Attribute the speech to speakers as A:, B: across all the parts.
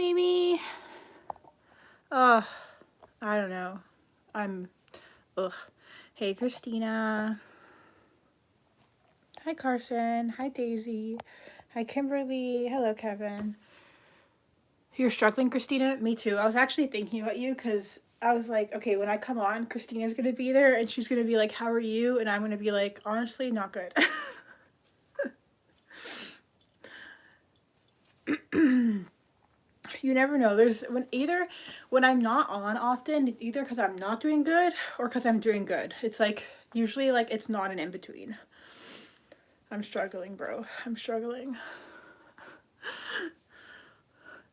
A: Mimi. I don't know. Ugh. Hey, Christina. Hi, Carson. Hi, Daisy. Hi, Kimberly. Hello, Kevin. You're struggling, Christina? Me too. I was actually thinking about you because I was like, okay, when I come on, Christina's going to be there and she's going to be like, how are you? And I'm going to be like, honestly, not good. You never know. There's when I'm not on often, it's either because I'm not doing good or because I'm doing good. It's like usually like it's not an in between. I'm struggling, bro. I'm struggling.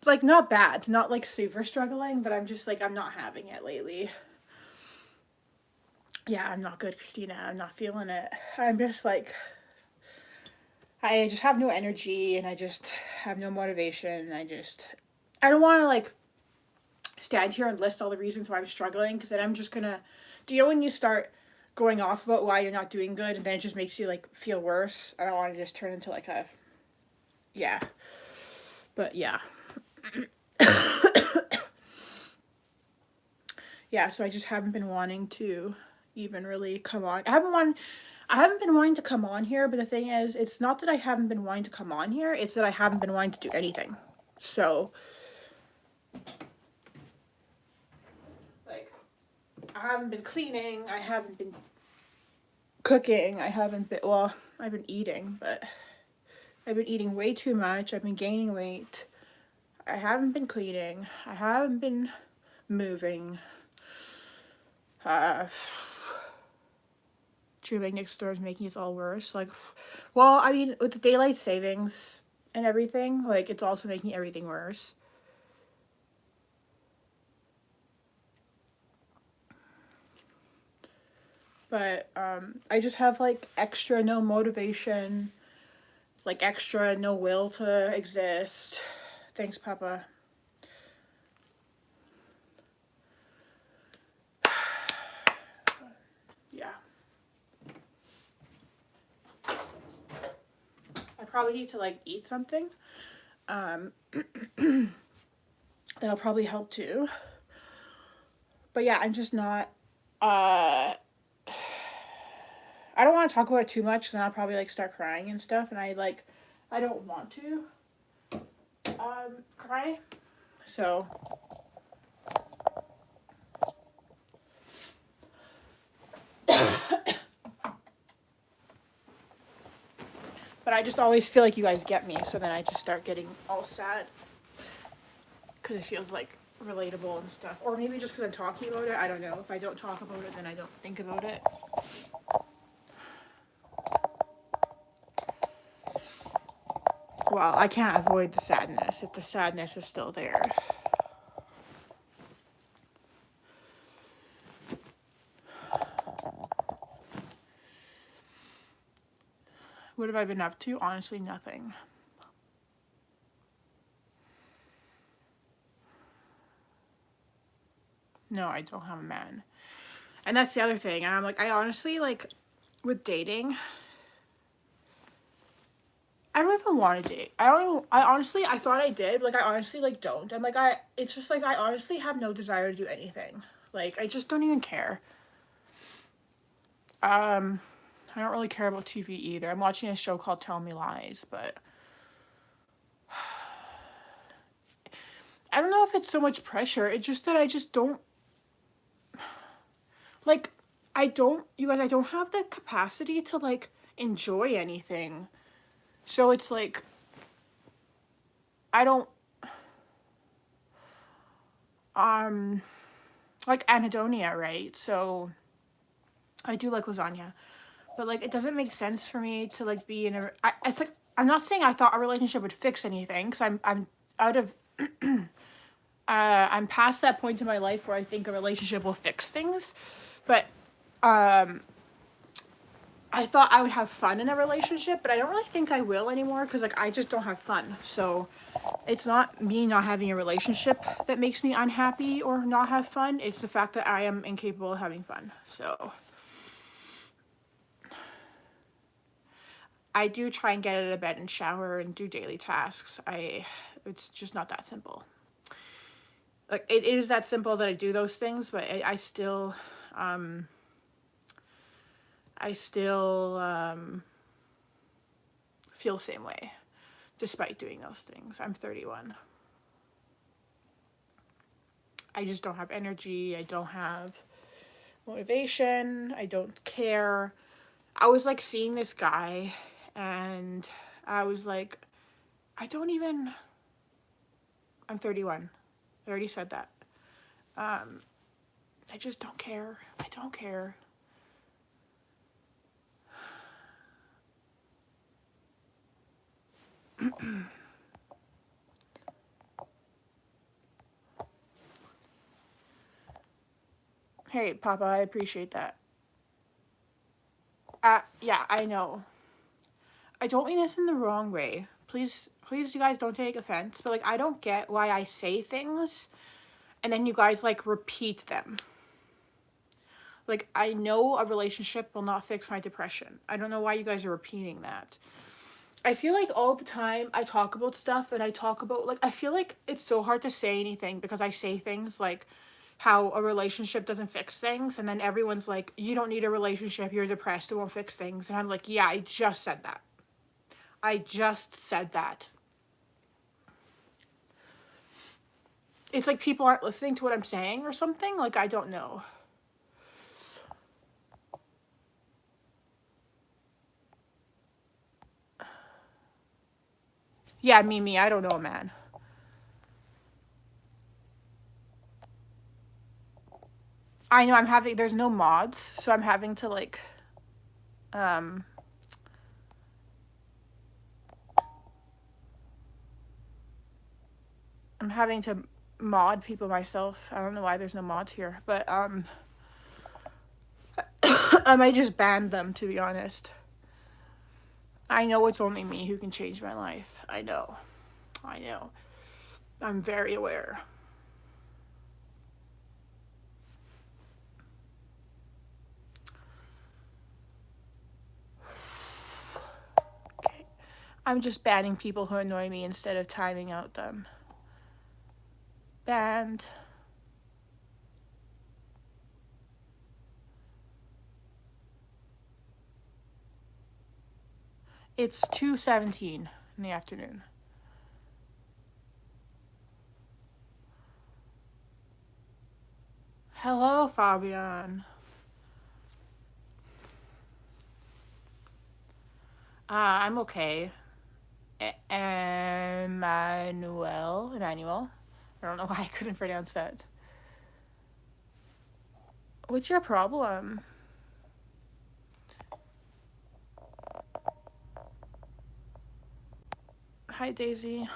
A: Like not bad, not like super struggling, but I'm just like I'm not having it lately. Yeah, I'm not good, Christina. I'm not feeling it. I'm just like I just have no energy and I just have no motivation. I don't want to like stand here and list all the reasons why I'm struggling because then I'm just gonna. Do you know when you start going off about why you're not doing good and then it just makes you like feel worse? I don't want to just turn into like a. Yeah. But yeah. Yeah, so I just haven't been wanting to even really come on. I haven't been wanting to come on here, but the thing is, it's not that I haven't been wanting to come on here, it's that I haven't been wanting to do anything. So like I haven't been cleaning, I haven't been cooking, I've been eating, but I've been eating way too much. I've been gaining weight. I haven't been cleaning. I haven't been moving. Moving next door is making it all worse. Like, well, I mean, with the daylight savings and everything, like, it's also making everything worse. But, I just have, like, extra no motivation, like, extra no will to exist. Thanks, Papa. Yeah. I probably need to, like, eat something. That'll probably help too. But yeah, I'm just not, I don't want to talk about it too much because then I'll probably like start crying and stuff, and I don't want to cry. So but I just always feel like you guys get me, so then I just start getting all sad because it feels like relatable and stuff. Or maybe just because I'm talking about it, I don't know. If I don't talk about it, then I don't think about it. Well, I can't avoid the sadness if the sadness is still there. What have I been up to? Honestly, nothing. No, I don't have a man. And that's the other thing. And I'm like, I honestly, like, with dating, I don't even want to date. I honestly, I thought I did. Like, I honestly, like, don't. I'm like, it's just like, I honestly have no desire to do anything. Like, I just don't even care. I don't really care about TV either. I'm watching a show called Tell Me Lies, but I don't know if it's so much pressure. It's just that I just don't, like, you guys, I don't have the capacity to, like, enjoy anything. So it's like, I don't, like anhedonia, right? So I do like lasagna, but like it doesn't make sense for me to like be in it's like I'm not saying I thought a relationship would fix anything because I'm out of I'm past that point in my life where I think a relationship will fix things, but I thought I would have fun in a relationship, but I don't really think I will anymore because like I just don't have fun. So it's not me not having a relationship that makes me unhappy or not have fun. It's the fact that I am incapable of having fun. So I do try and get out of bed and shower and do daily tasks. It's just not that simple. Like, it is that simple that I do those things, but I still, I still feel the same way, despite doing those things. I'm 31. I just don't have energy. I don't have motivation. I don't care. I was like seeing this guy, and I was like, I'm 31. I already said that. I just don't care. I don't care. Hey, Papa, I appreciate that. Yeah, I know. I don't mean this in the wrong way. Please, please, you guys don't take offense, but like, I don't get why I say things and then you guys like repeat them. Like, I know a relationship will not fix my depression. I don't know why you guys are repeating that. I feel like all the time I talk about stuff and I talk about, like, I feel like it's so hard to say anything because I say things like how a relationship doesn't fix things, and then everyone's like, you don't need a relationship, you're depressed, it won't fix things. And I'm like, yeah, I just said that. I just said that. It's like people aren't listening to what I'm saying or something. Like, I don't know. Yeah, Mimi, I don't know, man. I know there's no mods, so I'm having to like, um, I'm having to mod people myself. I don't know why there's no mods here, but, I might just ban them, to be honest. I know it's only me who can change my life. I know. I know. I'm very aware. Okay. I'm just banning people who annoy me instead of timing out them. Banned. It's 2:17 in the afternoon. Hello, Fabian. I'm okay. Emmanuel. I don't know why I couldn't pronounce that. What's your problem? Hi, Daisy.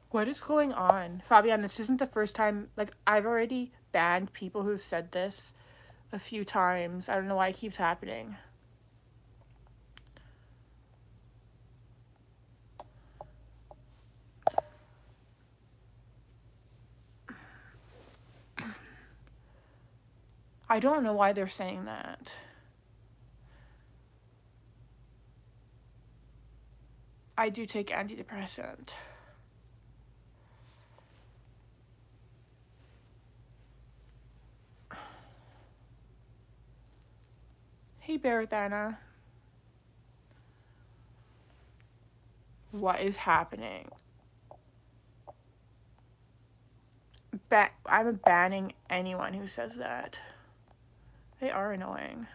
A: What is going on? Fabian, this isn't the first time. Like, I've already banned people who said this a few times. I don't know why it keeps happening. I don't know why they're saying that. I do take antidepressant. Hey, Barathana. What is happening? I'm banning anyone who says that. They are annoying.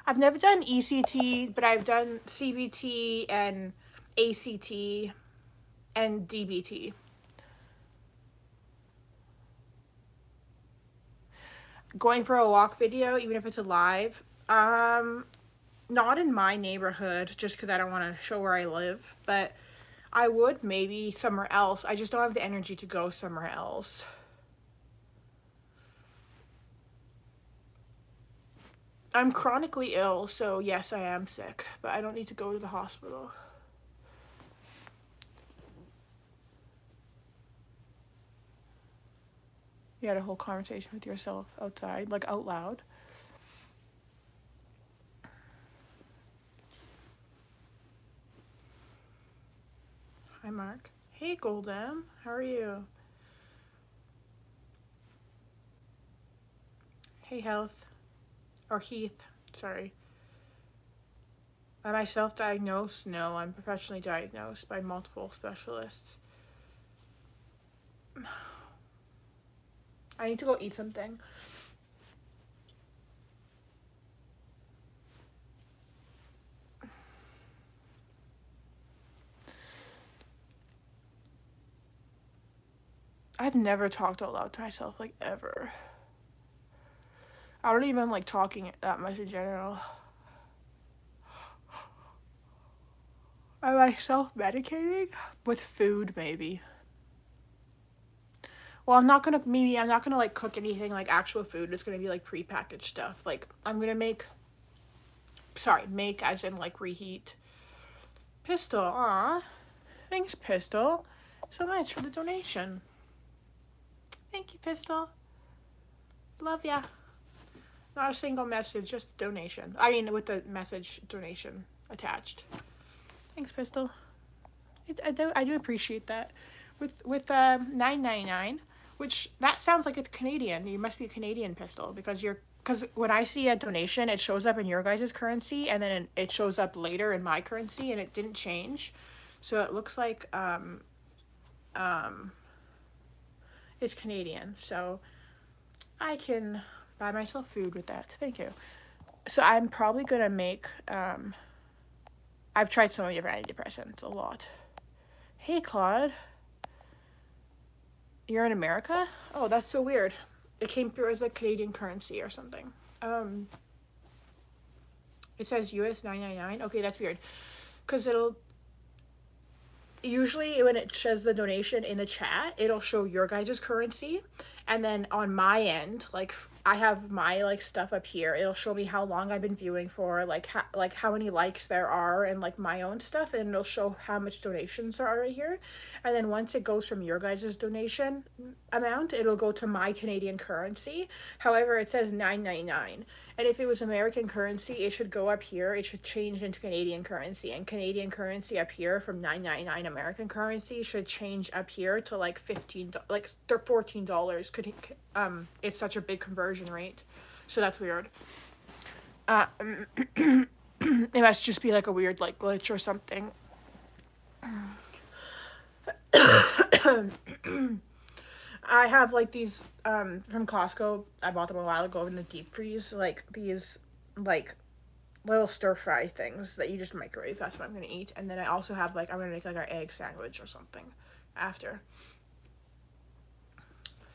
A: I've never done ECT, but I've done CBT and ACT and DBT. Going for a walk video, even if it's a live, not in my neighborhood, just because I don't want to show where I live, but I would maybe somewhere else. I just don't have the energy to go somewhere else. I'm chronically ill, so yes, I am sick, but I don't need to go to the hospital. You had a whole conversation with yourself outside, like out loud. Hi, Mark. Hey, Golden. How are you? Hey, Health. Or Heath. Sorry. Am I self diagnosed? No, I'm professionally diagnosed by multiple specialists. I need to go eat something. I've never talked out loud to myself, like, ever. I don't even like talking that much in general. Am I self medicating? With food, maybe. Well, I'm not gonna like cook anything like actual food. It's gonna be like prepackaged stuff. Like, I'm gonna make as in like reheat. Pistol, aw. Thanks, Pistol, so much for the donation. Thank you, Pistol. Love ya. Not a single message, just a donation. I mean, with the message donation attached. Thanks, Pistol. I do appreciate that. With 9.99, which that sounds like it's Canadian. You must be a Canadian, Pistol, because when I see a donation, it shows up in your guys' currency, and then it shows up later in my currency, and it didn't change. So it looks like um, it's Canadian. So I can buy myself food with that. Thank you. So I'm probably gonna make. I've tried so many different antidepressants, a lot. Hey, Claude. You're in America? Oh, that's so weird. It came through as a Canadian currency or something. Um, it says US 999. Okay, that's weird. Because it'll usually when it says the donation in the chat, it'll show your guys' currency, and then on my end, like I have my like stuff up here. It'll show me how long I've been viewing for, like how many likes there are, and like my own stuff, and it'll show how much donations there are right here. And then once it goes from your guys' donation amount, it'll go to my Canadian currency. However, it says 999. And if it was American currency, it should go up here. It should change into Canadian currency. And Canadian currency up here from 999 American currency should change up here to like like they're $14. It's such a big conversion rate. So that's weird. It must just be like a weird like glitch or something. I have like these from Costco. I bought them a while ago in the deep freeze. Like these like little stir fry things that you just microwave. That's what I'm gonna eat. And then I also have like I'm gonna make like our egg sandwich or something after.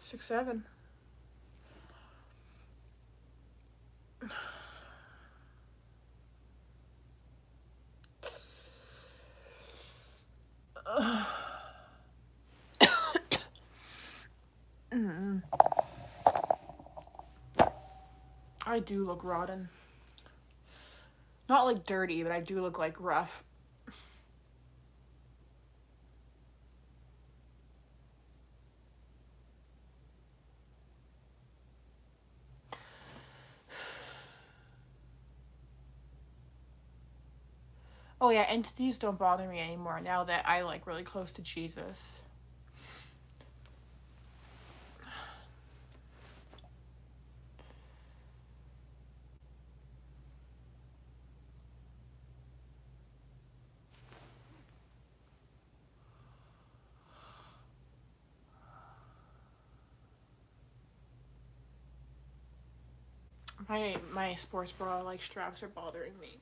A: 6-7. I do look rotten. Not like dirty, but I do look like rough. Oh yeah, entities don't bother me anymore now that I like really close to Jesus. My sports bra like straps are bothering me.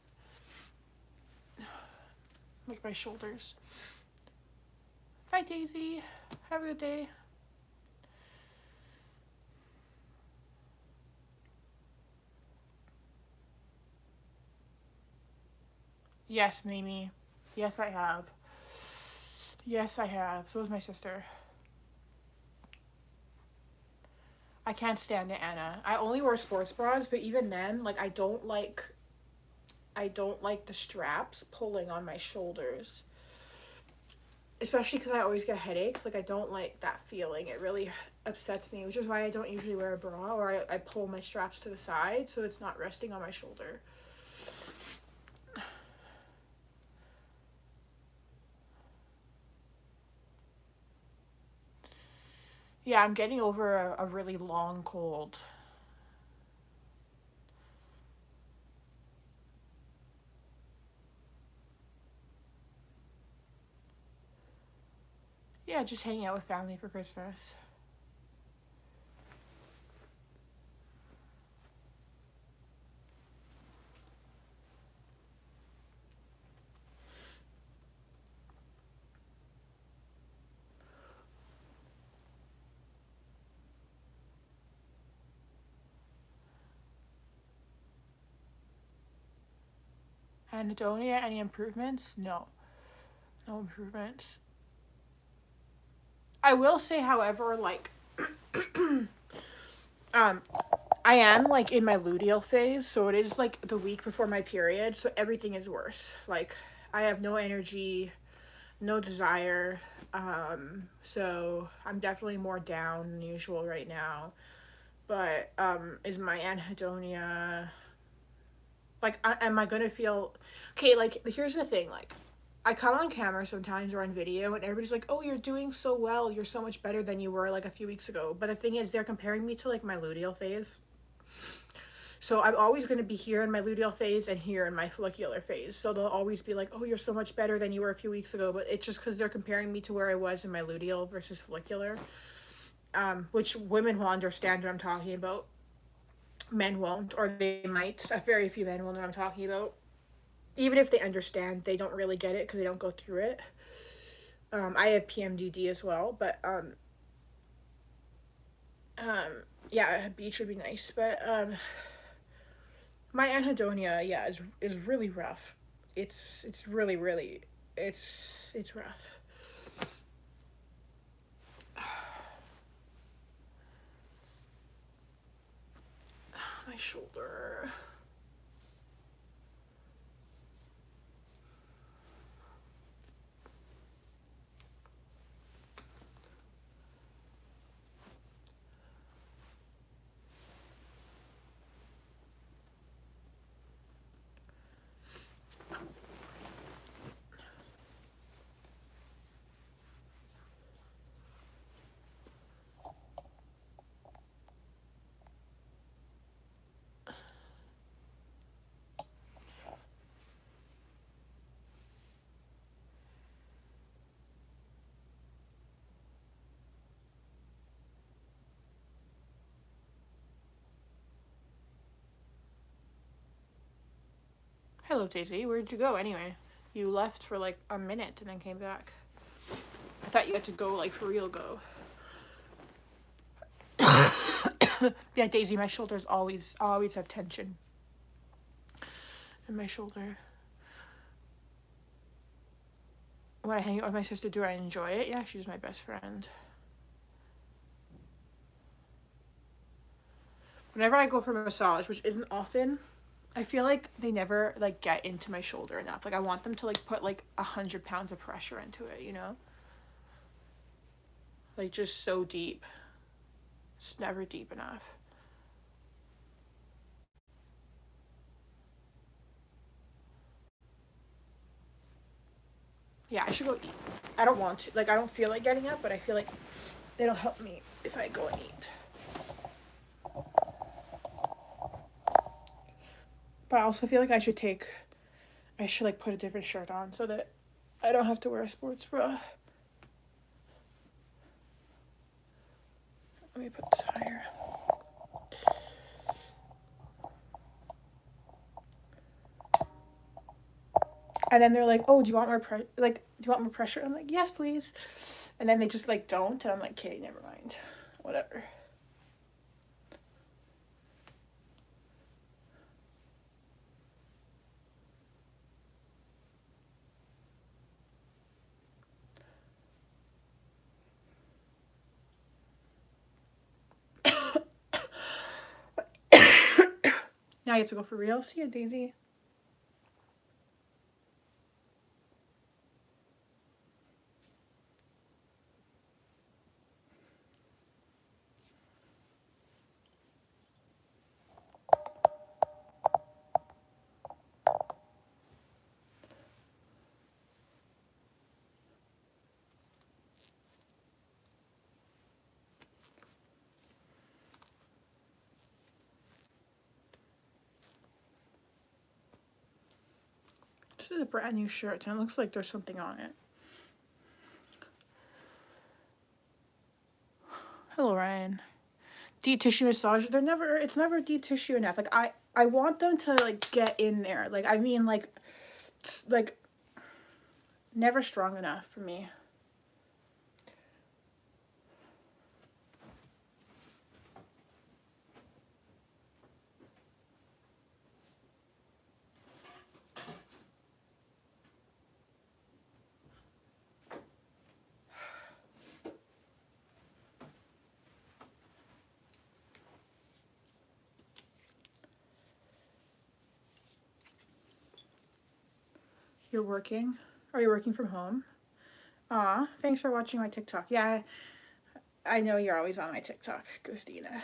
A: Like my shoulders. Bye, Daisy. Have a good day. Yes, Mimi. Yes, I have. Yes, I have. So is my sister. I can't stand it, Anna. I only wear sports bras, but even then, like I don't like the straps pulling on my shoulders. Especially because I always get headaches. Like I don't like that feeling. It really upsets me, which is why I don't usually wear a bra, or I pull my straps to the side so it's not resting on my shoulder. Yeah, I'm getting over a really long cold. Yeah, just hanging out with family for Christmas. Anhedonia, any improvements? No. No improvements. I will say, however, like, um, I am like in my luteal phase, so it is like the week before my period, so everything is worse. Like, I have no energy, no desire. So I'm definitely more down than usual right now. But is my anhedonia like am I gonna feel okay? Like here's the thing, like I come on camera sometimes or on video and everybody's like, oh, you're doing so well, you're so much better than you were like a few weeks ago. But the thing is, they're comparing me to like my luteal phase. So I'm always going to be here in my luteal phase and here in my follicular phase. So they'll always be like, oh, you're so much better than you were a few weeks ago. But it's just because they're comparing me to where I was in my luteal versus follicular, which women will understand what I'm talking about. Men won't, or they might. Very few men will know what I'm talking about. Even if they understand, they don't really get it because they don't go through it. I have PMDD as well, but um, yeah, a beach would be nice. But my anhedonia, yeah, is really rough. It's really really it's rough. My shoulder. Hello, Daisy. Where'd you go anyway? You left for like a minute and then came back. I thought you had to go like for real go. Yeah, Daisy, my shoulders always have tension in my shoulder. When I hang out with my sister, do I enjoy it? Yeah, she's my best friend. Whenever I go for a massage, which isn't often, I feel like they never like get into my shoulder enough. Like I want them to like put like 100 pounds of pressure into it, you know? Like just so deep. It's never deep enough. Yeah, I should go eat. I don't want to. Like I don't feel like getting up, but I feel like it'll help me if I go and eat. But I also feel like I should like put a different shirt on so that I don't have to wear a sports bra. Let me put this higher. And then they're like, "Oh, do you want more do you want more pressure?" I'm like, "Yes, please." And then they just like don't, and I'm like, "Okay, never mind, whatever." Now you have to go for real. See ya, Daisy. This is a brand new shirt and it looks like there's something on it. Hello, Ryan. Deep tissue massage. It's never deep tissue enough. Like I want them to like get in there. Like I mean like never strong enough for me. You're working? Are you working from home? Aw, thanks for watching my TikTok. Yeah, I know you're always on my TikTok, Christina.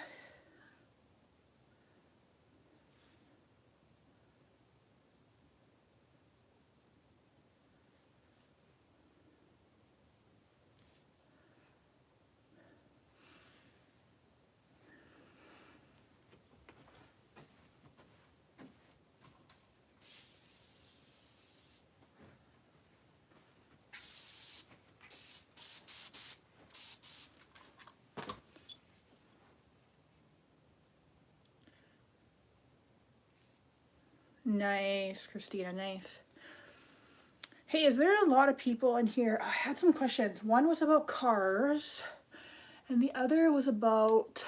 A: Nice, Christina, nice. Hey, is there a lot of people in here? I had some questions. One was about cars, and the other was about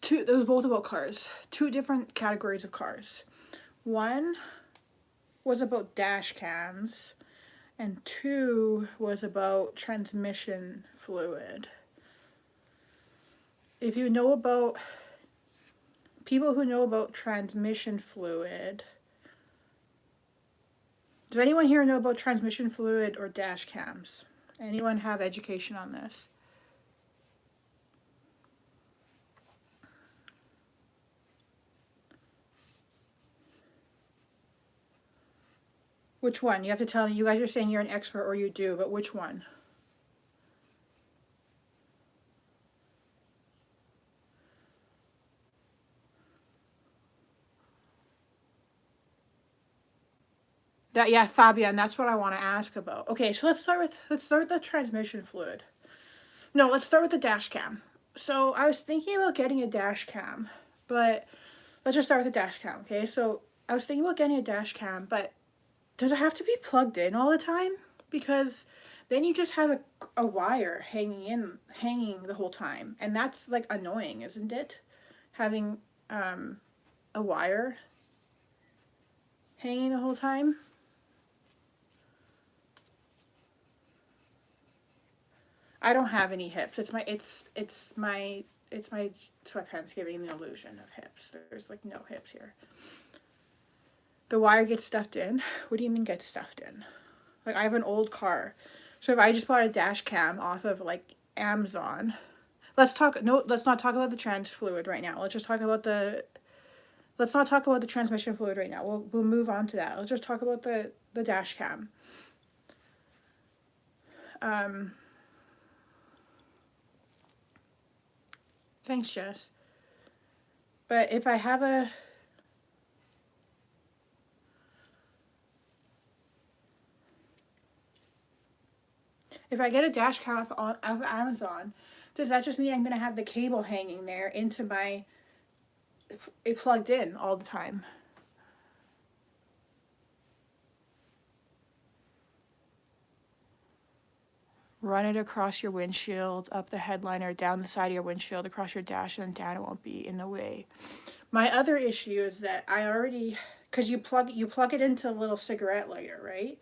A: two, those both about cars. Two different categories of cars. One was about dash cams, and two was about transmission fluid. If you know about people who know about transmission fluid, does anyone here know about transmission fluid or dash cams? Anyone have education on this? Which one? You have to tell me. You guys are saying you're an expert or you do, but which one? That, yeah, Fabian, that's what I want to ask about. Okay, so let's start with the transmission fluid. No, let's start with the dash cam. So I was thinking about getting a dash cam, but let's just start with the dash cam, okay? So I was thinking about getting a dash cam, but does it have to be plugged in all the time? Because then you just have a wire hanging the whole time, and that's like annoying, isn't it? Having a wire hanging the whole time. I don't have any hips. It's my sweatpants giving the illusion of hips. There's like no hips here. The wire gets stuffed in. What do you mean get stuffed in? Like I have an old car. So if I just bought a dash cam off of like Amazon, let's not talk about the trans fluid right now. Let's not talk about the transmission fluid right now. We'll move on to that. Let's just talk about the dash cam. Thanks, Jess. But if I get a dash cam off Amazon, does that just mean I'm gonna have the cable hanging there into it plugged in all the time? Run it across your windshield, up the headliner, down the side of your windshield, across your dash, and down. It won't be in the way. My other issue is that because you plug it into a little cigarette lighter, right?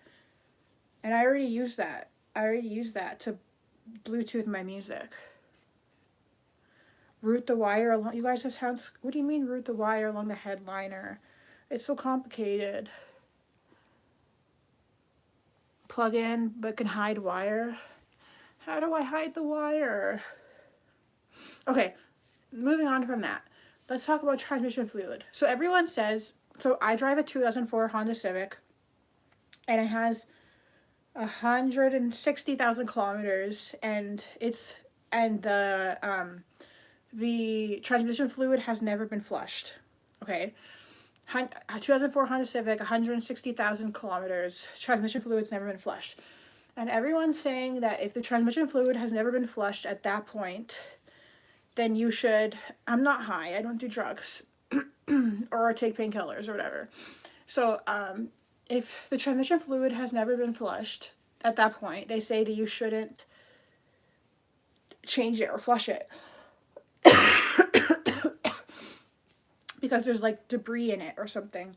A: And I already use that. I already use that to Bluetooth my music. route the wire along. You guys, this sounds. What do you mean route the wire along the headliner? It's so complicated. Plug in, but can hide wire. How do I hide the wire? Okay, moving on from that. Let's talk about transmission fluid. So everyone says, so I drive a 2004 Honda Civic, and it has 160,000 kilometers, and the transmission fluid has never been flushed. Okay, 2004 Honda Civic, 160,000 kilometers, transmission fluid's never been flushed. And everyone's saying that if the transmission fluid has never been flushed at that point, then you should, I'm not high, I don't do drugs, or take painkillers or whatever. So, if the transmission fluid has never been flushed at that point, they say that you shouldn't change it or flush it. Because there's like debris in it or something.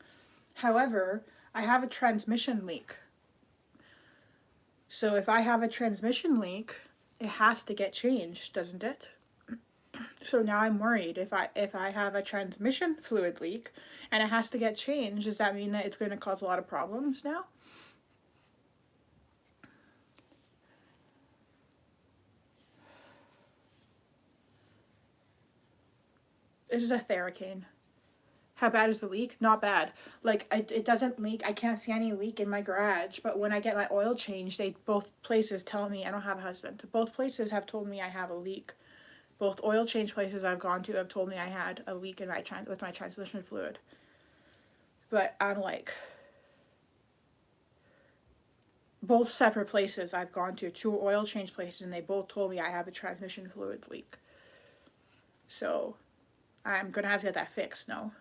A: However, I have a transmission leak. So if I have a transmission leak, it has to get changed, doesn't it? So now I'm worried if I have a transmission fluid leak and it has to get changed, does that mean that it's going to cause a lot of problems now? This is a Theracane. How bad is the leak? Not bad. Like, it doesn't leak. I can't see any leak in my garage, but when I get my oil changed, both places tell me I don't have a husband. Both places have told me I have a leak. Both oil change places I've gone to have told me I had a leak in with my transmission fluid. But I'm like, both separate places I've gone to, 2 oil change places, and they both told me I have a transmission fluid leak. So I'm gonna have to get that fixed, no?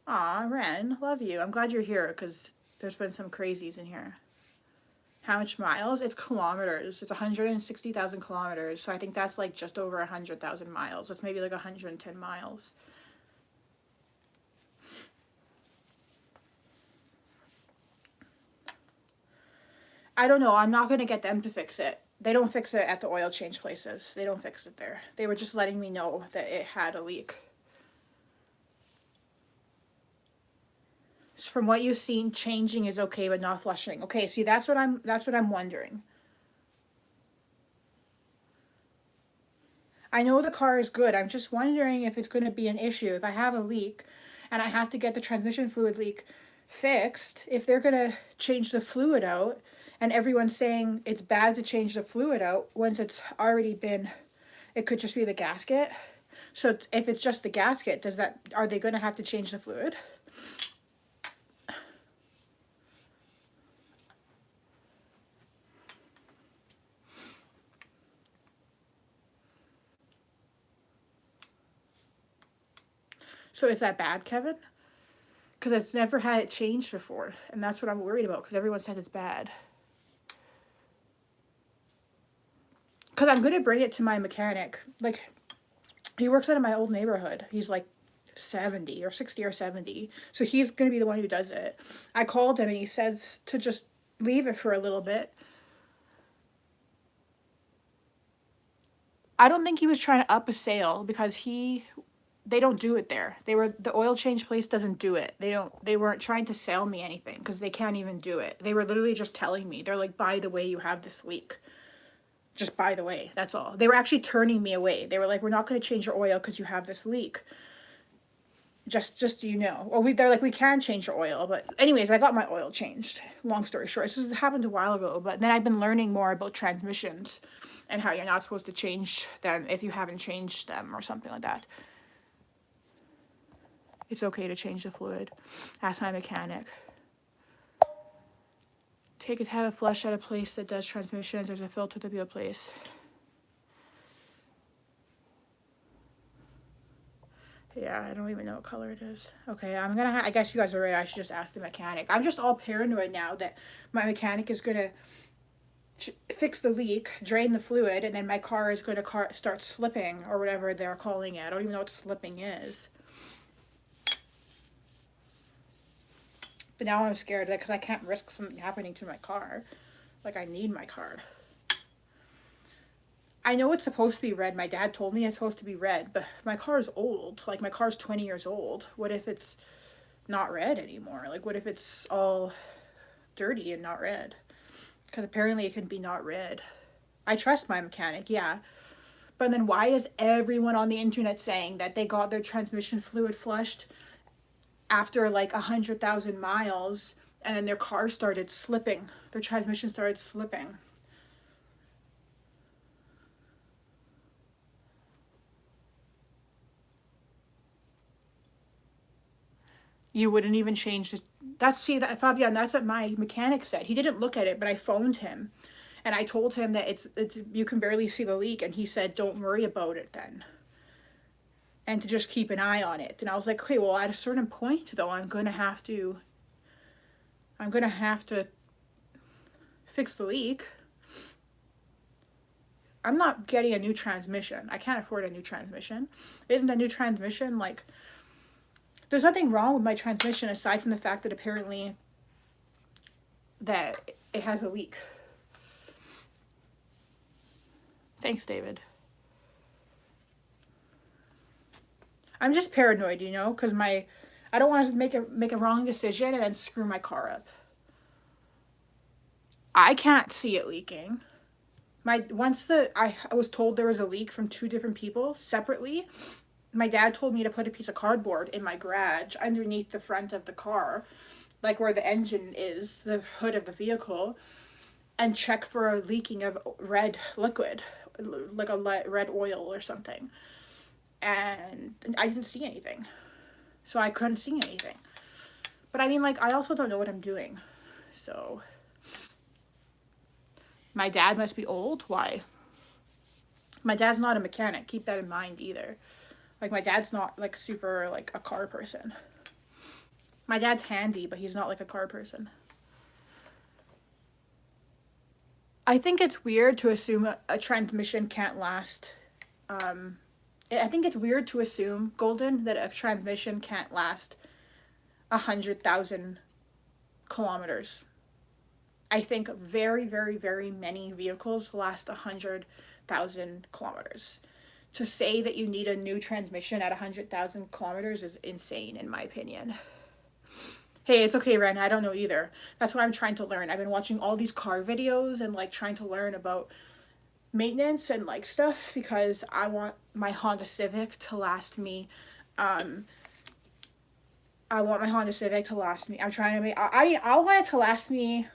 A: Aw, Ren, love you. I'm glad you're here because there's been some crazies in here. How much miles? It's kilometers. It's 160,000 kilometers. So I think that's like just over 100,000 miles. That's maybe like 110 miles. I don't know. I'm not going to get them to fix it. They don't fix it at the oil change places. They don't fix it there. They were just letting me know that it had a leak. So from what you've seen, changing is okay, but not flushing. Okay, see, that's what I'm wondering. I know the car is good. I'm just wondering if it's going to be an issue. If I have a leak and I have to get the transmission fluid leak fixed, if they're going to change the fluid out, and everyone's saying it's bad to change the fluid out once it's already been, it could just be the gasket. So if it's just the gasket, are they going to have to change the fluid? So is that bad, Kevin? Because it's never had it changed before, and that's what I'm worried about, because everyone said it's bad. Because I'm going to bring it to my mechanic. Like, he works out of my old neighborhood. He's like 70 or 60 or 70. So he's going to be the one who does it. I called him and he says to just leave it for a little bit. I don't think he was trying to up a sale because they don't do it there. The oil change place doesn't do it. They weren't trying to sell me anything because they can't even do it. They were literally just telling me. They're like, by the way, you have this leak. Just by the way, that's all. They were actually turning me away. They were like, we're not going to change your oil because you have this leak. Just so you know. Well, they're like, we can change your oil. But anyways, I got my oil changed. Long story short. This happened a while ago. But then I've been learning more about transmissions and how you're not supposed to change them if you haven't changed them or something like that. It's okay to change the fluid. Ask my mechanic. Take it to have a flush at a place that does transmissions. There's a filter to be a place. Yeah, I don't even know what color it is. Okay, I guess you guys are right. I should just ask the mechanic. I'm just all paranoid now that my mechanic is gonna fix the leak, drain the fluid, and then my car is gonna start slipping or whatever they're calling it. I don't even know what slipping is. But now I'm scared because I can't risk something happening to my car. Like, I need my car. I know it's supposed to be red. My dad told me it's supposed to be red, but my car is old. Like, my car's 20 years old. What if it's not red anymore? Like, what if it's all dirty and not red? Because apparently it can be not red. I trust my mechanic, yeah. But then why is everyone on the internet saying that they got their transmission fluid flushed after like 100,000 miles and then their car started slipping? Their transmission started slipping. You wouldn't even change the. That's, see, that, Fabian, that's what my mechanic said. He didn't look at it, but I phoned him and I told him that it's you can barely see the leak, and he said don't worry about it then, and to just keep an eye on it. And I was like, okay, well, at a certain point though, I'm gonna have to fix the leak. I'm not getting a new transmission. I can't afford a new transmission. Isn't a new transmission like, there's nothing wrong with my transmission aside from the fact that apparently that it has a leak. Thanks, David. I'm just paranoid, you know, because I don't want to make a wrong decision and then screw my car up. I can't see it leaking. I was told there was a leak from two different people separately. My dad told me to put a piece of cardboard in my garage underneath the front of the car, like where the engine is, the hood of the vehicle, and check for a leaking of red liquid, like a red oil or something. And I didn't see anything. So I couldn't see anything. But I mean, like, I also don't know what I'm doing. So my dad must be old. Why? My dad's not a mechanic. Keep that in mind either. Like, my dad's not like super like a car person. My dad's handy, but he's not like a car person. I think it's weird to assume a transmission can't last. I think it's weird to assume, Golden, that a transmission can't last 100,000 kilometers. I think very, very, very many vehicles last 100,000 kilometers. To say that you need a new transmission at 100,000 kilometers is insane, in my opinion. Hey, it's okay, Ren. I don't know either. That's why I'm trying to learn. I've been watching all these car videos and like trying to learn about maintenance and like stuff because I want my Honda Civic to last me. I want my Honda Civic to last me. I'm trying to make. I want it to last me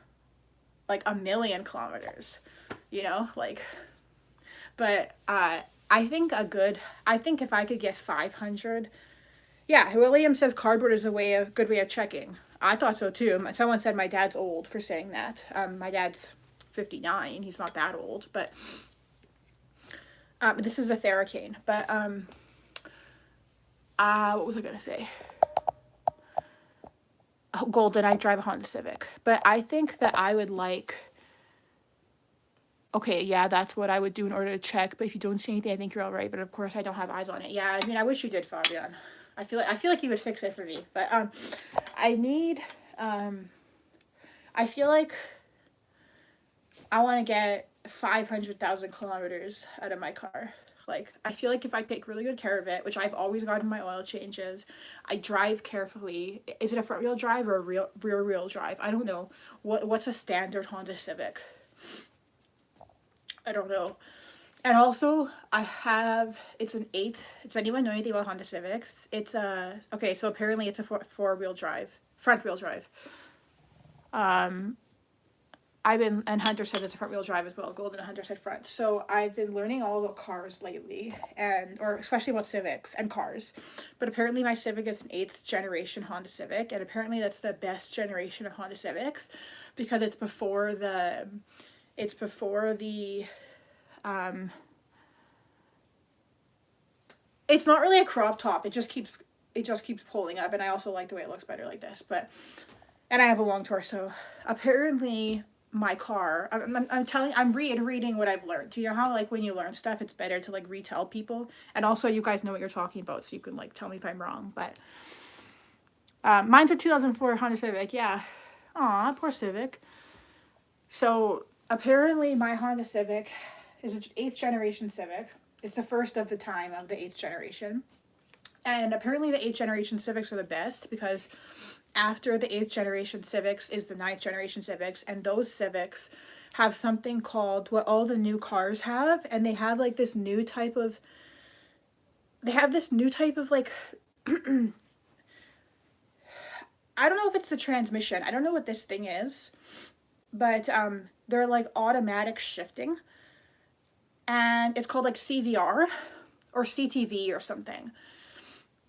A: like 1,000,000 kilometers. You know, like. But I think if I could get 500. Yeah, William says cardboard is a good way of checking. I thought so too. Someone said my dad's old for saying that. My dad's 59. He's not that old, but this is a Theracane. But what was I gonna say? Oh, Golden, I drive a Honda Civic, but I think that I would like. Okay, yeah, that's what I would do in order to check. But if you don't see anything, I think you're all right. But of course, I don't have eyes on it. Yeah, I mean, I wish you did, Fabian. I feel like you would fix it for me. But I need. I feel like I want to get 500,000 kilometers out of my car. Like, I feel like if I take really good care of it, which I've always gotten my oil changes, I drive carefully. Is it a front wheel drive or a rear wheel drive? I don't know. What's a standard Honda Civic? I don't know. And also, it's an 8. Does anyone know anything about Honda Civics? It's okay, so apparently it's a front-wheel drive. And Hunter said it's a front-wheel drive as well. Golden and Hunter said front. So I've been learning all about cars lately, or especially about Civics and cars. But apparently my Civic is an 8th generation Honda Civic, and apparently that's the best generation of Honda Civics because it's before the it's not really a crop top. It just keeps pulling up, and I also like the way it looks better like this. And I have a long torso. Apparently, my car. I'm reiterating what I've learned. Do you know how like when you learn stuff, it's better to like retell people, and also you guys know what you're talking about, so you can like tell me if I'm wrong. But mine's a 2004 Honda Civic. Yeah, aw, poor Civic. So apparently, my Honda Civic is an 8th generation Civic. It's the first of the time of the 8th generation. And apparently the 8th generation Civics are the best because after the 8th generation Civics is the 9th generation Civics, and those Civics have something called what all the new cars have, and they have like this new type of like I don't know if it's the transmission. I don't know what this thing is, but they're like automatic shifting, and it's called like CVR or CTV or something,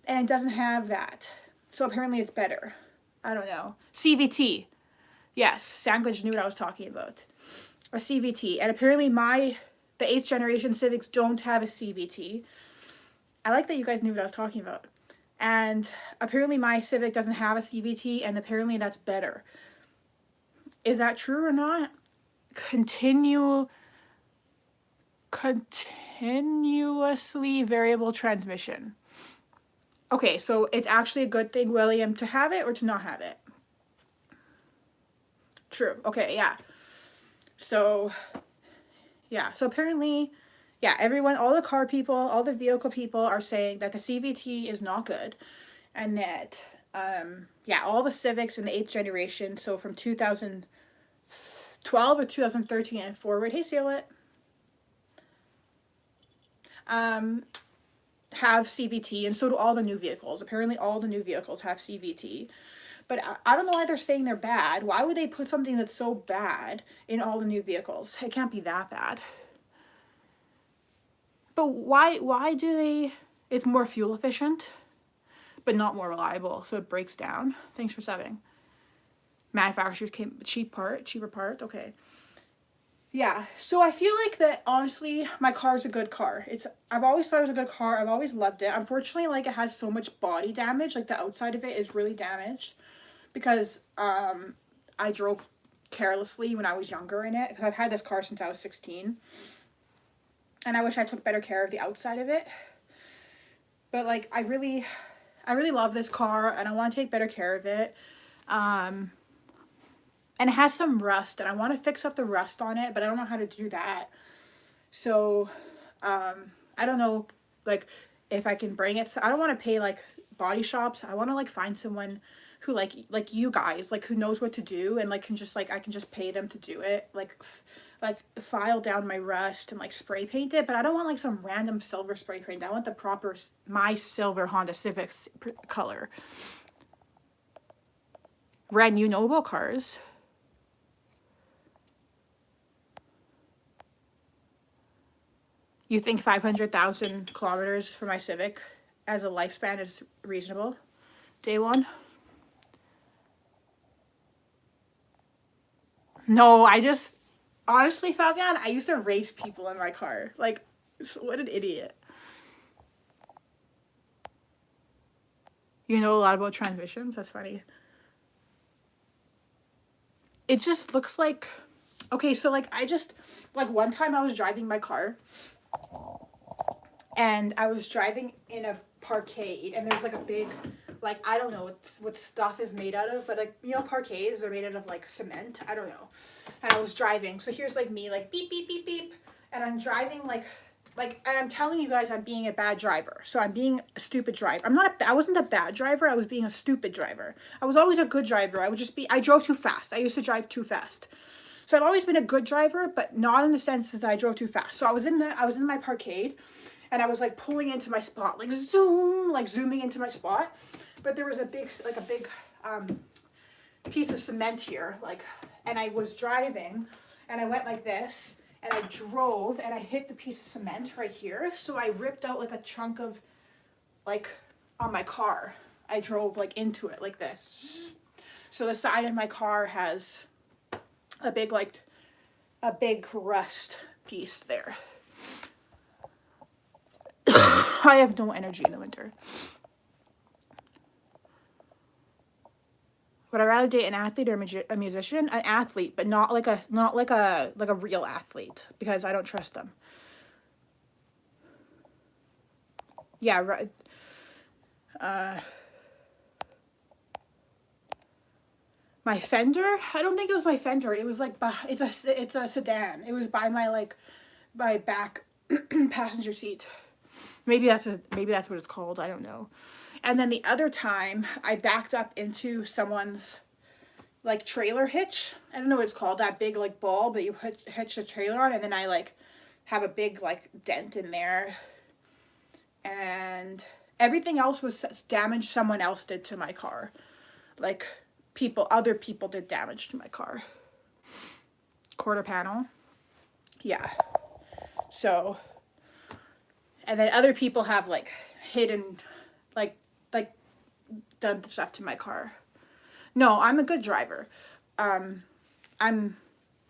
A: and it doesn't have that. So apparently it's better. I don't know. CVT. Yes, Sandwich knew what I was talking about. A CVT. And apparently the 8th generation Civics don't have a CVT. I like that you guys knew what I was talking about. And apparently my Civic doesn't have a CVT, and apparently that's better. Is that true or not? Continuously variable transmission. Okay, so it's actually a good thing, William, to have it or to not have it? True. Okay, yeah. So, yeah. So apparently, yeah, everyone, all the car people, all the vehicle people are saying that the CVT is not good. And that, yeah, all the Civics in the 8th generation, so from 2012 or 2013 and forward, hey, Sealet, have CVT, and so do all the new vehicles. Apparently all the new vehicles have CVT. But I don't know why they're saying they're bad. Why would they put something that's so bad in all the new vehicles? It can't be that bad. But why do they... It's more fuel efficient, but not more reliable, so it breaks down. Thanks for subbing. Manufacturers came cheaper part, okay. Yeah, so I feel like that, honestly, my car is a good car. I've always thought it was a good car. I've always loved it. Unfortunately, like, it has so much body damage. Like, the outside of it is really damaged because I drove carelessly when I was younger in it. Because I've had this car since I was 16. And I wish I took better care of the outside of it. But, like, I really love this car, and I want to take better care of it. And it has some rust, and I want to fix up the rust on it, but I don't know how to do that. So, I don't know, like, if I can bring it. So I don't want to pay, like, body shops. I want to, like, find someone who, like you guys, like, who knows what to do, and, like, can just, like, I can just pay them to do it. Like, file down my rust and, like, spray paint it. But I don't want, like, some random silver spray paint. I want the proper, my silver Honda Civic color. Ren, you know about cars. You think 500,000 kilometers for my Civic as a lifespan is reasonable? Day one? No, honestly, Fabian, I used to race people in my car. Like, what an idiot. You know a lot about transmissions? That's funny. It just looks like... Okay, so, like, one time I was driving my car, and I was driving in a parkade, and there's, like, a big, like, I don't know what stuff is made out of, but, like, you know, parkades are made out of, like, cement. I don't know. And I was driving. So here's, like, me, like, beep, beep, beep, beep. And I'm driving, and I'm telling you guys I'm being a bad driver. So I'm being a stupid driver. I wasn't a bad driver. I was being a stupid driver. I was always a good driver. I drove too fast. I used to drive too fast. So I've always been a good driver, but not in the sense that I drove too fast. So I was in my parkade, and I was, like, pulling into my spot, like, zooming into my spot. But there was a big piece of cement here, like, and I was driving, and I went like this, and I drove, and I hit the piece of cement right here. So I ripped out, like, a chunk of, like, on my car. I drove, like, into it like this. So the side of my car has a big rust piece there. I have no energy in the winter. Would I rather date an athlete or a musician? An athlete, but not like a real athlete, because I don't trust them. Yeah, right. My Fender? I don't think it was my Fender. It was like it's a sedan. It was by my my back passenger seat. Maybe that's what it's called. I don't know. And then the other time I backed up into someone's like trailer hitch. I don't know what it's called, that big like ball that you hitch a trailer on, and then I like have a big like dent in there. And everything else was damage someone else did to my car. Like other people did damage to my car. Quarter panel. Yeah. So, and then other people have like hidden, like done stuff to my car. No, I'm a good driver.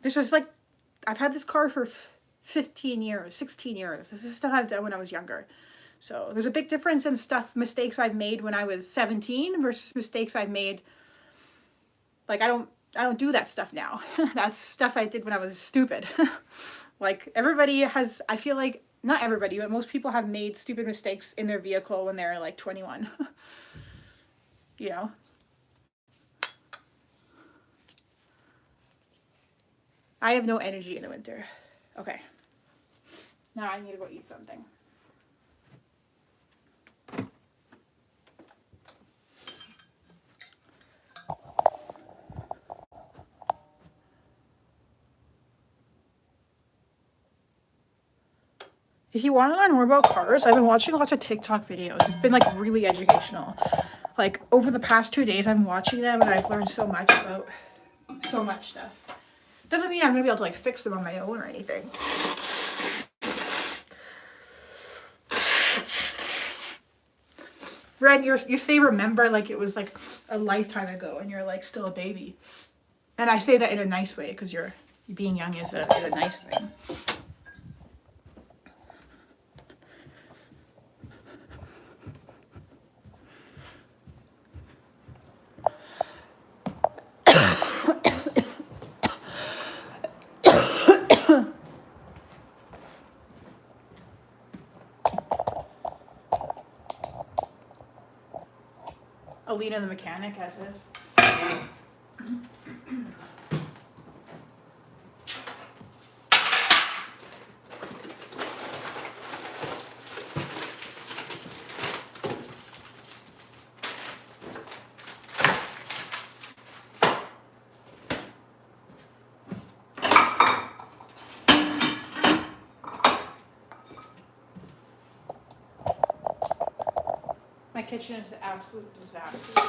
A: This is like, I've had this car for 15 years, 16 years. This is stuff I've done when I was younger. So there's a big difference in mistakes I've made when I was 17 versus mistakes I've made. Like, I don't do that stuff now. That's stuff I did when I was stupid. Like, everybody has, I feel like, not everybody, but most people have made stupid mistakes in their vehicle when they're like 21. You know? I have no energy in the winter. Okay. Now I need to go eat something. If you want to learn more about cars, I've been watching lots of TikTok videos. It's been like really educational. Like over the past 2 days, I'm watching them and I've learned so much about so much stuff. Doesn't mean I'm gonna be able to like fix them on my own or anything. Ren, you say remember like it was like a lifetime ago and you're like still a baby. And I say that in a nice way because being young is a nice thing. Alina the mechanic as is. My kitchen is an absolute disaster.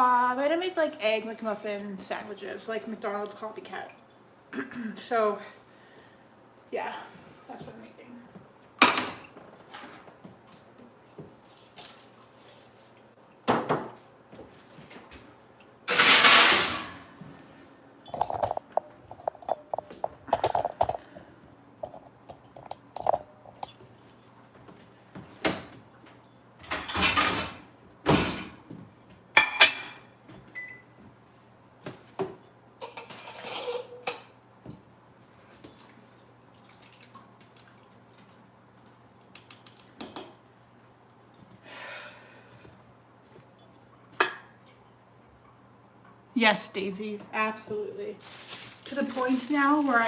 A: I'm gonna make like egg McMuffin sandwiches, like McDonald's copycat. So, yeah, that's what I'm making. Yes, Daisy, absolutely. To the point now where I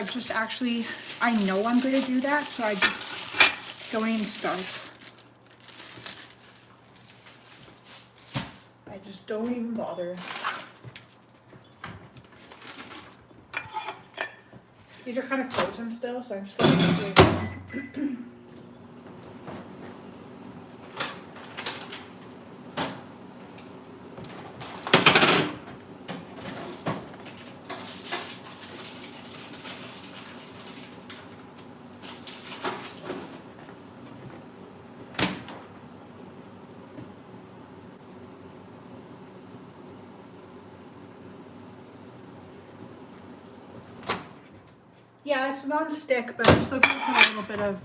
A: know I'm going to do that, so I just don't even start. I just don't even bother. These are kind of frozen still, so I'm just going to Yeah, it's non-stick, but I'm still gonna put a little bit of,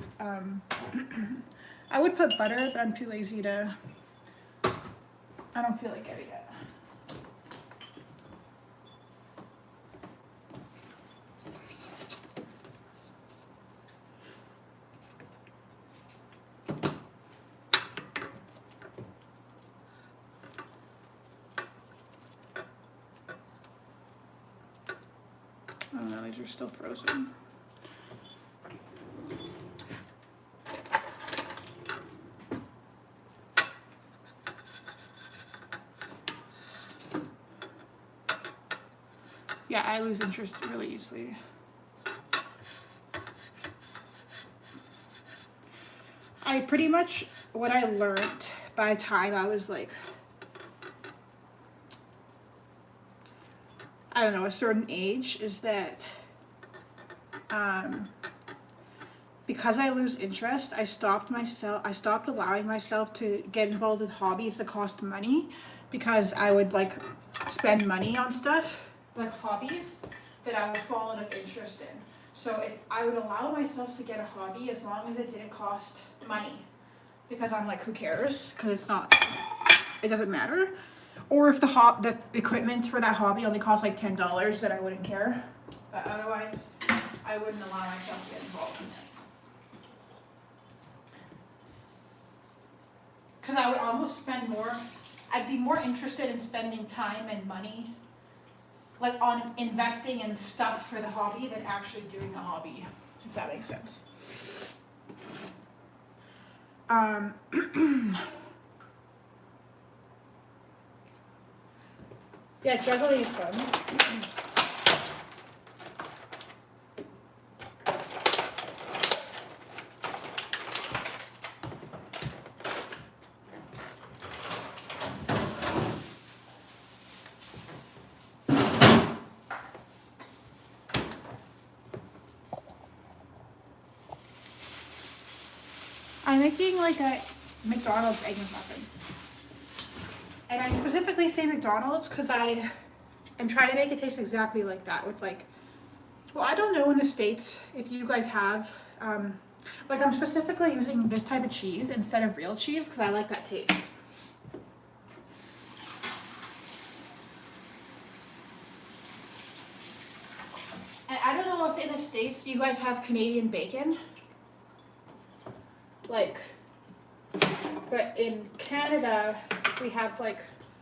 A: I would put butter, but I'm too lazy to, I don't feel like getting it. Oh no, these are still frozen. Yeah, I lose interest really easily. I pretty much, what I learned by the time I was like, I don't know, a certain age is that because I lose interest, I stopped allowing myself to get involved in hobbies that cost money, because I would like spend money on stuff like hobbies that I would fall out of interest in. So if I would allow myself to get a hobby as long as it didn't cost money, because I'm like, who cares? Because it doesn't matter. Or if the equipment for that hobby only costs like $10, then I wouldn't care. But otherwise, I wouldn't allow myself to get involved in it. Because I would almost spend more, I'd be more interested in spending time and money like on investing in stuff for the hobby than actually doing the hobby, if that makes sense. Yeah, juggling is fun. I'm making like a McDonald's egg McMuffin. And I specifically say McDonald's because I am trying to make it taste exactly like that with like, well, I don't know in the States if you guys have, like I'm specifically using this type of cheese instead of real cheese because I like that taste. And I don't know if in the States you guys have Canadian bacon. Like, but in Canada, we have like,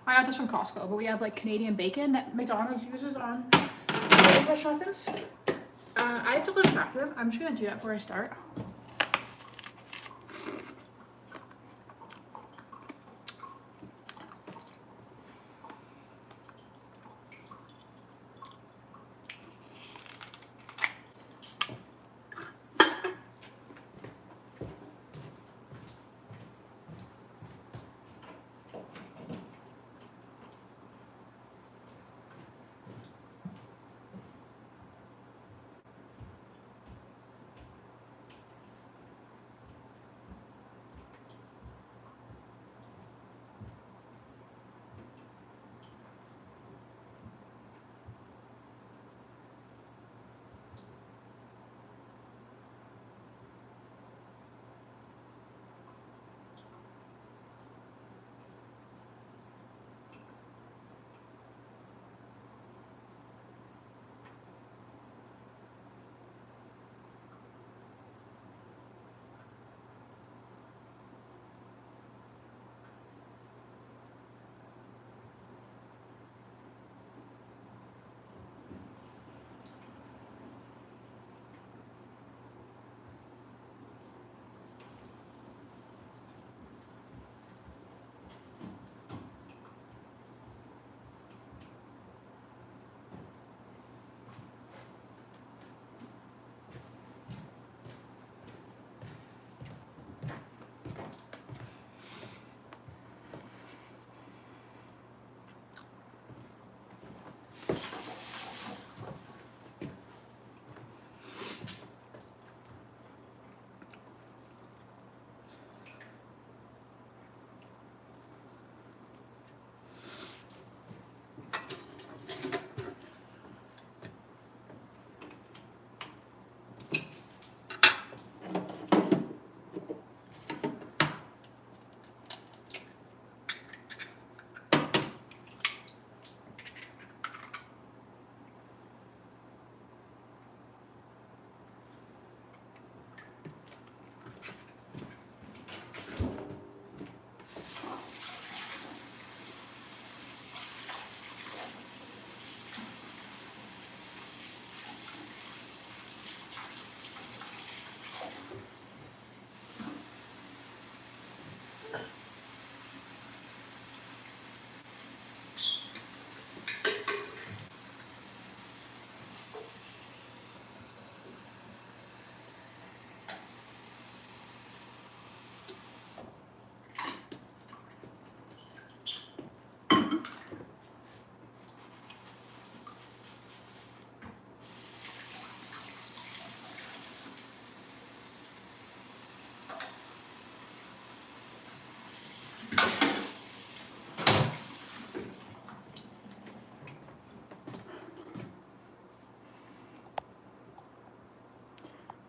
A: I got this from Costco, but we have like Canadian bacon that McDonald's uses on English muffins. I have to go to the bathroom. I'm just gonna do that before I start.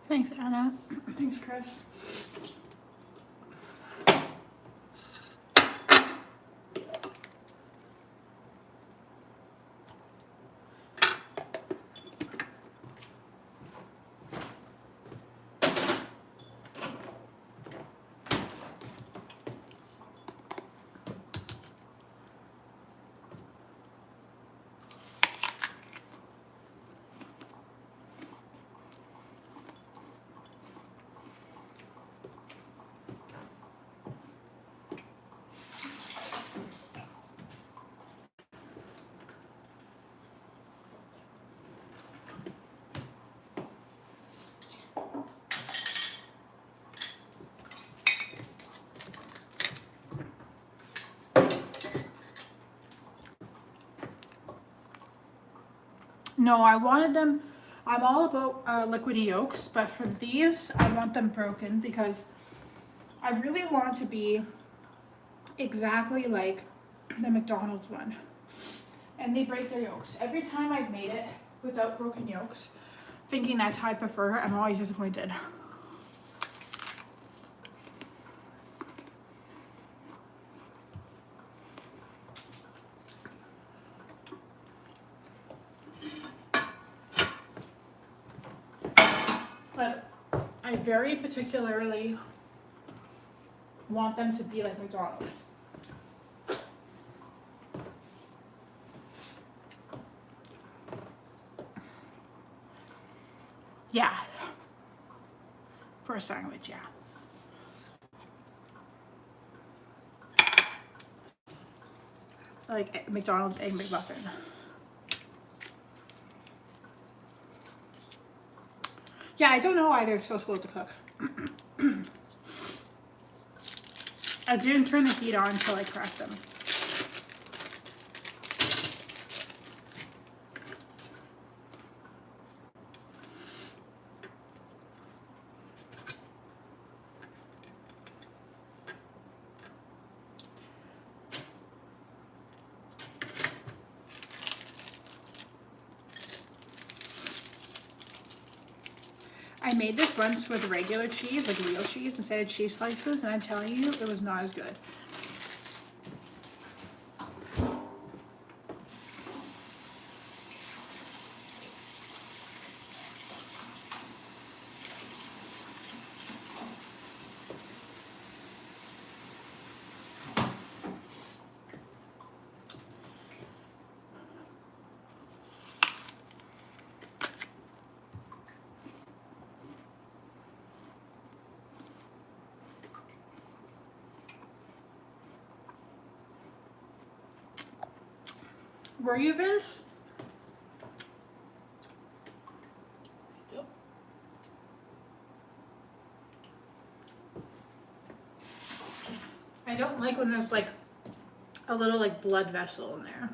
A: Thanks, Anna. Thanks, Chris. No, I wanted them, I'm all about liquidy yolks, but for these, I want them broken because I really want to be exactly like the McDonald's one. And they break their yolks. Every time I've made it without broken yolks, thinking that's how I prefer, I'm always disappointed. But I very particularly want them to be like McDonald's. Yeah. For a sandwich, yeah. Like McDonald's Egg McMuffin. Yeah, I don't know why they're so slow to cook. I didn't turn the heat on until I cracked them. I made this once with regular cheese, like real cheese, instead of cheese slices, and I'm telling you, it was not as good. Were you, Vince? Yep. I don't like when there's like a little like blood vessel in there.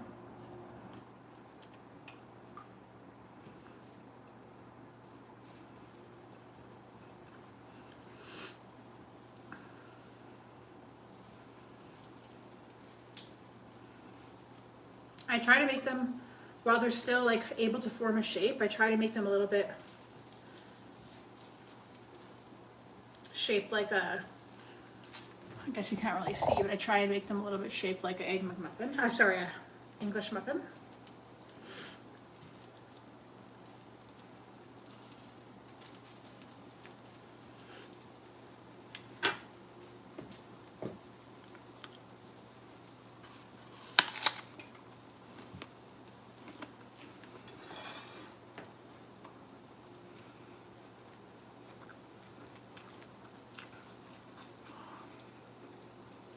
A: I try to make them, while they're still like able to form a shape, I try to make them a little bit shaped like a, I guess you can't really see, but I try and make them a little bit shaped like an Egg McMuffin. Sorry, an English muffin.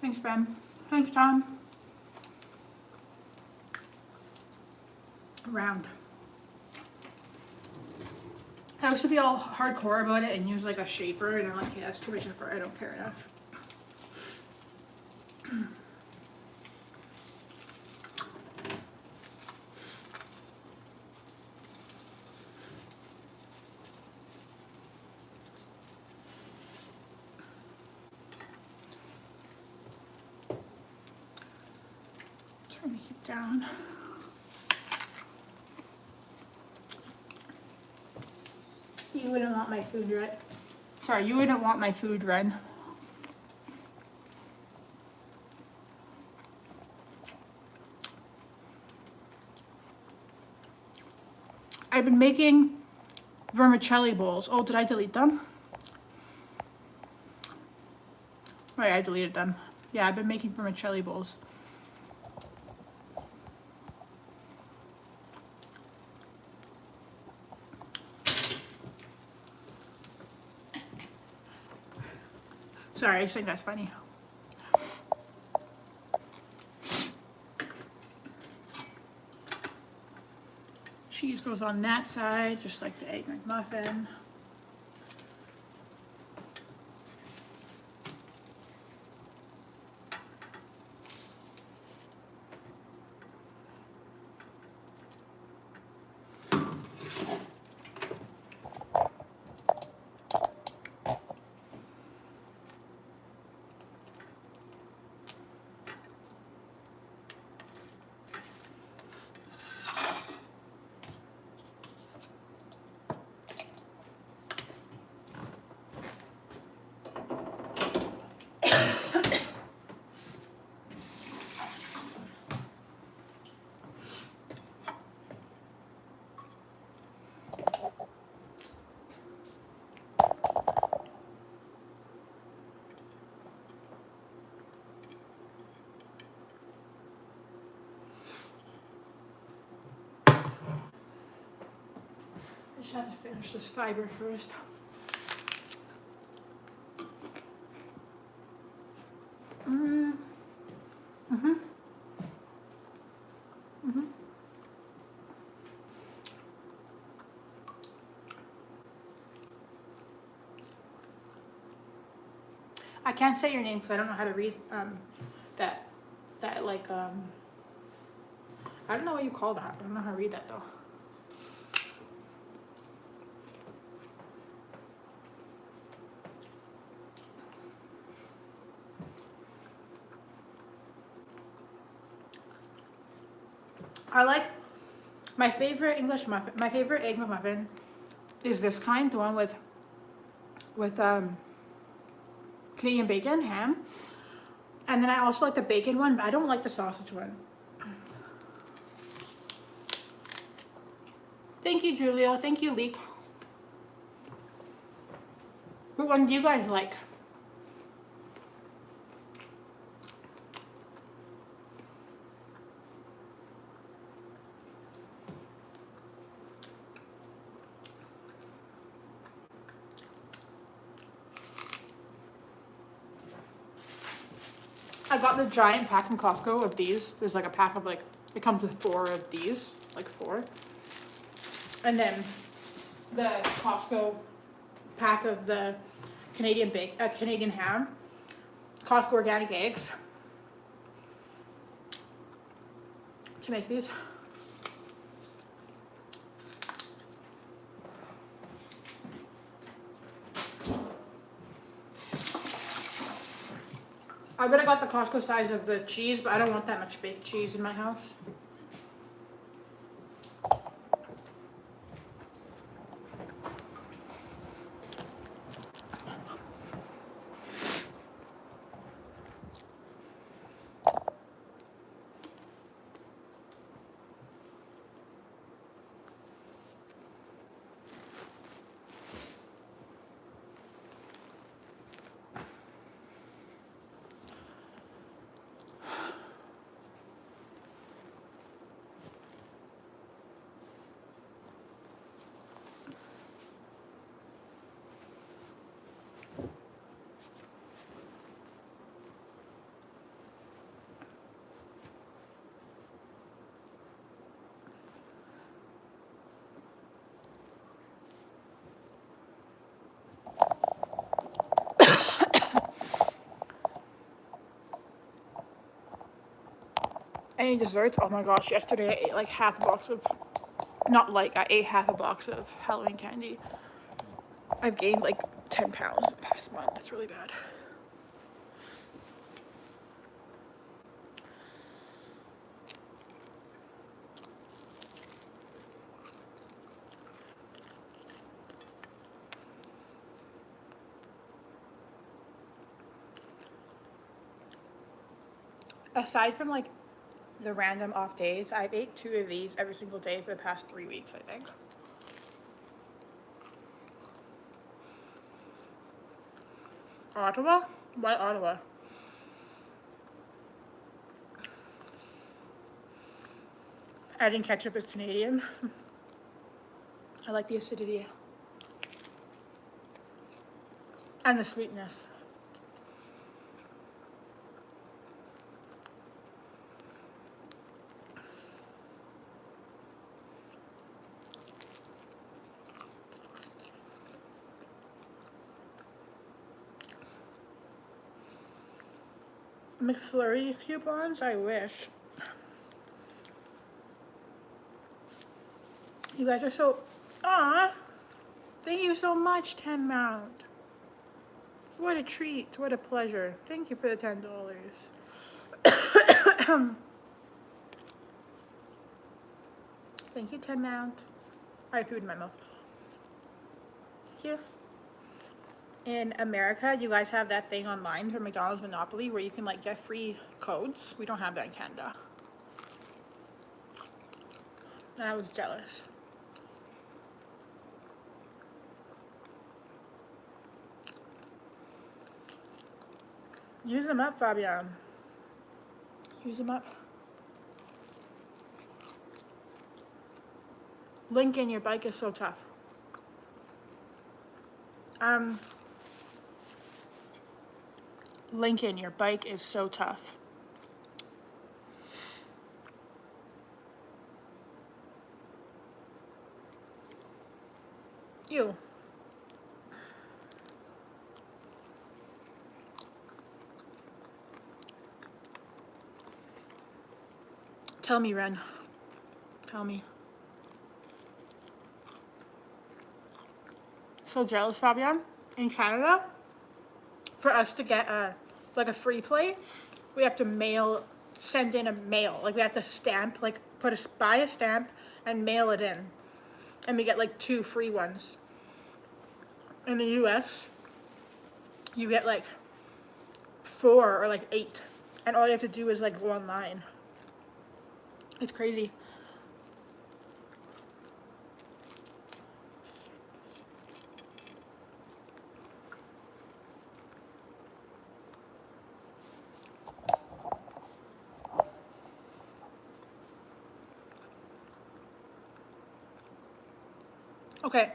A: Thanks, Ben. Thanks, Tom. Round. I used to be all hardcore about it and use like a shaper, and I'm like, yeah, that's too much effort. I don't care enough. Turn the heat down. You wouldn't want my food, right? Sorry, you wouldn't want my food, Ren. I've been making vermicelli bowls. Oh, did I delete them? Right, I deleted them. Yeah, I've been making vermicelli bowls. Sorry, I just think that's funny. Cheese goes on that side, just like the Egg McMuffin. I just have to finish this fiber first. I can't say your name because I don't know how to read that like I don't know what you call that. I don't know how to read that though. I like my favorite English muffin. My favorite egg muffin is this kind, the one with Canadian bacon, ham. And then I also like the bacon one, but I don't like the sausage one. Thank you, Julia. Thank you, Leek. What one do you guys like? I got the giant pack in Costco of these. There's like a pack of like, it comes with 4 of these, like 4. And then the Costco pack of the Canadian ham, Costco organic eggs to make these. I would have got the Costco size of the cheese, but I don't want that much fake cheese in my house. Any desserts? Oh my gosh, yesterday I ate like half a box of, I ate half a box of Halloween candy. I've gained like 10 pounds in the past month. That's really bad. aside from like the random off days, I've ate 2 of these every single day for the past 3 weeks, I think. Ottawa? Why Ottawa? Adding ketchup is Canadian. I like the acidity and the sweetness. McFlurry coupons? I wish. You guys are so... Aw! Thank you so much, 10 Mount. What a treat. What a pleasure. Thank you for the $10. Thank you, 10 Mount. I have food in my mouth. Thank you. In America, you guys have that thing online for McDonald's Monopoly where you can like get free codes. We don't have that in Canada. And I was jealous. Use them up, Fabian. Use them up. Lincoln, your bike is so tough. Lincoln, your bike is so tough. Ew. Tell me, Ren. Tell me. So jealous, Fabian. In Canada, for us to get like a free play, we have to send in a mail. Like we have to stamp, like buy a stamp and mail it in. And we get like 2 free ones. In the US, you get like 4 or like 8. And all you have to do is like go online. It's crazy. Okay.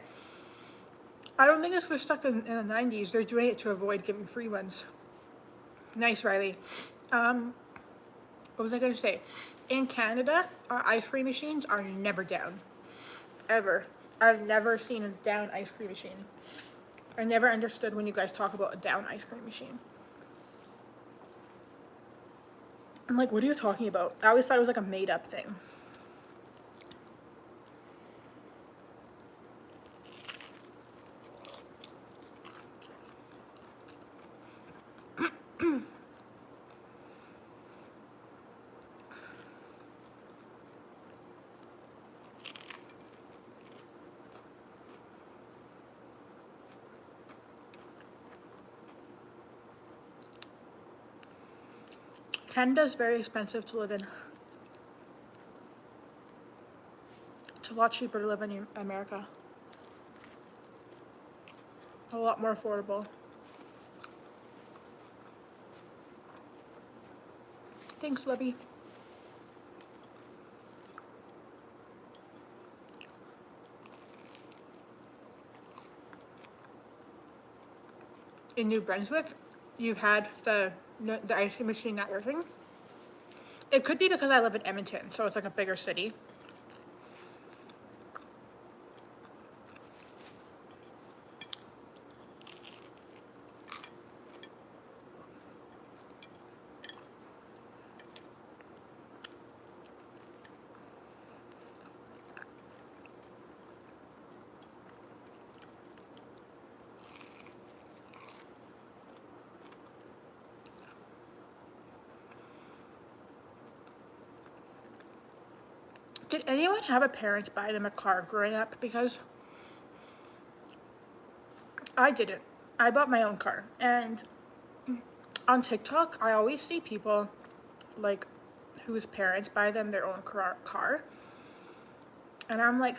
A: I don't think this was stuck in the 90s. They're doing it to avoid giving free ones. Nice, Riley. What was I going to say? In Canada, our ice cream machines are never down. Ever. I've never seen a down ice cream machine. I never understood when you guys talk about a down ice cream machine. I'm like, what are you talking about? I always thought it was like a made up thing. Canada's very expensive to live in. It's a lot cheaper to live in America. A lot more affordable. Thanks, Libby. In New Brunswick, you've had the ice cream machine not working. It could be because I live in Edmonton, so it's like a bigger city. Did anyone have a parent buy them a car growing up? Because I didn't. I bought my own car. And on TikTok, I always see people like whose parents buy them their own car. And I'm like,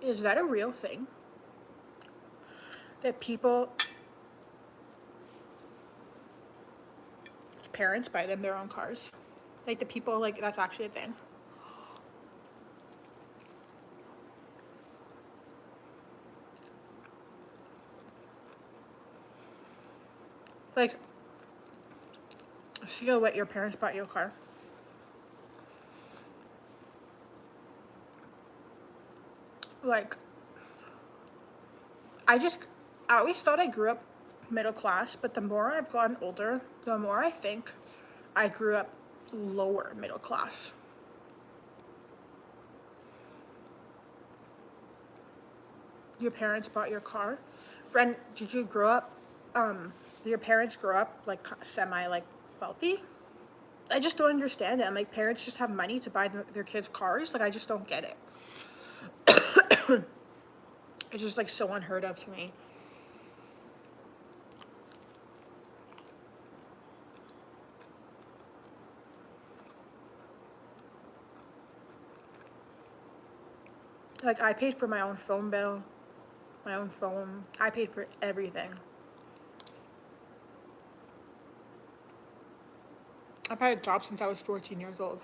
A: is that a real thing? That people's parents buy them their own cars? Like the people, like that's actually a thing. Like, feel what your parents bought you a car. Like, I always thought I grew up middle class, but the more I've gotten older, the more I think I grew up lower middle class. Your parents bought your car? Ren, did you grow up, did your parents grow up like semi like wealthy? I just don't understand it. I'm like, parents just have money to buy their kids cars? Like, I just don't get it. It's just like so unheard of to me. Like, I paid for my own phone bill, my own phone. I paid for everything. I've had a job since I was 14 years old.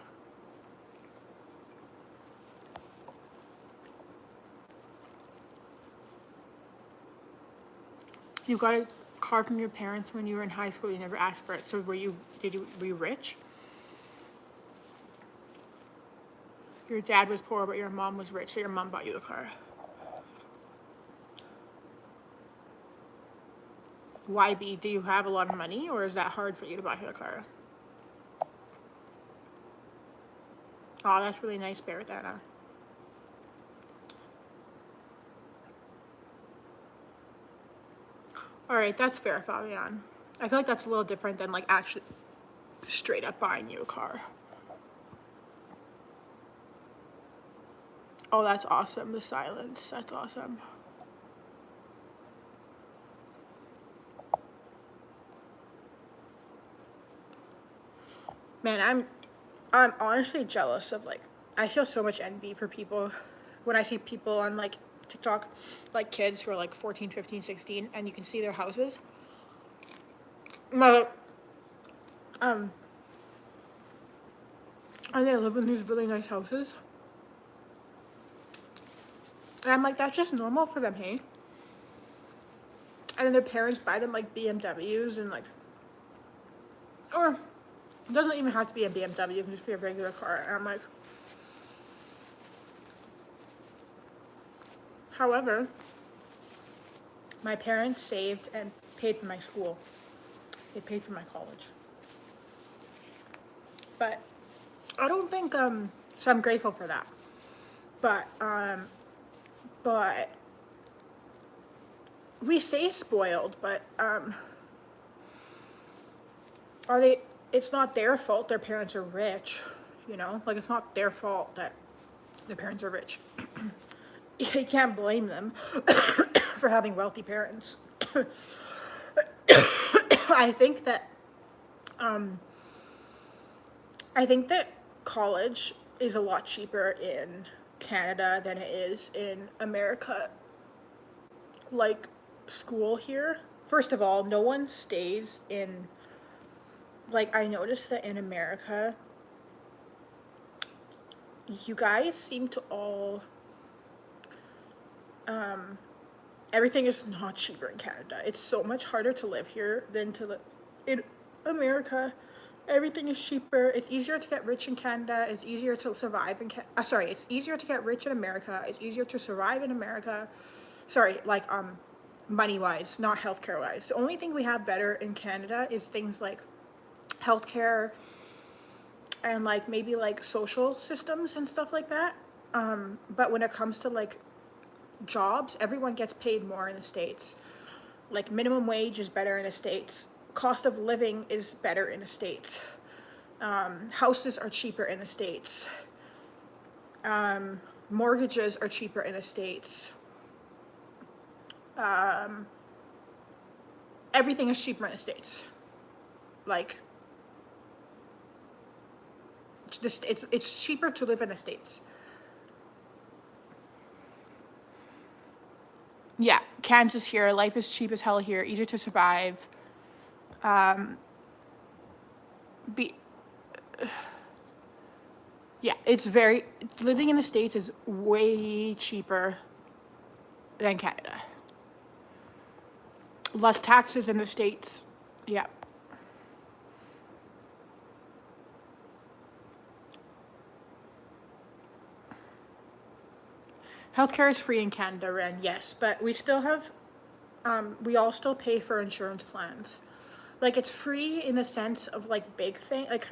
A: You got a car from your parents when you were in high school. You never asked for it. So were you rich? Your dad was poor, but your mom was rich, so your mom bought you the car. YB, do you have a lot of money, or is that hard for you to buy a car? Oh, that's really nice, Baradana. All right, that's fair, Fabian. I feel like that's a little different than like actually straight up buying you a car. Oh, that's awesome. The silence. That's awesome. Man, I'm honestly jealous of like I feel so much envy for people when I see people on like TikTok, like kids who are like 14, 15, 16, and you can see their houses. My and they live in these really nice houses. And I'm like, that's just normal for them, hey? And then their parents buy them like BMWs and like, or it doesn't even have to be a BMW, it can just be a regular car. And I'm like, however, my parents saved and paid for my school. They paid for my college. But I don't think, so I'm grateful for that. But we say spoiled, but are they, it's not their fault their parents are rich, you know? Like, it's not their fault that their parents are rich. You can't blame them for having wealthy parents. I think that um, I think that college is a lot cheaper in Canada than it is in America. Like school here, first of all, no one stays in. Like I noticed that in America, you guys seem to all everything is not cheaper in Canada. It's so much harder to live here than to live in America. Everything is cheaper. It's easier to get rich in Canada. It's easier to survive in it's easier to get rich in America. It's easier to survive in America. Sorry, like money wise, not healthcare wise. The only thing we have better in Canada is things like healthcare and like maybe like social systems and stuff like that. But when it comes to like jobs, everyone gets paid more in the States. Like minimum wage is better in the States. Cost of living is better in the States. Houses are cheaper in the States. Mortgages are cheaper in the States. everything is cheaper in the States. Like, it's cheaper to live in the States. Yeah, Kansas here. Life is cheap as hell here. Easier to survive. Be Yeah, it's very, living in the States is way cheaper than Canada. Less taxes in the States. Yeah. Healthcare is free in Canada, Ren, yes, but we still have, we all still pay for insurance plans. Like, it's free in the sense of, like, big thing, like,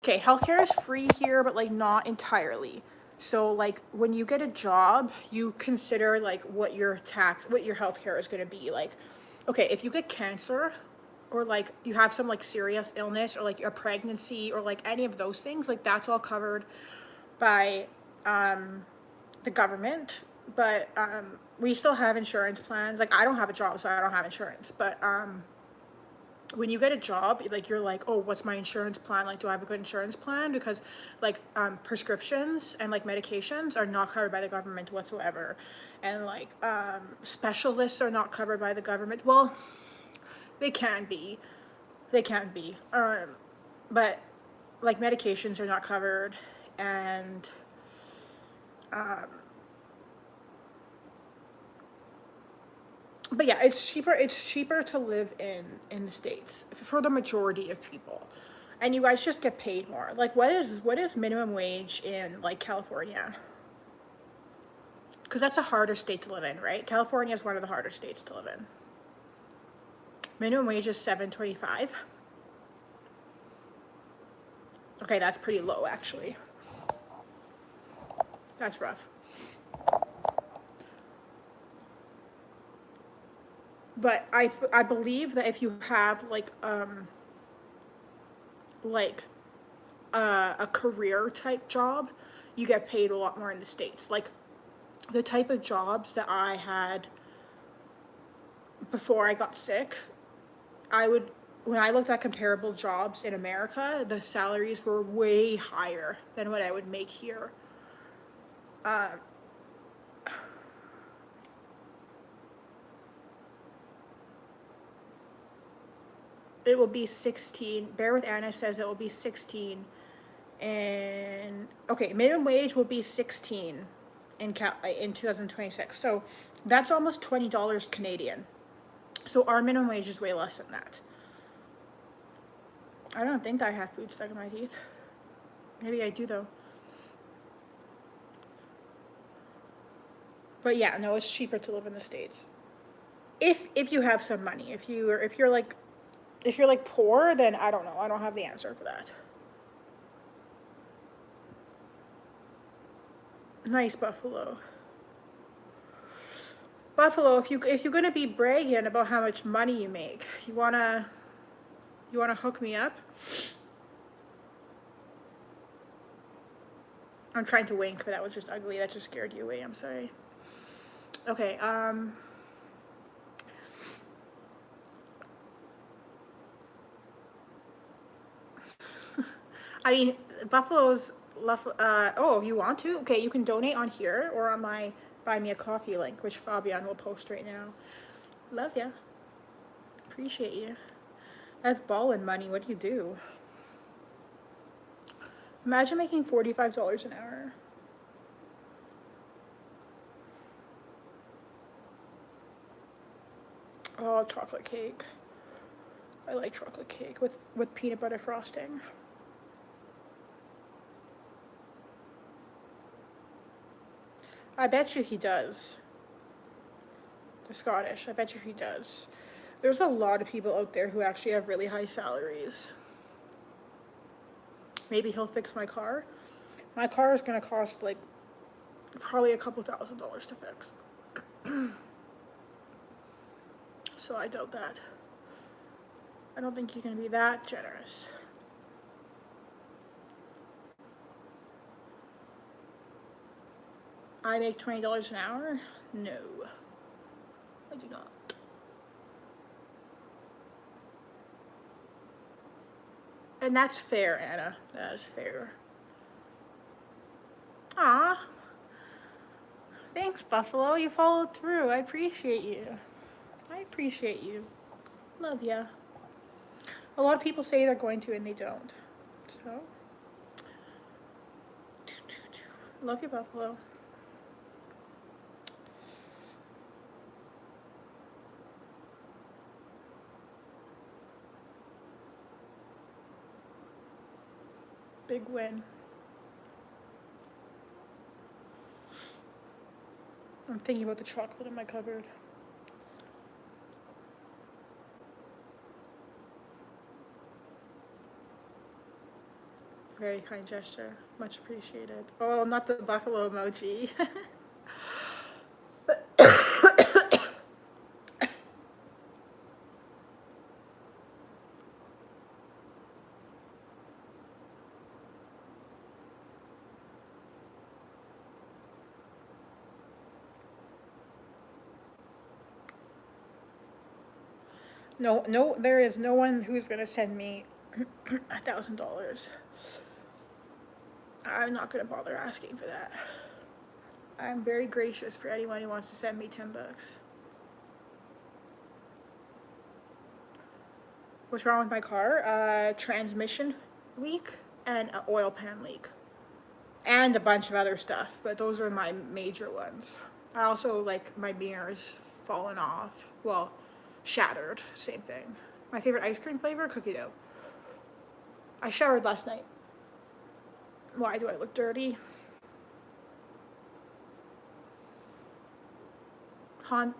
A: okay, healthcare is free here, but, like, not entirely. So, like, when you get a job, you consider, like, what your healthcare is gonna be. Like, okay, if you get cancer, or, like, you have some, like, serious illness, or, like, a pregnancy, or, like, any of those things, like, that's all covered by the government. But we still have insurance plans. Like, I don't have a job, so I don't have insurance. But when you get a job, like, you're like, oh, what's my insurance plan? Like, do I have a good insurance plan? Because, like, prescriptions and, like, medications are not covered by the government whatsoever. And, like, specialists are not covered by the government. Well, they can be. They can be. But, like, medications are not covered. And but yeah, it's cheaper to live in the States for the majority of people. And you guys just get paid more. Like, what is minimum wage in, like, California? Because that's a harder state to live in, right? California is one of the harder states to live in. Minimum wage is $7.25. Okay, that's pretty low, actually. That's rough. But I believe that if you have, like a career type job, you get paid a lot more in the States. Like, the type of jobs that I had before I got sick, when I looked at comparable jobs in America, the salaries were way higher than what I would make here. It will be 16. Bear with Anna says it will be 16. And okay, minimum wage will be 16 in 2026. So that's almost $20 Canadian. So our minimum wage is way less than that. I don't think I have food stuck in my teeth. Maybe I do, though. But yeah, no, it's cheaper to live in the States. If you have some money. If you're like poor, then I don't know. I don't have the answer for that. Nice, Buffalo. Buffalo, if you're gonna be bragging about how much money you make, you wanna hook me up? I'm trying to wink, but that was just ugly. That just scared you away. I'm sorry. Okay. I mean, Buffalo's. Oh, you want to? Okay, you can donate on here or on my Buy Me a Coffee link, which Fabian will post right now. Love ya. Appreciate you. That's ballin' money. What do you do? Imagine making $45 an hour. Oh, chocolate cake. I like chocolate cake with peanut butter frosting. I bet you he does. The Scottish. I bet you he does. There's a lot of people out there who actually have really high salaries. Maybe he'll fix my car. My car is gonna cost, like, probably a couple $1,000s to fix. So I doubt that. I don't think you're gonna be that generous. I make $20 an hour? No, I do not. And that's fair, Anna. That is fair. Aw. Thanks, Buffalo. You followed through. I appreciate you. I appreciate you. Love ya. A lot of people say they're going to and they don't. So, love you, Buffalo. Big win. I'm thinking about the chocolate in my cupboard. Very kind gesture. Much appreciated. Oh, not the buffalo emoji. No, no, there is no one who's gonna send me $1,000. I'm not gonna bother asking for that. I'm very gracious for anyone who wants to send me $10. What's wrong with my car? Transmission leak and an oil pan leak. And a bunch of other stuff, but those are my major ones. I also, like, my mirrors fallen off. Well, shattered. Same thing. My favorite ice cream flavor? Cookie dough. I showered last night. Why do I look dirty?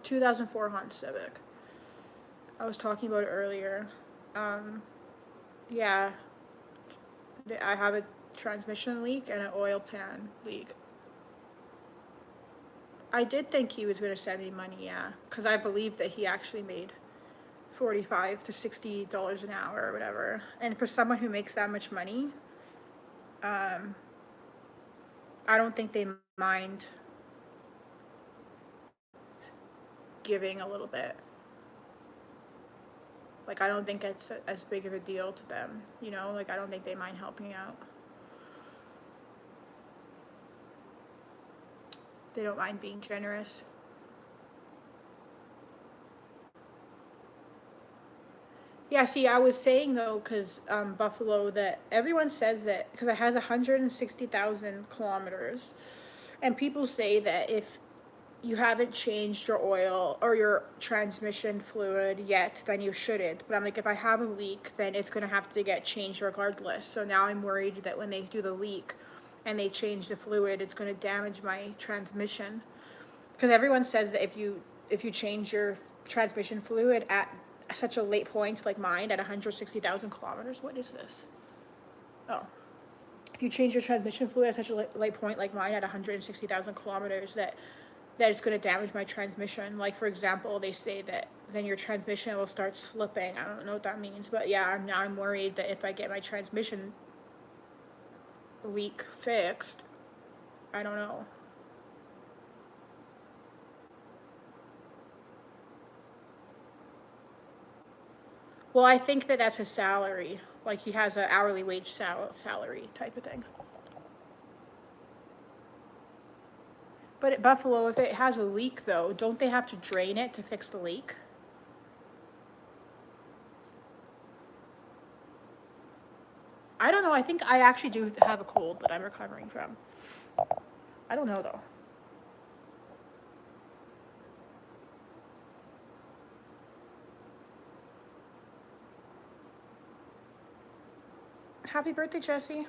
A: 2004 Honda Civic. I was talking about it earlier. Yeah, I have a transmission leak and an oil pan leak. I did think he was going to send me money, yeah, because I believe that he actually made $45 to $60 an hour or whatever. And for someone who makes that much money, I don't think they mind giving a little bit. Like, I don't think it's as big of a deal to them, you know? Like, I don't think they mind helping out. They don't mind being generous. Yeah, see, I was saying though, because Buffalo, that everyone says that because it has 160,000 kilometers, and people say that if you haven't changed your oil or your transmission fluid yet, then you shouldn't. But I'm like, if I have a leak, then it's going to have to get changed regardless. So now I'm worried that when they do the leak and they change the fluid, it's going to damage my transmission. Because everyone says that if you change your transmission fluid at such a late point, like mine at 160,000 kilometers, what is this? Oh, if you change your transmission fluid at such a late point, like mine at 160,000 kilometers, that it's going to damage my transmission. Like, for example, they say that then your transmission will start slipping. I don't know what that means, but yeah, now I'm worried that if I get my transmission leak fixed, I don't know. Well, I think that that's his salary. Like, he has an hourly wage salary type of thing. But at Buffalo, if it has a leak, though, don't they have to drain it to fix the leak? I don't know. I think I actually do have a cold that I'm recovering from. I don't know, though. Happy birthday, Jesse.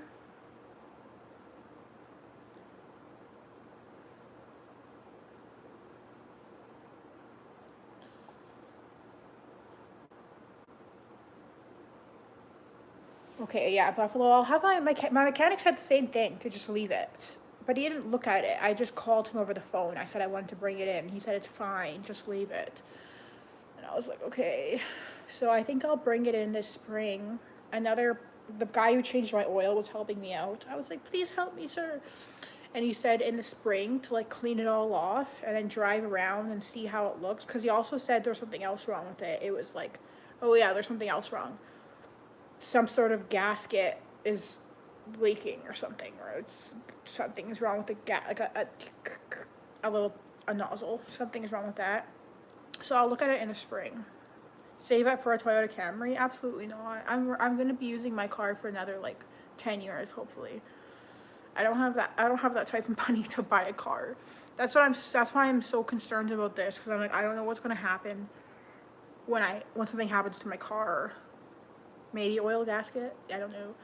A: Okay, yeah, Buffalo. I'll have my mechanic said the same thing, to just leave it. But he didn't look at it. I just called him over the phone. I said I wanted to bring it in. He said it's fine, just leave it. And I was like, okay. So I think I'll bring it in this spring. The guy who changed my oil was helping me out. I was like, please help me, sir. And he said in the spring to, like, clean it all off and then drive around and see how it looks. Because he also said there was something else wrong with it. It was like, oh yeah, there's something else wrong. some sort of gasket is leaking or something, or it's something is wrong with the like a little a nozzle. Something is wrong with that. So I'll look at it in the spring. Save up for a Toyota Camry? Absolutely not. I'm gonna be using my car for another like 10 years, hopefully. I don't have that type of money to buy a car. That's why I'm so concerned about this, because I'm like, I don't know what's gonna happen when something happens to my car. Maybe oil gasket. I don't know.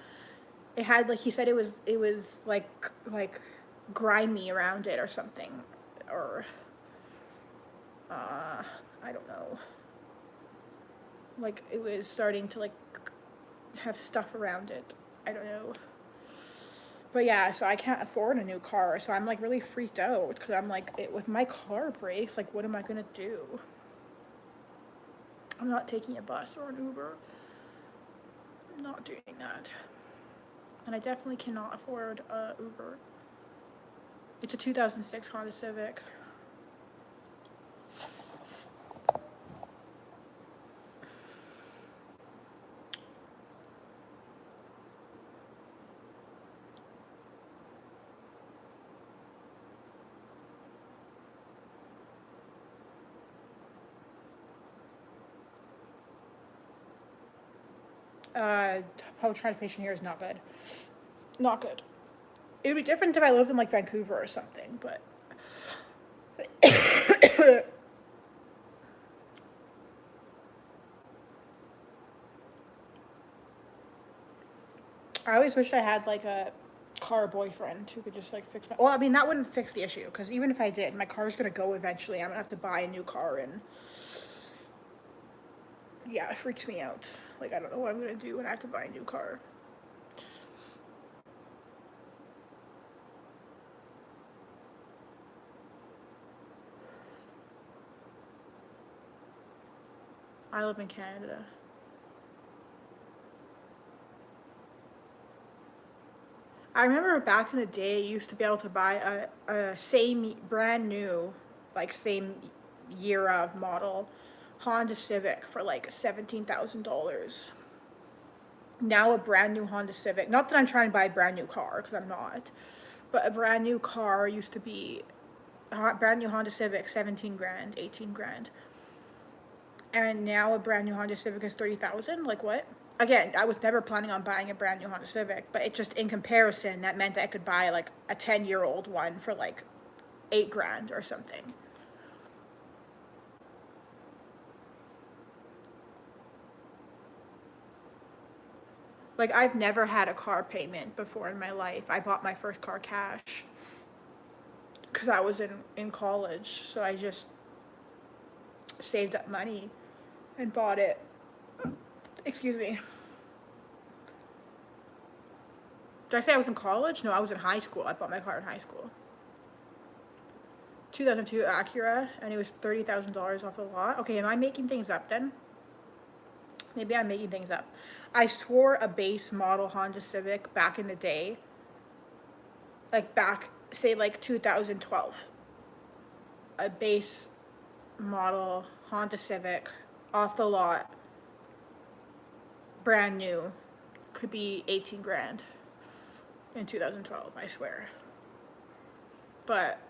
A: It had, like he said, it was like grimy around it or something, or I don't know. Like it was starting to like have stuff around it. I don't know. But yeah, so I can't afford a new car, so I'm like really freaked out because I'm like, with my car breaks, like what am I gonna do? I'm not taking a bus or an Uber. I'm not doing that. And I definitely cannot afford a Uber. It's a 2006 Honda Civic. Public transportation here is not good. Not good. It would be different if I lived in like Vancouver or something, but I always wish I had like a car boyfriend who could just like fix my. Well, I mean that wouldn't fix the issue because even if I did, my car's gonna go eventually. I'm gonna have to buy a new car, and yeah, it freaks me out. Like I don't know what I'm gonna do when I have to buy a new car. I live in Canada. I remember back in the day, you used to be able to buy a same brand new, like same year of model Honda Civic for like $17,000. Now a brand new Honda Civic, not that I'm trying to buy a brand new car because I'm not, but a brand new car used to be a brand new Honda Civic 17 grand, 18 grand. And now a brand new Honda Civic is 30,000. Like what? Again, I was never planning on buying a brand new Honda Civic, but it just in comparison that meant I could buy like a 10-year-old one for like 8 grand or something. Like I've never had a car payment before in my life. I bought my first car cash because I was in college, so I just saved up money and bought it. Excuse me. Did I say I was in college? No, I was in high school. I bought my car in high school. 2002 Acura, and it was $30,000 off the lot. Okay, am I making things up then? Maybe I'm making things up. I swore a base model Honda Civic back in the day, like back, say like 2012. A base model Honda Civic off the lot, brand new, could be 18 grand in 2012, I swear. But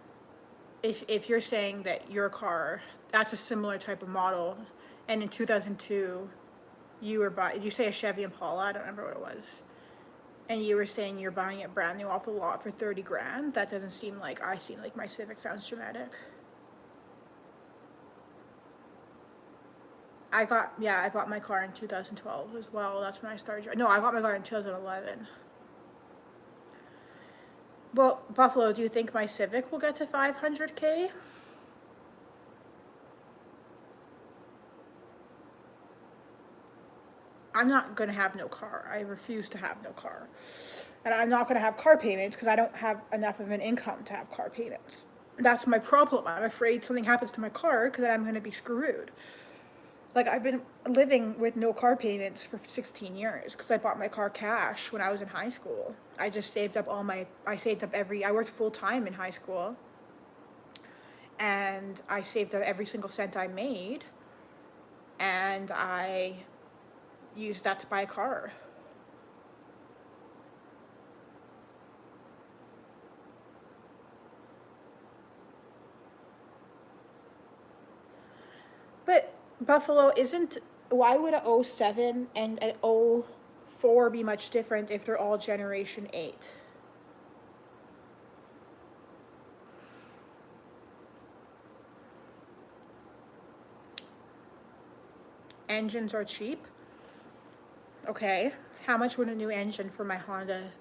A: if you're saying that your car, that's a similar type of model, and in 2002 you were buying, did you say a Chevy Impala? I don't remember what it was. And you were saying you're buying it brand new off the lot for 30 grand. That doesn't seem like, I seem like my Civic sounds dramatic. I bought my car in 2012 as well. That's when I started. No, I got my car in 2011. Well, Buffalo, do you think my Civic will get to 500K? I'm not going to have no car. I refuse to have no car. And I'm not going to have car payments because I don't have enough of an income to have car payments. That's my problem. I'm afraid something happens to my car because then I'm going to be screwed. Like I've been living with no car payments for 16 years because I bought my car cash when I was in high school. I just saved up I worked full time in high school and I saved up every single cent I made and I used that to buy a car. Buffalo isn't. Why would a '07 and an '04 be much different if they're all Generation 8? Engines are cheap. Okay. How much would a new engine for my Honda,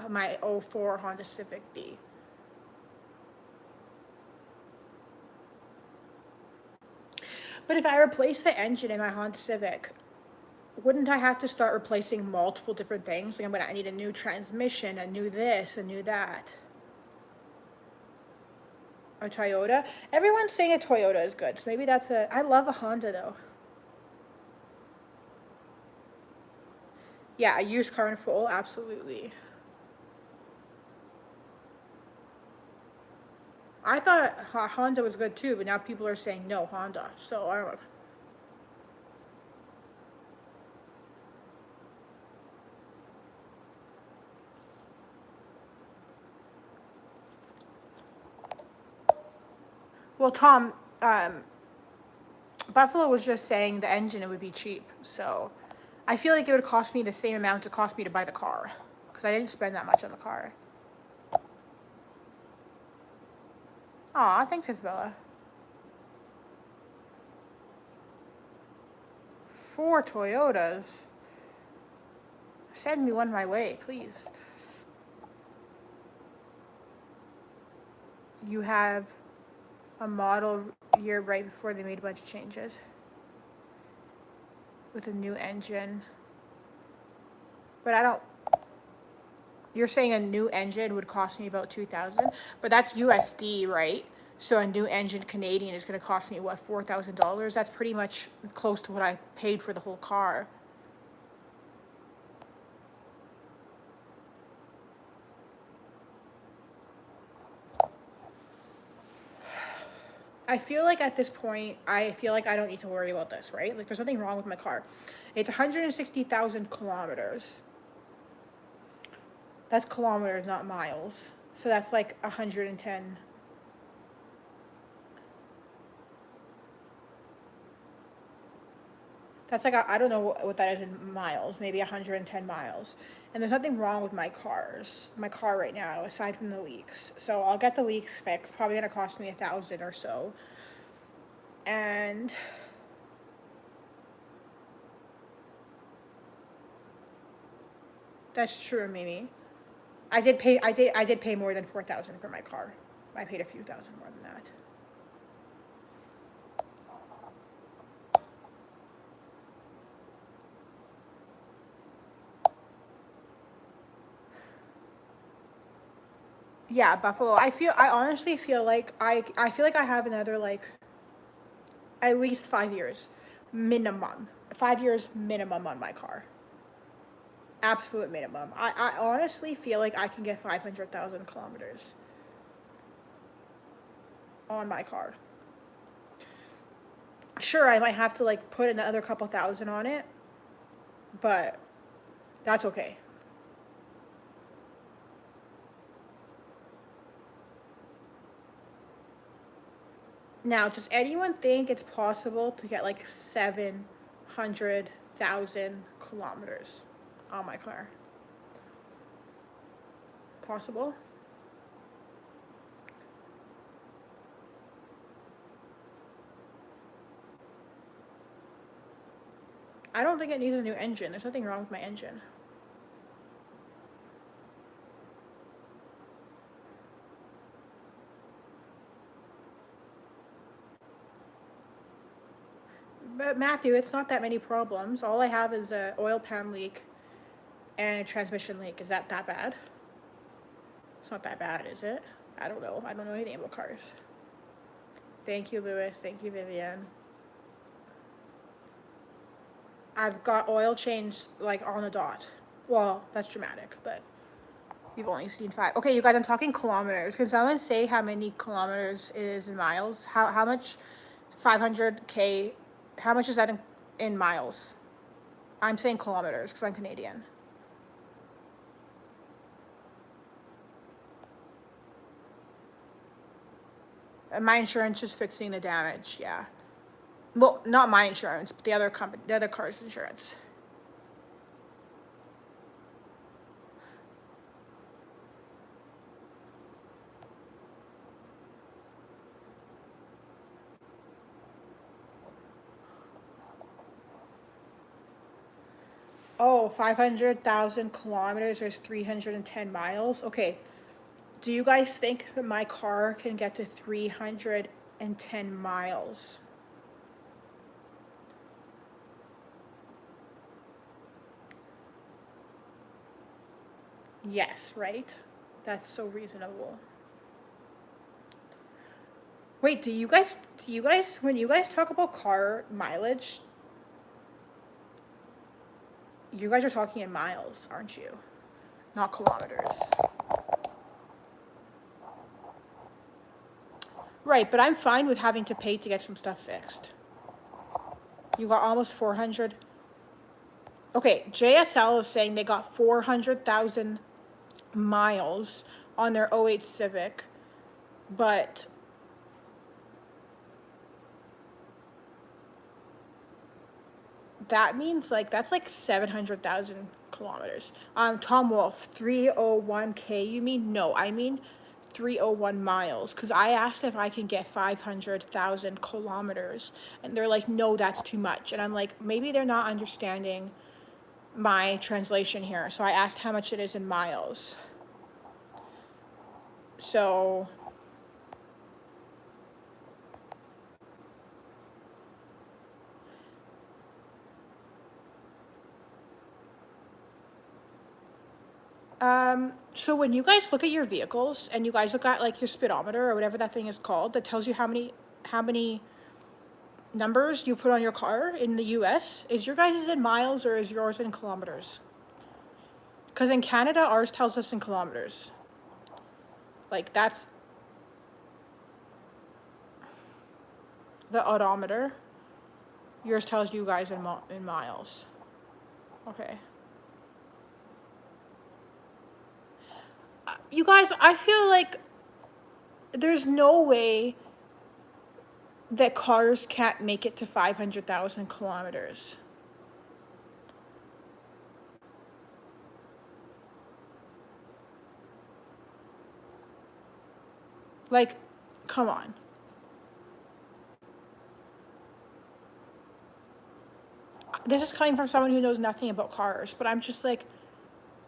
A: my '04 Honda Civic be? But if I replace the engine in my Honda Civic, wouldn't I have to start replacing multiple different things? Like I need a new transmission, a new this, a new that. A Toyota. Everyone's saying a Toyota is good, so maybe that's a. I love a Honda though. Yeah, a used car in full, absolutely. I thought Honda was good too, but now people are saying no Honda. So I don't. Well, Tom, Buffalo was just saying the engine it would be cheap, so I feel like it would cost me the same amount it cost me to buy the car, because I didn't spend that much on the car. Aw, thanks, Isabella. 4 Toyotas. Send me one my way, please. You have a model year right before they made a bunch of changes with a new engine. But I don't. You're saying a new engine would cost me about 2,000, but that's USD, right? So a new engine Canadian is going to cost me what, $4,000? That's pretty much close to what I paid for the whole car. I feel like at this point, I feel like I don't need to worry about this, right? Like, there's nothing wrong with my car. It's 160,000 kilometers. That's kilometers, not miles. So that's like 110. That's like, I don't know what that is in miles, maybe 110 miles. And there's nothing wrong with my car right now, aside from the leaks. So I'll get the leaks fixed. Probably gonna cost me 1,000 or so. And that's true, Mimi. I did pay more than 4,000 for my car. I paid a few thousand more than that. Yeah, Buffalo. I honestly feel like I feel like I have another like at least 5 years minimum. 5 years minimum on my car. Absolute minimum. I honestly feel like I can get 500,000 kilometers on my car. Sure, I might have to like put another couple thousand on it, but that's okay. Now, does anyone think it's possible to get like 700,000 kilometers on my car? Possible? I don't think it needs a new engine. There's nothing wrong with my engine. But Matthew, it's not that many problems. All I have is a oil pan leak and a transmission leak. Is that bad? It's not that bad, is it? I don't know. I don't know anything about cars. Thank you, Lewis. Thank you, Vivian. I've got oil change like on the dot. Well, that's dramatic, but you've only seen 5. Okay, you guys, I'm talking kilometers. Can someone say how many kilometers it is in miles? How much? 500K. How much is that in miles? I'm saying kilometers because I'm Canadian. And my insurance is fixing the damage. Yeah. Well, not my insurance, but the other company, the other car's insurance. Oh, 500,000 kilometers is 310 miles. Okay. Do you guys think that my car can get to 310 miles? Yes, right? That's so reasonable. Wait, when you guys talk about car mileage, you guys are talking in miles, aren't you? Not kilometers. Right, but I'm fine with having to pay to get some stuff fixed. You got almost 400. Okay, JSL is saying they got 400,000 miles on their '08 Civic, but that means like that's like 700,000 kilometers. Tom Wolf, 301K. You mean? No, I mean 301 miles. Because I asked if I can get 500,000 kilometers, and they're like, no, that's too much. And I'm like, maybe they're not understanding my translation here. So I asked how much it is in miles. So so when you guys look at your vehicles and you guys look at like your speedometer or whatever that thing is called that tells you how many numbers you put on your car in the US, is your guys' in miles or is yours in kilometers? Because in Canada, ours tells us in kilometers. Like that's the odometer. Yours tells you guys in miles. Okay. You guys, I feel like there's no way that cars can't make it to 500,000 kilometers. Like, come on. This is coming from someone who knows nothing about cars, but I'm just like,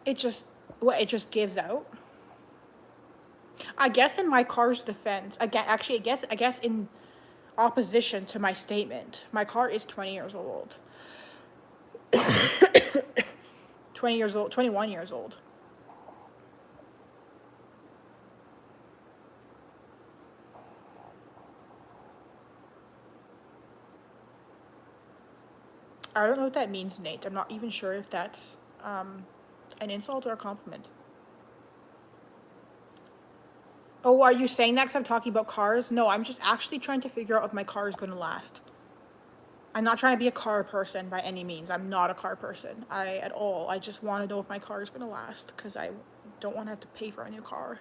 A: it just, what, it just gives out? I guess in my car's defense, again, actually, I guess in opposition to my statement, my car is 20 years old. 20 years old, 21 years old. I don't know what that means, Nate. I'm not even sure if that's an insult or a compliment. Oh, are you saying that because I'm talking about cars? No, I'm just actually trying to figure out if my car is going to last. I'm not trying to be a car person by any means. I'm not a car person. At all. I just want to know if my car is going to last because I don't want to have to pay for a new car.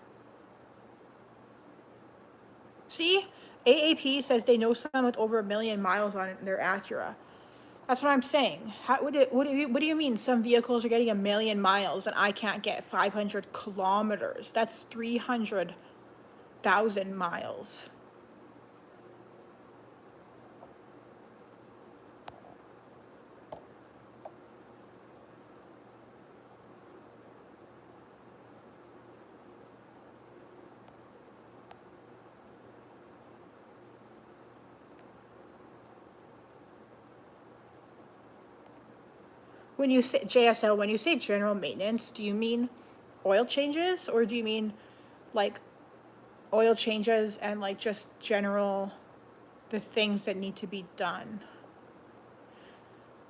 A: See? AAP says they know someone with over 1 million miles on it and they're Acura. That's what I'm saying. What do you mean some vehicles are getting 1 million miles and I can't get 500 kilometers? That's 300,000 miles. When you say JSL, when you say general maintenance, do you mean oil changes or do you mean like oil changes and like just general the things that need to be done?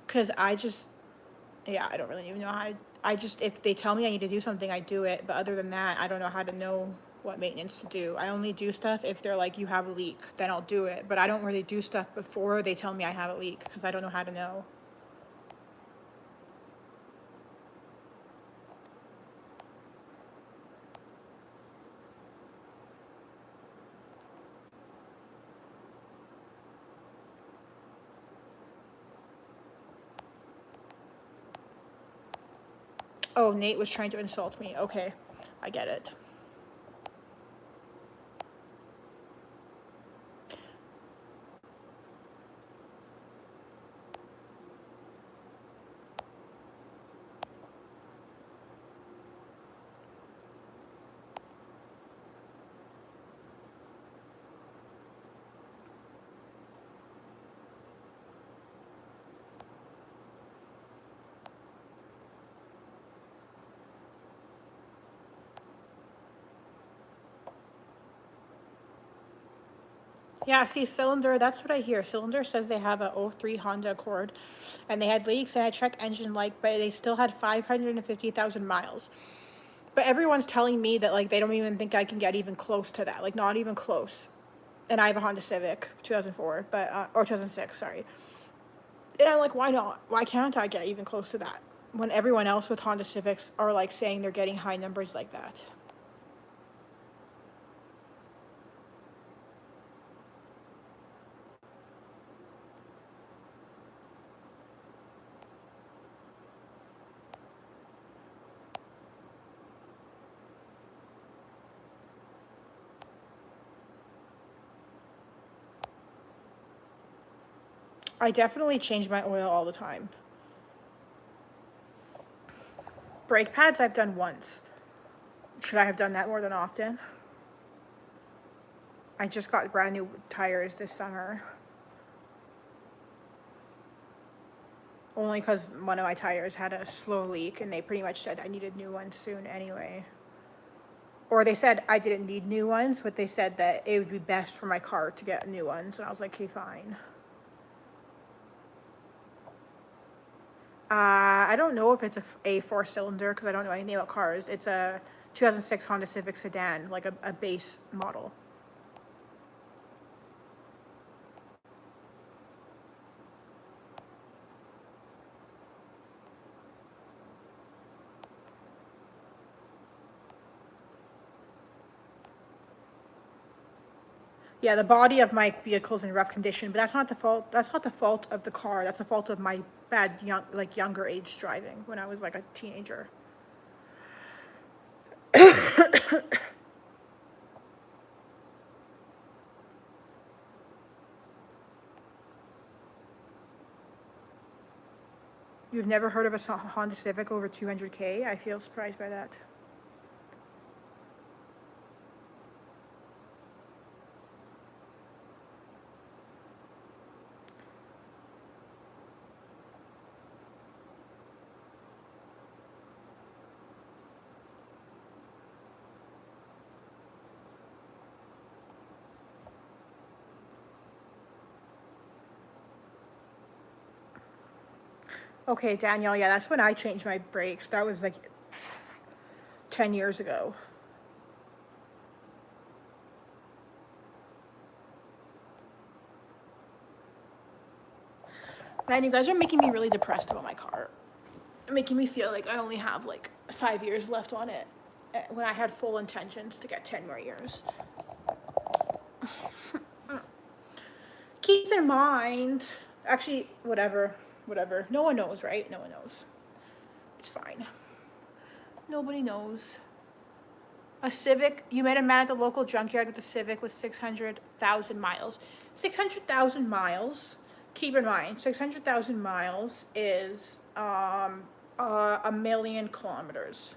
A: Because yeah, I don't really even know how. I just, if they tell me I need to do something, I do it. But other than that, I don't know how to know what maintenance to do. I only do stuff if they're like, you have a leak, then I'll do it. But I don't really do stuff before they tell me I have a leak because I don't know how to know. Oh, Nate was trying to insult me. Okay, I get it. Yeah, see, Cylinder, that's what I hear. Cylinder says they have a '03 Honda Accord, and they had leaks, and I checked engine light, but they still had 550,000 miles. But everyone's telling me that, like, they don't even think I can get even close to that, like, not even close. And I have a Honda Civic, 2004, but, or 2006, sorry. And I'm like, why not? Why can't I get even close to that? When everyone else with Honda Civics are, like, saying they're getting high numbers like that. I definitely change my oil all the time. Brake pads I've done once. Should I have done that more than often? I just got brand new tires this summer. Only because one of my tires had a slow leak and they pretty much said I needed new ones soon anyway. Or they said I didn't need new ones, but they said that it would be best for my car to get new ones. And I was like, okay, fine. I don't know if it's a four-cylinder because I don't know anything about cars. It's a 2006 Honda Civic sedan, like a base model. Yeah, the body of my vehicle's in rough condition, but that's not the fault. That's not the fault of the car. That's the fault of my bad younger age driving when I was like a teenager. You've never heard of a Honda Civic over 200K? I feel surprised by that. Okay, Danielle, yeah, that's when I changed my brakes. That was like 10 years ago. Man, you guys are making me really depressed about my car. Making me feel like I only have like 5 years left on it when I had full intentions to get 10 more years. Keep in mind, actually, whatever. No one knows, right? No one knows. It's fine. Nobody knows. A Civic, you met a man at the local junkyard with a Civic with 600,000 miles. 600,000 miles, keep in mind, 600,000 miles is a million kilometers.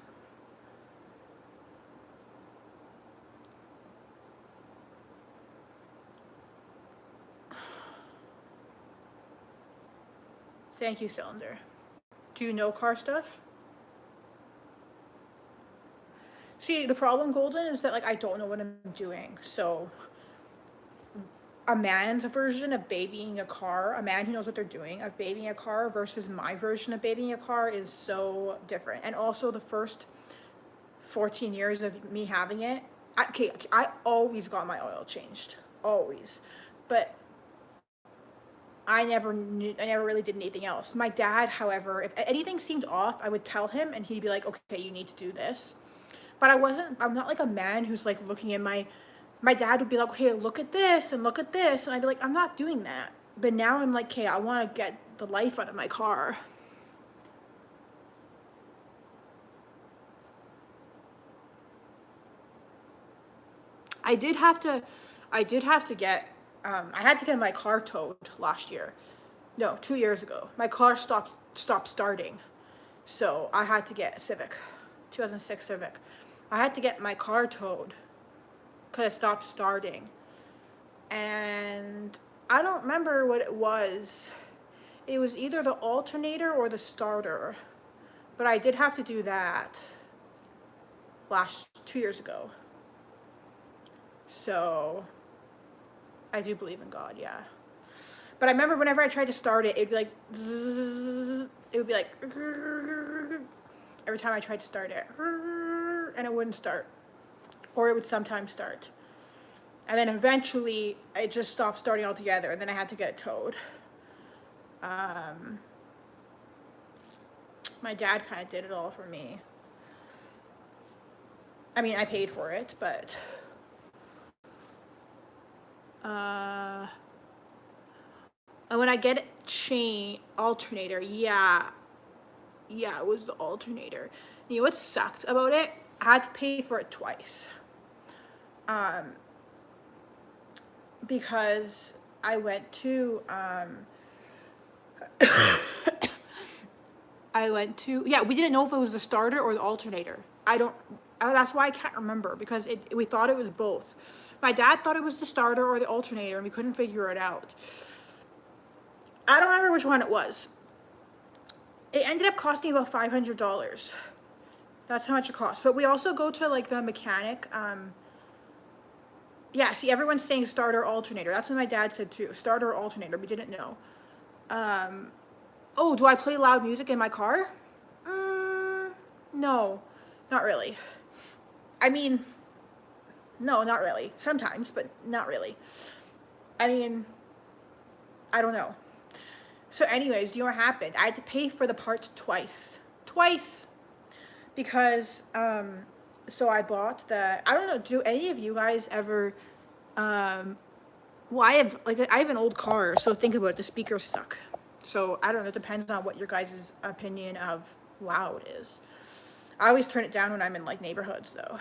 A: Thank you, Cylinder. Do you know car stuff? See, the problem, Golden, is that like I don't know what I'm doing. So a man's version of babying a car, a man who knows what they're doing of babying a car versus my version of babying a car is so different. And also the first 14 years of me having it, I always got my oil changed, always. But I never really did anything else. My dad, however, if anything seemed off, I would tell him and he'd be like, okay, you need to do this. But I'm not like a man who's like looking at my dad would be like, okay, look at this and look at this. And I'd be like, I'm not doing that. But now I'm like, okay, I want to get the life out of my car. I did have to, I did have to get, I had to get my car towed last year. No, 2 years ago. My car stopped starting. So I had to get a Civic, 2006 Civic. I had to get my car towed because it stopped starting. And I don't remember what it was. It was either the alternator or the starter. But I did have to do that 2 years ago. So I do believe in God, yeah. But I remember whenever I tried to start it, it'd be like zzz, it would be like every time I tried to start it, and it wouldn't start, or it would sometimes start, and then eventually it just stopped starting altogether, and then I had to get it towed. My dad kind of did it all for me. I mean, I paid for it, but and when I get alternator, yeah, it was the alternator. You know what sucked about it? I had to pay for it twice. Because I went to yeah, we didn't know if it was the starter or the alternator. That's why I can't remember, because we thought it was both. My dad thought it was the starter or the alternator, and we couldn't figure it out. I don't remember which one it was. It ended up costing about $500. That's how much it costs. But we also go to like the mechanic. Yeah, see, everyone's saying starter alternator. That's what my dad said too. Starter alternator. We didn't know. Oh, do I play loud music in my car? No, not really. I mean, no, not really. Sometimes, but not really. I mean, I don't know. So anyways, do you know what happened? I had to pay for the parts twice. Because, so I bought I don't know, do any of you guys ever, well, I have an old car, so think about it, the speakers suck. So I don't know, it depends on what your guys' opinion of loud is. I always turn it down when I'm in like neighborhoods though.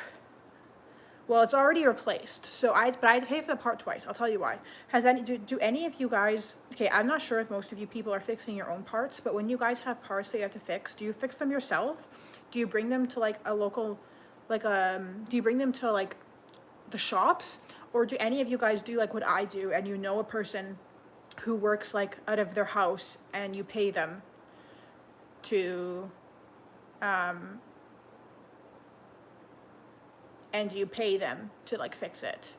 A: Well, it's already replaced, but I had to pay for the part twice. I'll tell you why. Do any of you guys, okay, I'm not sure if most of you people are fixing your own parts, but when you guys have parts that you have to fix, do you fix them yourself? Do you bring them to like a local, do you bring them to like the shops? Or do any of you guys do like what I do, and you know a person who works like out of their house and you pay them to, like fix it.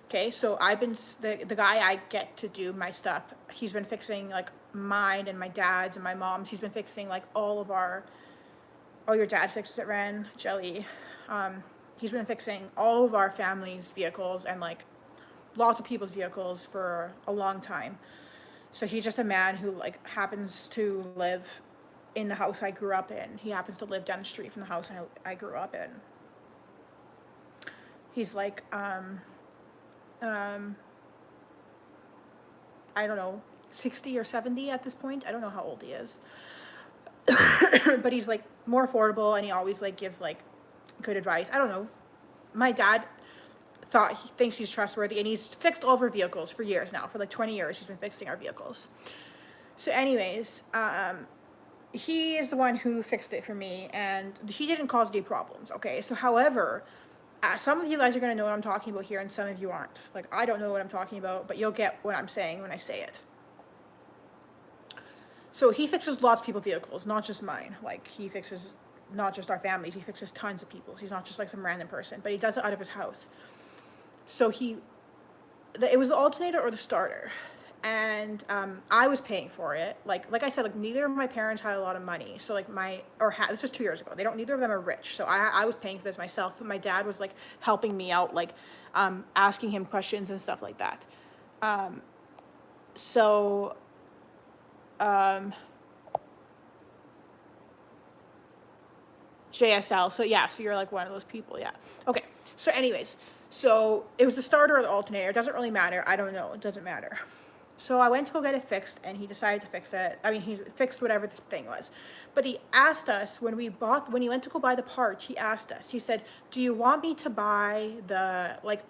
A: Okay, so I've been, the guy I get to do my stuff, he's been fixing like mine and my dad's and my mom's. He's been fixing like all your dad fixes it, Ren, Jelly. He's been fixing all of our family's vehicles and like lots of people's vehicles for a long time. So he's just a man who like happens to live in the house I grew up in. He happens to live down the street from the house I grew up in. He's like, I don't know, 60 or 70 at this point. I don't know how old he is. But he's like more affordable, and he always like gives like good advice. I don't know. My dad thinks he's trustworthy, and he's fixed all of our vehicles for years now. For like 20 years, he's been fixing our vehicles. So anyways, he is the one who fixed it for me, and he didn't cause any problems, okay? So however, some of you guys are going to know what I'm talking about here, and some of you aren't. Like, I don't know what I'm talking about, but you'll get what I'm saying when I say it. So he fixes lots of people's vehicles, not just mine. Like, he fixes not just our families, he fixes tons of people's. He's not just like some random person, but he does it out of his house. So it was the alternator or the starter. And I was paying for it. Like I said, like neither of my parents had a lot of money. So like this was 2 years ago. Neither of them are rich. So I was paying for this myself. But my dad was like helping me out, like asking him questions and stuff like that. JSL. So yeah, so you're like one of those people. Yeah. Okay. So anyways, so it was the starter or the alternator. It doesn't really matter. I don't know. It doesn't matter. So I went to go get it fixed, and he decided to fix it. I mean, he fixed whatever this thing was. But he asked us, when he went to go buy the part, he asked us, he said, do you want me to buy the, like,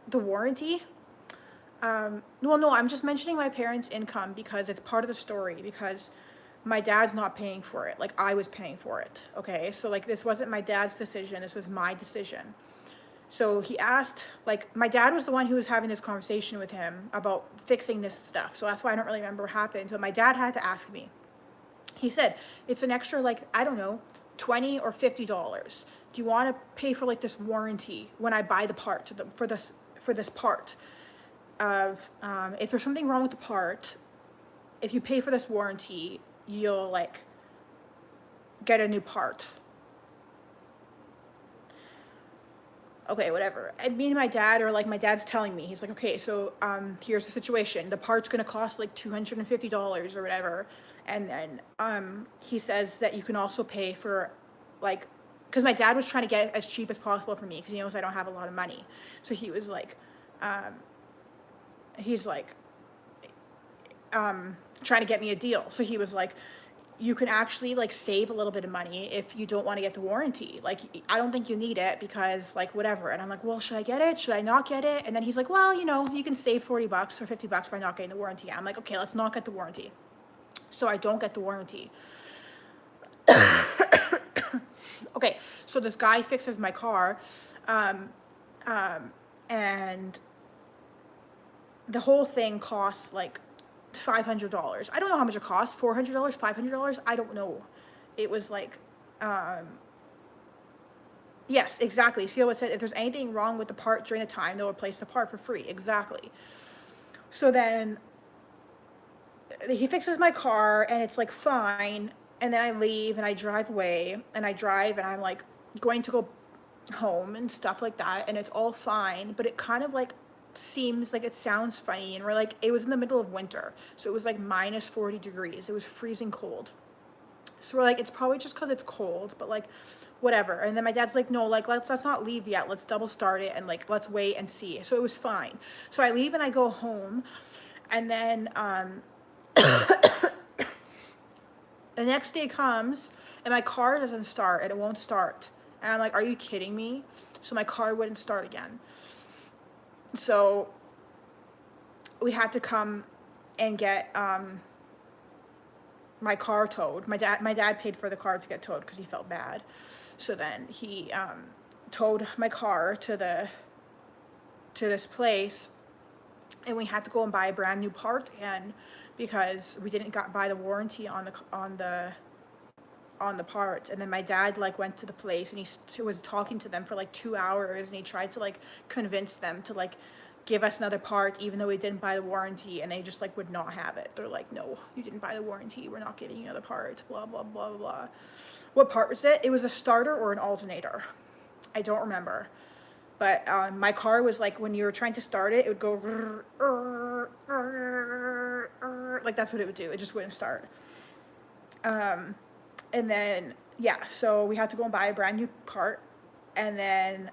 A: the warranty. Well, no, I'm just mentioning my parents' income because it's part of the story, because my dad's not paying for it. Like, I was paying for it. Okay. So, like, this wasn't my dad's decision. This was my decision. So he asked, like, my dad was the one who was having this conversation with him about fixing this stuff. So that's why I don't really remember what happened. But my dad had to ask me. He said, it's an extra, like, I don't know, $20 or $50. Do you want to pay for, like, this warranty when I buy the part for this part? Of if there's something wrong with the part, if you pay for this warranty, you'll, like, get a new part. Okay, whatever. And me and my dad are like, my dad's telling me, he's like, okay, so here's the situation. The part's gonna cost like $250 or whatever. And then he says that you can also pay for, like, because my dad was trying to get it as cheap as possible for me because he knows I don't have a lot of money. So he was like, he's like trying to get me a deal. So he was like, you can actually, like, save a little bit of money if you don't want to get the warranty. Like, I don't think you need it because, like, whatever. And I'm like, well, should I get it? Should I not get it? And then he's like, well, you know, you can save $40 or $50 by not getting the warranty. I'm like, okay, let's not get the warranty. So I don't get the warranty. Okay, so this guy fixes my car, and the whole thing costs like $500. I don't know how much it costs. $400, $500. I don't know. It was like, yes, exactly. See what said? If there's anything wrong with the part during the time, they'll replace the part for free. Exactly. So then he fixes my car, and it's like fine. And then I leave and I drive away, and I'm like going to go home and stuff like that, and it's all fine, but it kind of like seems like it sounds funny, and we're like, it was in the middle of winter, so it was like minus 40 degrees. It was freezing cold. So we're like, it's probably just because it's cold, but like whatever. And then my dad's like, no, like let's not leave yet, let's double start it and like let's wait and see. So it was fine. So I leave and I go home, and then the next day comes and my car doesn't start, and it won't start. And I'm like, are you kidding me? So my car wouldn't start again. So we had to come and get my car towed. My dad paid for the car to get towed because he felt bad. So then he towed my car to this place, and we had to go and buy a brand new part again because we didn't buy the warranty on the part. And then my dad like went to the place, and he was talking to them for like 2 hours, and he tried to like convince them to like give us another part even though we didn't buy the warranty, and they just like would not have it. They're like, no, you didn't buy the warranty, we're not giving you another part, blah blah blah blah. What part was it? It was a starter or an alternator, I don't remember. But my car was like, when you were trying to start it, it would go like, that's what it would do. It just wouldn't start. And then, yeah, so we had to go and buy a brand new part. And then,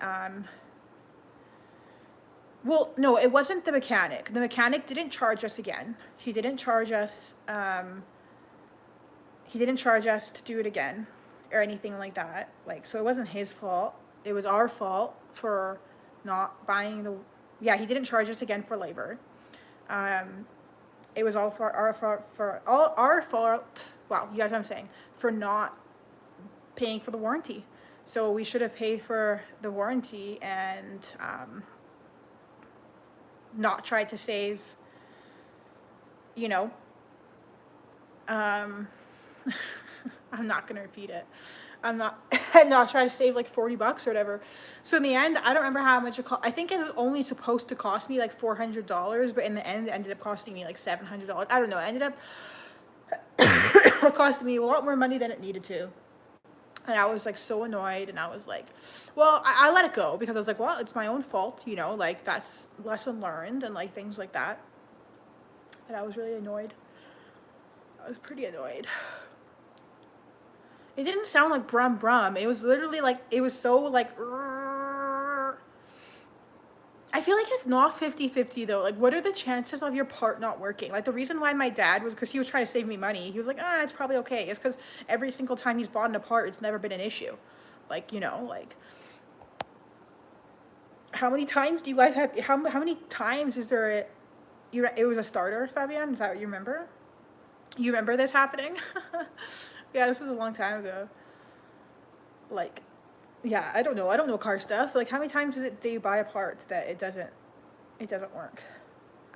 A: well, no, it wasn't the mechanic. The mechanic didn't charge us again. He didn't charge us to do it again or anything like that. Like, so it wasn't his fault. It was our fault for not buying yeah, he didn't charge us again for labor. It was all for our fault. Wow, you guys know what I'm saying, for not paying for the warranty. So we should have paid for the warranty and not tried to save, you know, I'm not gonna repeat it. I'm not trying to save like $40 or whatever. So in the end, I don't remember how much it cost. I think it was only supposed to cost me like $400, but in the end, it ended up costing me like $700. I don't know. It ended up costing me a lot more money than it needed to. And I was like so annoyed, and I was like, well, I let it go because I was like, well, it's my own fault, you know, like that's lesson learned and like things like that. But I was really annoyed. I was pretty annoyed. It didn't sound like brum brum. It was literally like, it was so like, I feel like it's not 50-50 though. Like, what are the chances of your part not working? Like, the reason why my dad was, because he was trying to save me money. He was like, it's probably okay. It's because every single time he's bought a part, it's never been an issue. Like, you know, like, How many times do you guys have, how many times is there it was a starter, Fabian? Is that what you remember? You remember this happening? Yeah, this was a long time ago. Like, yeah, I don't know. I don't know car stuff. Like, how many times is it that you buy a part that it doesn't work?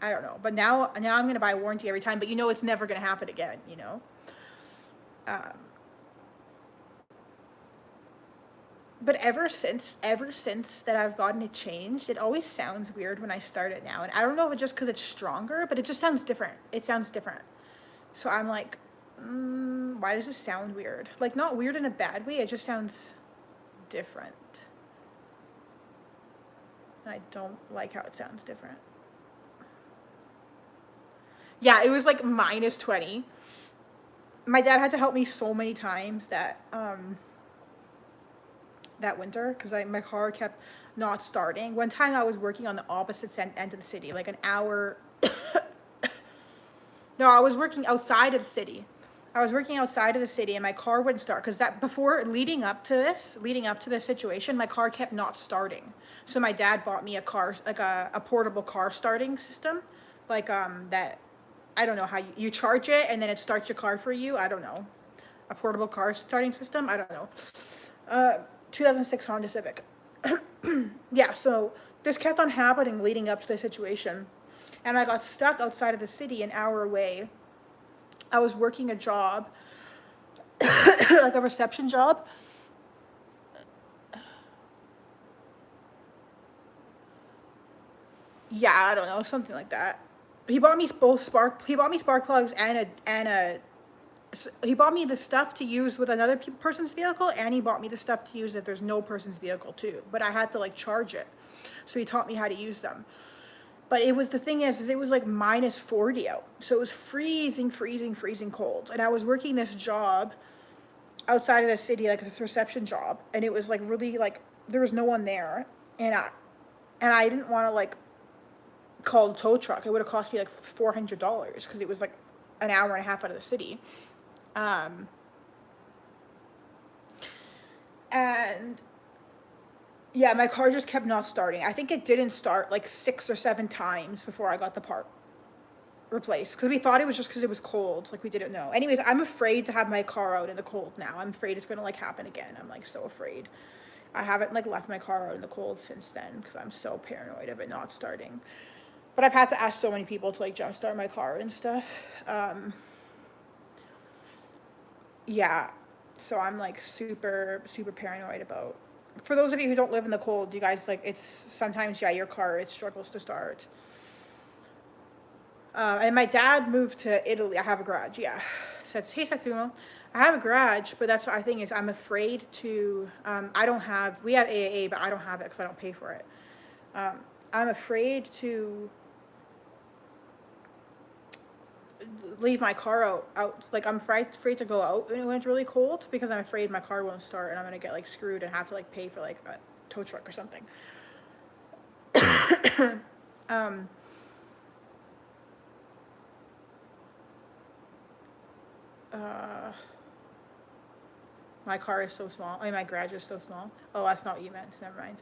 A: I don't know. But now I'm gonna buy a warranty every time. But you know it's never gonna happen again. You know. Um, but ever since that I've gotten it changed, it always sounds weird when I start it now. And I don't know if it's just because it's stronger, but it just sounds different. It sounds different. So I'm like, why does this sound weird? Like, not weird in a bad way. It just sounds different. And I don't like how it sounds different. Yeah, it was like -20. My dad had to help me so many times that winter because my car kept not starting. One time I was working on the opposite end of the city, like an hour. No, I was working outside of the city. I was working outside of the city and my car wouldn't start because that before leading up to this situation, my car kept not starting. So my dad bought me a car, like a portable car starting system, like that. I don't know how you charge it and then it starts your car for you. I don't know. A portable car starting system. I don't know. 2006 Honda Civic. Yeah, so this kept on happening leading up to the situation. And I got stuck outside of the city an hour away. I was working a job, like a reception job. Yeah, I don't know, something like that. He bought me spark plugs he bought me the stuff to use with another person's vehicle, and he bought me the stuff to use if there's no person's vehicle too. But I had to like charge it, so he taught me how to use them. But it was, the thing is it was like -40 out, so it was freezing, freezing, freezing cold. And I was working this job outside of the city, like this reception job, and it was like really like there was no one there, and I didn't want to like call a tow truck. It would have cost me like $400 because it was like an hour and a half out of the city. And yeah, my car just kept not starting. I think it didn't start like 6 or 7 times before I got the part replaced because we thought it was just because it was cold. Like, we didn't know. Anyways, I'm afraid to have my car out in the cold now. I'm afraid it's gonna like happen again. I'm like so afraid. I haven't like left my car out in the cold since then because I'm so paranoid of it not starting. But I've had to ask so many people to like jumpstart my car and stuff. Yeah, so I'm like super, super paranoid about. For those of you who don't live in the cold, you guys, like, it's sometimes, yeah, your car, it struggles to start. And my dad moved to Italy. I have a garage, yeah. Says, hey, Satsumo. I have a garage, but that's what I think is I'm afraid to, I don't have, we have AAA, but I don't have it because I don't pay for it. I'm afraid to leave my car out. Like, I'm afraid to go out when it's really cold because I'm afraid my car won't start and I'm gonna get like screwed and have to like pay for like a tow truck or something. um, uh, my car is so small. I mean, my garage is so small. Oh, that's not what you meant. Never mind.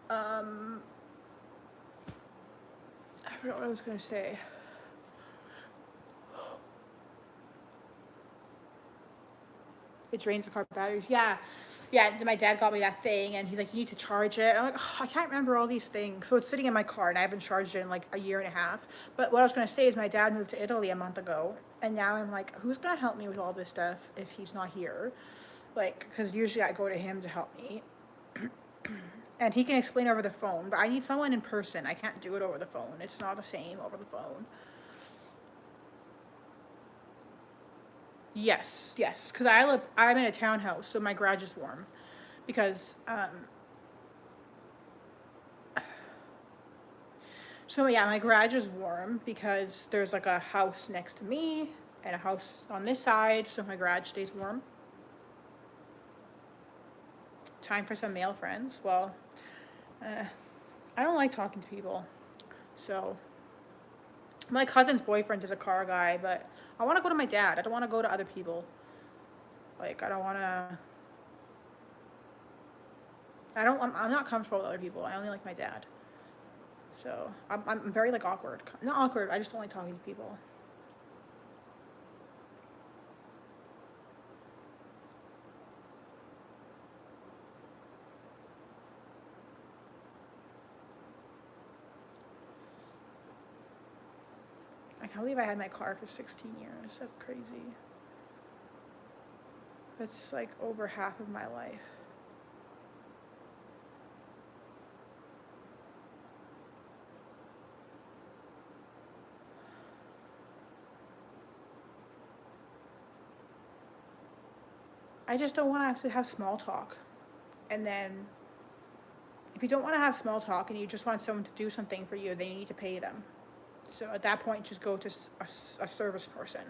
A: I forgot what I was gonna say. It drains the car batteries. Yeah. Yeah, my dad got me that thing, and he's like, you need to charge it. I'm like, oh, I can't remember all these things. So it's sitting in my car, and I haven't charged it in like a year and a half. But what I was going to say is my dad moved to Italy a month ago, and now I'm like, who's going to help me with all this stuff if he's not here? Like, because usually I go to him to help me. And he can explain over the phone, but I need someone in person. I can't do it over the phone. It's not the same over the phone. Yes, yes, because I'm in a townhouse, so my garage is warm. Because, so yeah, my garage is warm because there's like a house next to me and a house on this side, so my garage stays warm. Time for some male friends. Well, I don't like talking to people, so my cousin's boyfriend is a car guy, but I want to go to my dad. I don't want to go to other people. Like, I don't want to. I'm not comfortable with other people. I only like my dad. So I'm very like awkward. Not awkward. I just don't like talking to people. I can't believe I had my car for 16 years. That's crazy. That's like over half of my life. I just don't want to have small talk. And then if you don't want to have small talk and you just want someone to do something for you, then you need to pay them. So at that point, just go to a service person.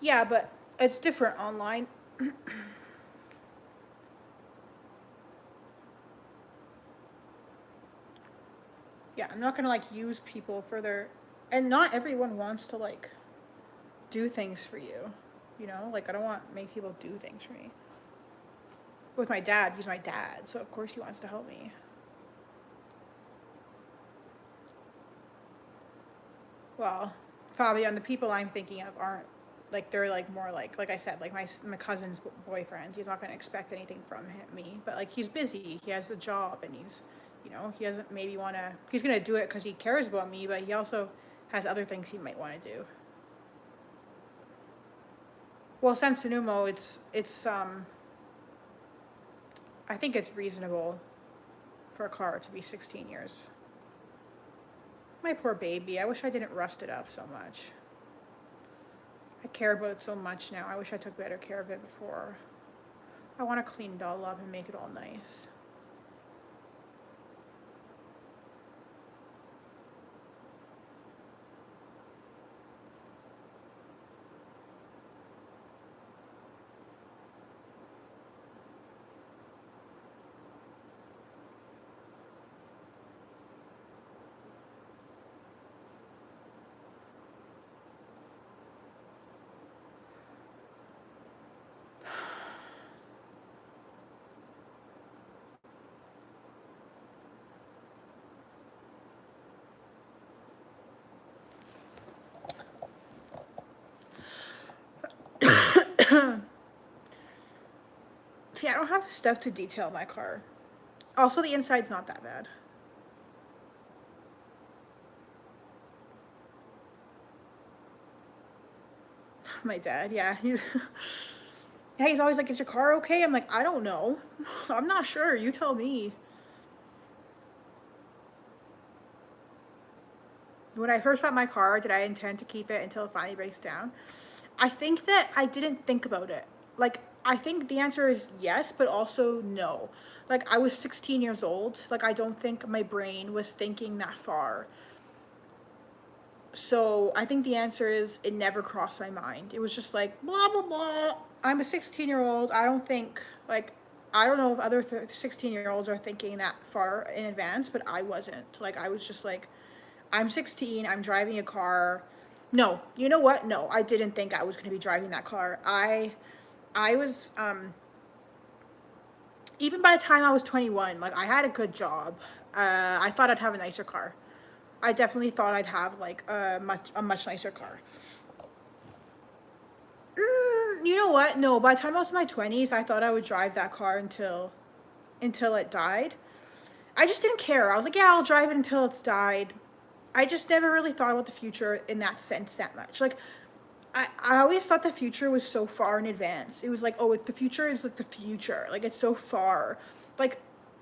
A: Yeah, but it's different online. Yeah, I'm not gonna like use people for their, and not everyone wants to like do things for you. You know, like I don't want to make people do things for me. With my dad, he's my dad, so of course he wants to help me. Well, Fabian, the people I'm thinking of aren't like they're like more like I said, like my cousin's boyfriend. He's not gonna expect anything from me, but like he's busy. He has a job, and he doesn't maybe wanna. He's gonna do it because he cares about me, but he also has other things he might want to do. Well, Sensunumo, it's I think it's reasonable for a car to be 16 years. My poor baby. I wish I didn't rust it up so much. I care about it so much now. I wish I took better care of it before. I want to clean it all up and make it all nice. See, I don't have the stuff to detail my car. Also, the inside's not that bad. My dad, yeah, yeah, he's always like, "Is your car okay?" I'm like, "I don't know. I'm not sure. You tell me." When I first bought my car, did I intend to keep it until it finally breaks down? I think that I didn't think about it. Like, I think the answer is yes, but also no. Like, I was 16 years old. Like, I don't think my brain was thinking that far. So I think the answer is it never crossed my mind. It was just like, blah, blah, blah. I'm a 16-year-old. I don't think, like, I don't know if other 16-year-olds are thinking that far in advance, but I wasn't. Like, I was just like, I'm 16, I'm driving a car. No, you know what? No, I didn't think I was going to be driving that car. I was even by the time I was 21, like I had a good job. I thought I'd have a nicer car. I definitely thought I'd have like a much nicer car. You know what? No, by the time I was in my 20s, I thought I would drive that car until it died. I just didn't care. I was like, yeah, I'll drive it until it's died. I just never really thought about the future in that sense that much. Like I always thought the future was so far in advance. It was like, oh, the future is like the future. Like it's so far. Like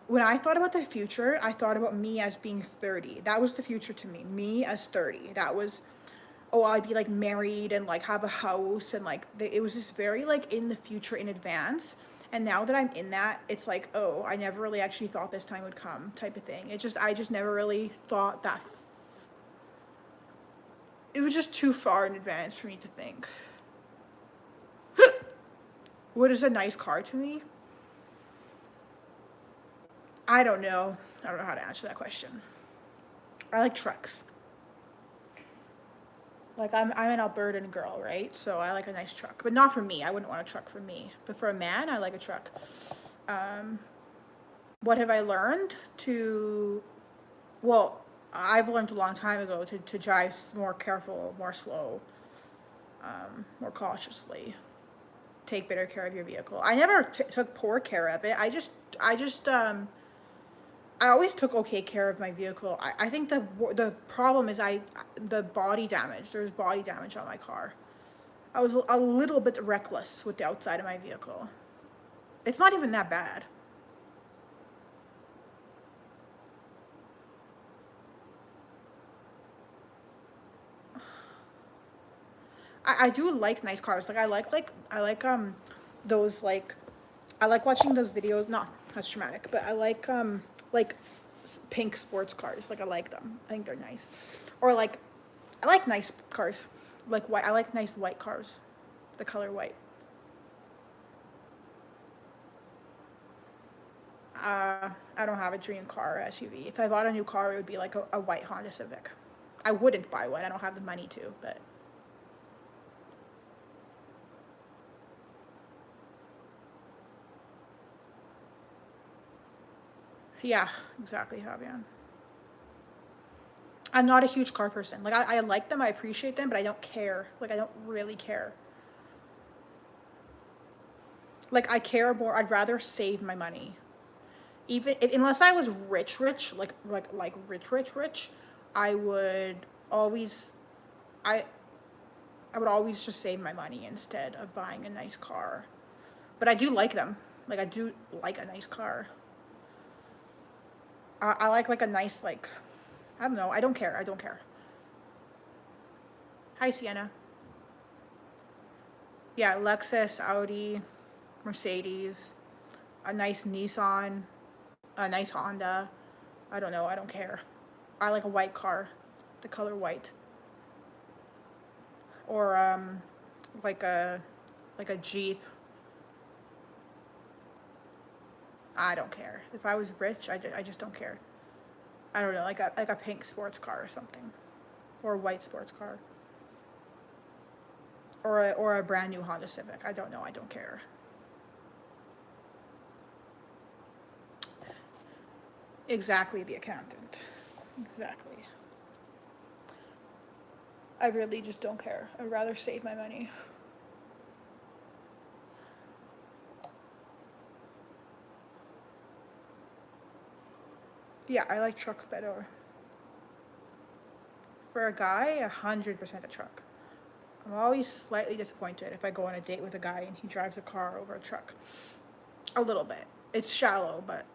A: when I thought about the future, I thought about me as being 30. That was the future to me. Me as 30. That was, oh, I'd be like married and like have a house and like it was just very like in the future in advance. And now that I'm in that, it's like, oh, I never really actually thought this time would come type of thing. I just never really thought that. It was just too far in advance for me to think. What is a nice car to me? I don't know. I don't know how to answer that question. I like trucks. Like I'm an Albertan girl, right? So I like a nice truck, but not for me. I wouldn't want a truck for me, but for a man, I like a truck. Um, what have I learned to? Well, I've learned a long time ago to drive more careful, more slow, more cautiously. Take better care of your vehicle. I never took poor care of it. I just I always took okay care of my vehicle. I think the problem is the body damage. There's body damage on my car. I was a little bit reckless with the outside of my vehicle. It's not even that bad. I do like nice cars. Like I like those like I like watching those videos. Not that's traumatic, but I like pink sports cars. Like I like them. I think they're nice. Or like I like nice cars. Like white. I like nice white cars. The color white. I don't have a dream car or SUV. If I bought a new car, it would be like a white Honda Civic. I wouldn't buy one. I don't have the money to, but yeah, exactly, Fabian. I'm not a huge car person. Like I like them, I appreciate them, but I don't care. Like I don't really care. Like I care more. I'd rather save my money. Even if, unless I was rich, like rich, I would always I I would always just save my money instead of buying a nice car. But I do like them. Like I do like a nice car. I like a nice like I don't know. I don't care. I don't care. Hi Sienna. Yeah, Lexus, Audi, Mercedes, a nice Nissan, a nice Honda. I don't know. I don't care. I like a white car, the color white, or like a like a Jeep. I don't care. If I was rich, I just don't care. I don't know, like a pink sports car or something, or a white sports car, or a brand new Honda Civic. I don't know. I don't care. Exactly, the accountant. Exactly. I really just don't care. I'd rather save my money. Yeah, I like trucks better. For a guy, 100% a truck. I'm always slightly disappointed if I go on a date with a guy and he drives a car over a truck. A little bit. It's shallow, but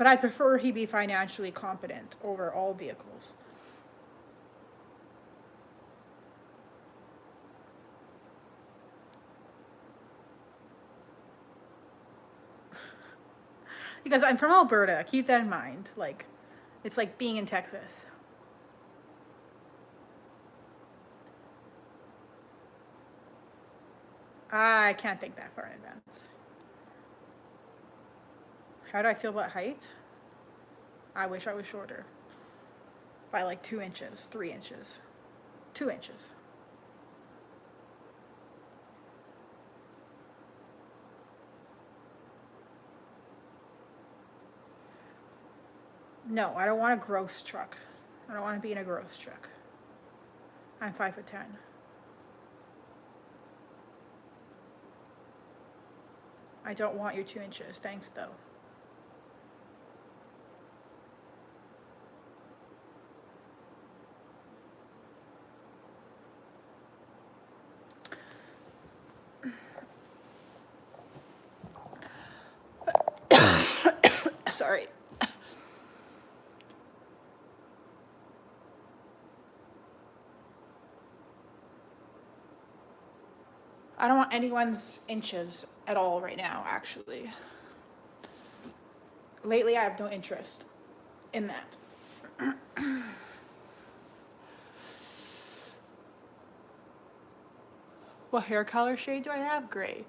A: I prefer he be financially competent over all vehicles. Because I'm from Alberta, keep that in mind. Like, it's like being in Texas. I can't think that far in advance. How do I feel about height? I wish I was shorter. By like 2 inches, 3 inches, 2 inches. No, I don't want a gross truck. I don't want to be in a gross truck. I'm 5'10". I don't want your 2 inches. Thanks, though. Sorry. I don't want anyone's inches at all right now, actually. Lately, I have no interest in that. What hair color shade do I have? Gray.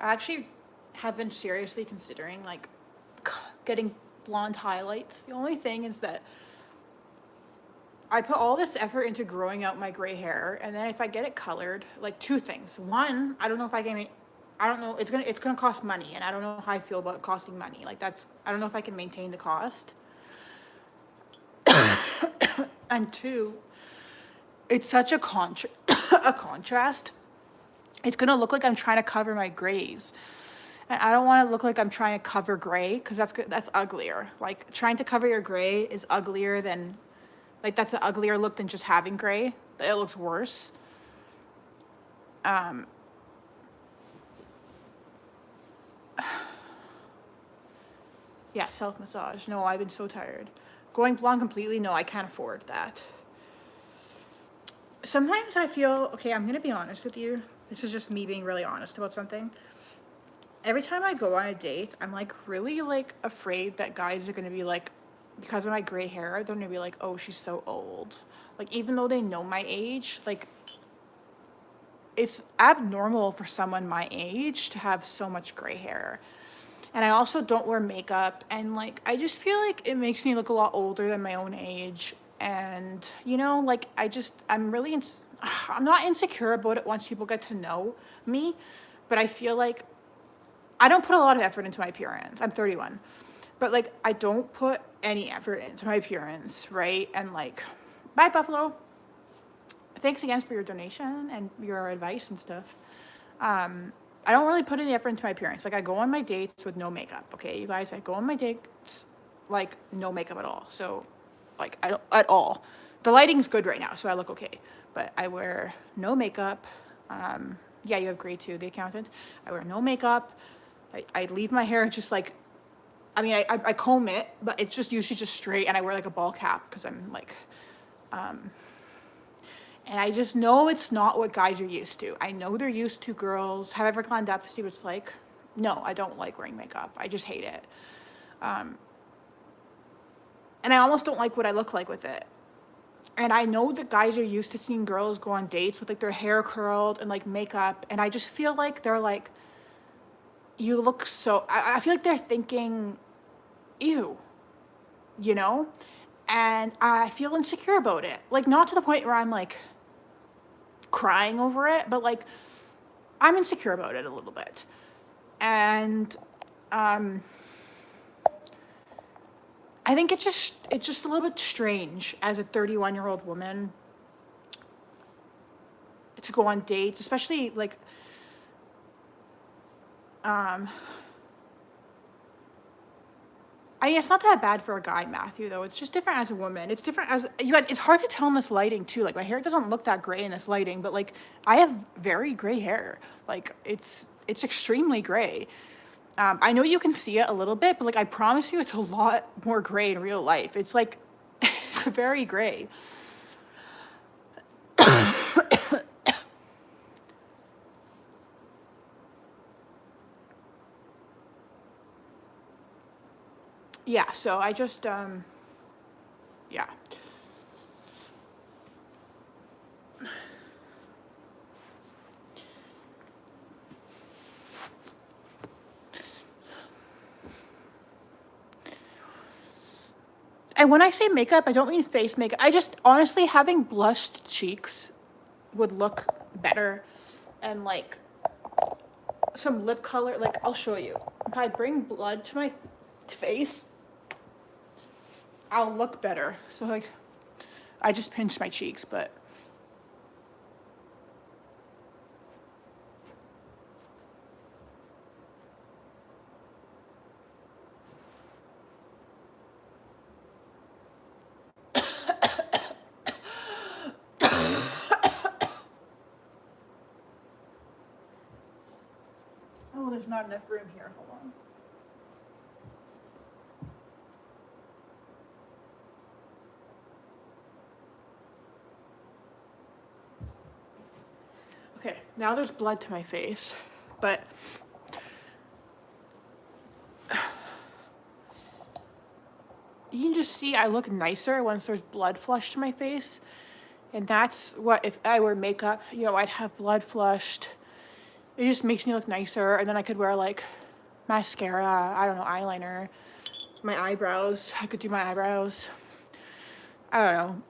A: I actually have been seriously considering like getting blonde highlights. The only thing is that I put all this effort into growing out my gray hair, and then if I get it colored, like two things. One, I don't know if I can. I don't know. It's gonna cost money, and I don't know how I feel about costing money. Like that's I don't know if I can maintain the cost. And two, it's such a a contrast. It's gonna look like I'm trying to cover my grays, and I don't want to look like I'm trying to cover gray because that's uglier. Like trying to cover your gray is uglier than, like that's an uglier look than just having gray. It looks worse. Um, yeah, self massage. No, I've been so tired. Going blonde completely. No, I can't afford that. Sometimes I feel okay. I'm gonna be honest with you. This is just me being really honest about something. Every time I go on a date, I'm like really like afraid that guys are gonna be like, because of my gray hair, they're gonna be like, oh, she's so old. Like even though they know my age, like it's abnormal for someone my age to have so much gray hair. And I also don't wear makeup, and like I just feel like it makes me look a lot older than my own age. And you know, like I'm really I'm not insecure about it once people get to know me, but I feel like I don't put a lot of effort into my appearance. I'm 31. But like I don't put any effort into my appearance, right? And like, bye Buffalo. Thanks again for your donation and your advice and stuff. I don't really put any effort into my appearance. Like I go on my dates with no makeup, okay? You guys, I go on my dates like no makeup at all. So like I don't at all. The lighting's good right now, so I look okay. But I wear no makeup. Yeah, you have grade 2, the accountant. I wear no makeup. I leave my hair just like, I mean, I comb it, but it's just usually just straight, and I wear like a ball cap because I'm like, and I just know it's not what guys are used to. I know they're used to girls. Have I ever climbed up to see what it's like? No, I don't like wearing makeup. I just hate it. And I almost don't like what I look like with it. And I know that guys are used to seeing girls go on dates with like their hair curled and like makeup. And I just feel like they're like, you look so, I feel like they're thinking, ew, you know? And I feel insecure about it. Like not to the point where I'm like crying over it, but like I'm insecure about it a little bit. And I think it's just a little bit strange as a 31-year-old woman to go on dates, especially like I mean, it's not that bad for a guy, Matthew, though. It's just different as a woman. It's different as you got. It's hard to tell in this lighting too. Like my hair doesn't look that gray in this lighting, but like I have very gray hair. Like it's extremely gray. I know you can see it a little bit, but like I promise you, it's a lot more gray in real life. It's like it's very gray. Yeah. So I just yeah. And when I say makeup, I don't mean face makeup. I just honestly having blushed cheeks would look better, and like some lip color. Like I'll show you. If I bring blood to my face, I'll look better. So like, I just pinched my cheeks, but. Oh, there's not enough room here. Hold on. Okay, now there's blood to my face, but you can just see I look nicer once there's blood flushed to my face. And that's what, if I wear makeup, you know, I'd have blood flushed It just makes me look nicer, and then I could wear like mascara, I don't know, eyeliner, my eyebrows. I could do my eyebrows. I don't know.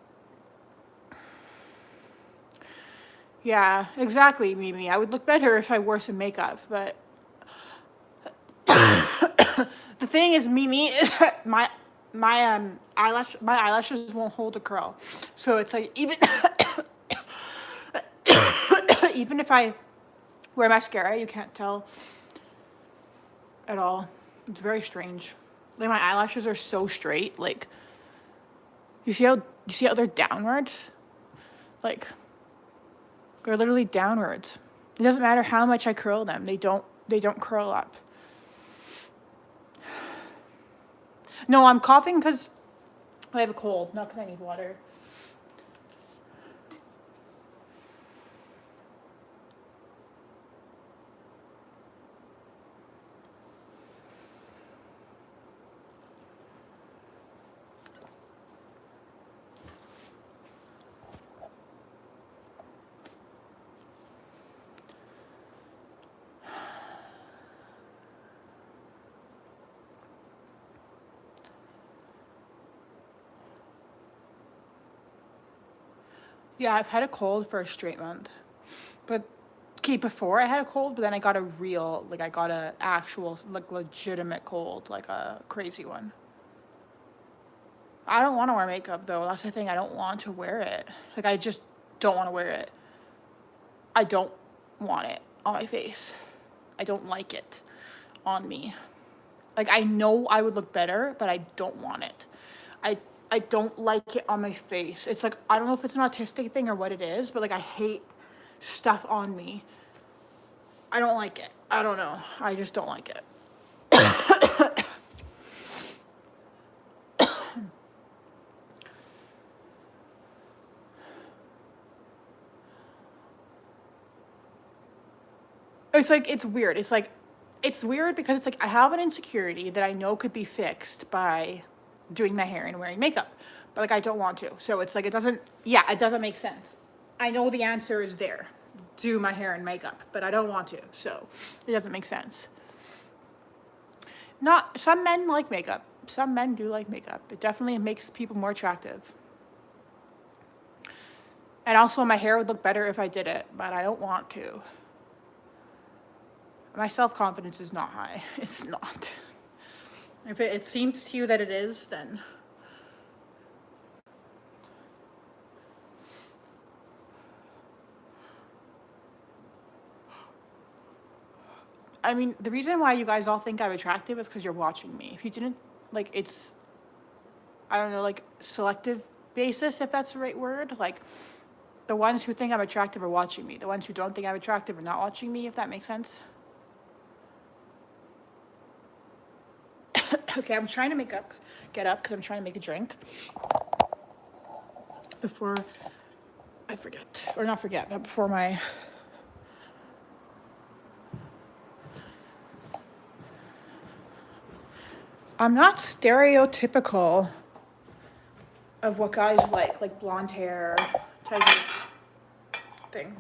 A: Yeah, exactly, Mimi. I would look better if I wore some makeup, but the thing is, Mimi, is that my eyelashes won't hold a curl. So it's like even even if I wear mascara, you can't tell at all. It's very strange. Like my eyelashes are so straight. Like you see how they're downwards? Like they're literally downwards. It doesn't matter how much I curl them. They don't curl up. No, I'm coughing because I have a cold, not because I need water. Yeah, I've had a cold for a straight month. But okay, before I had a cold, but then I got I got a actual, like legitimate cold, like a crazy one. I don't want to wear makeup though. That's the thing. I don't want to wear it. Like I just don't want to wear it. I don't want it on my face. I don't like it on me. Like I know I would look better, but I don't want it. I I don't like it on my face. It's like I don't know if it's an autistic thing or what it is, but like I hate stuff on me. I don't like it. I don't know. I just don't like it. It's like it's weird. It's weird because it's like I have an insecurity that I know could be fixed by doing my hair and wearing makeup. But like I don't want to. So it's like it doesn't make sense. I know the answer is there. Do my hair and makeup, but I don't want to. So it doesn't make sense. Not some men like makeup. Some men do like makeup. It definitely makes people more attractive. And also my hair would look better if I did it, but I don't want to. My self-confidence is not high. It's not. If it seems to you that it is, then I mean, the reason why you guys all think I'm attractive is because you're watching me. If you didn't, like, it's, I don't know, like, selective basis, if that's the right word. Like, the ones who think I'm attractive are watching me. The ones who don't think I'm attractive are not watching me, if that makes sense. Okay, I'm trying to get up, because I'm trying to make a drink before I forget. Or not forget, but before my... I'm not stereotypical of what guys like blonde hair type of thing.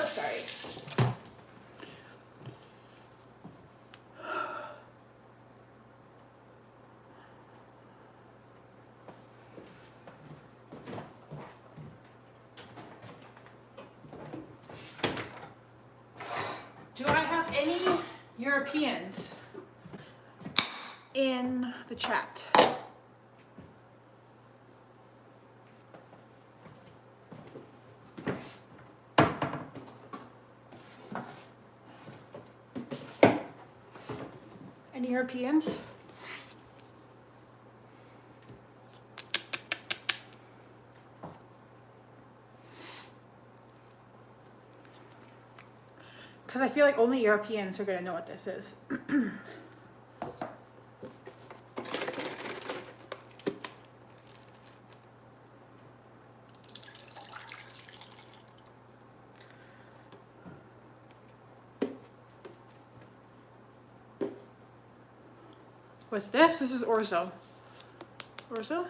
A: Sorry. Do I have any Europeans in the chat? Any Europeans? Because I feel like only Europeans are going to know what this is. What's this? This is orzo. Orzo?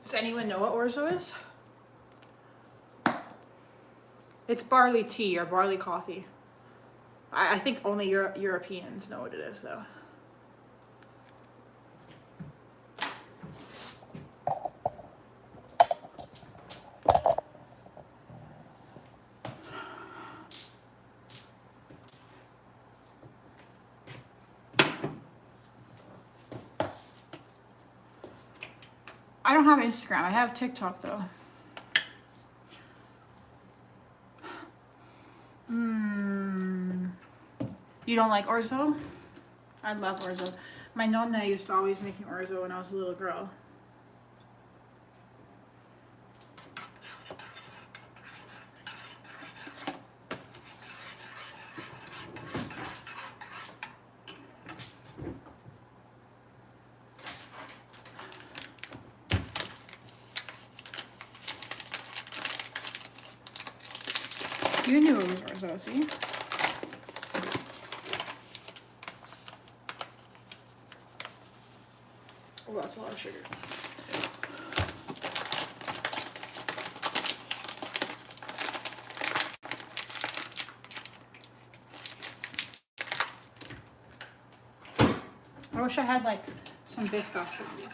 A: Does anyone know what orzo is? It's barley tea or barley coffee. I think only Europeans know what it is, though. I don't have Instagram. I have TikTok, though. You don't like orzo? I love orzo. My nonna used to always make me orzo when I was a little girl. You knew it was orzo, see? Oh, that's a lot of sugar. I wish I had like some Biscoff for these.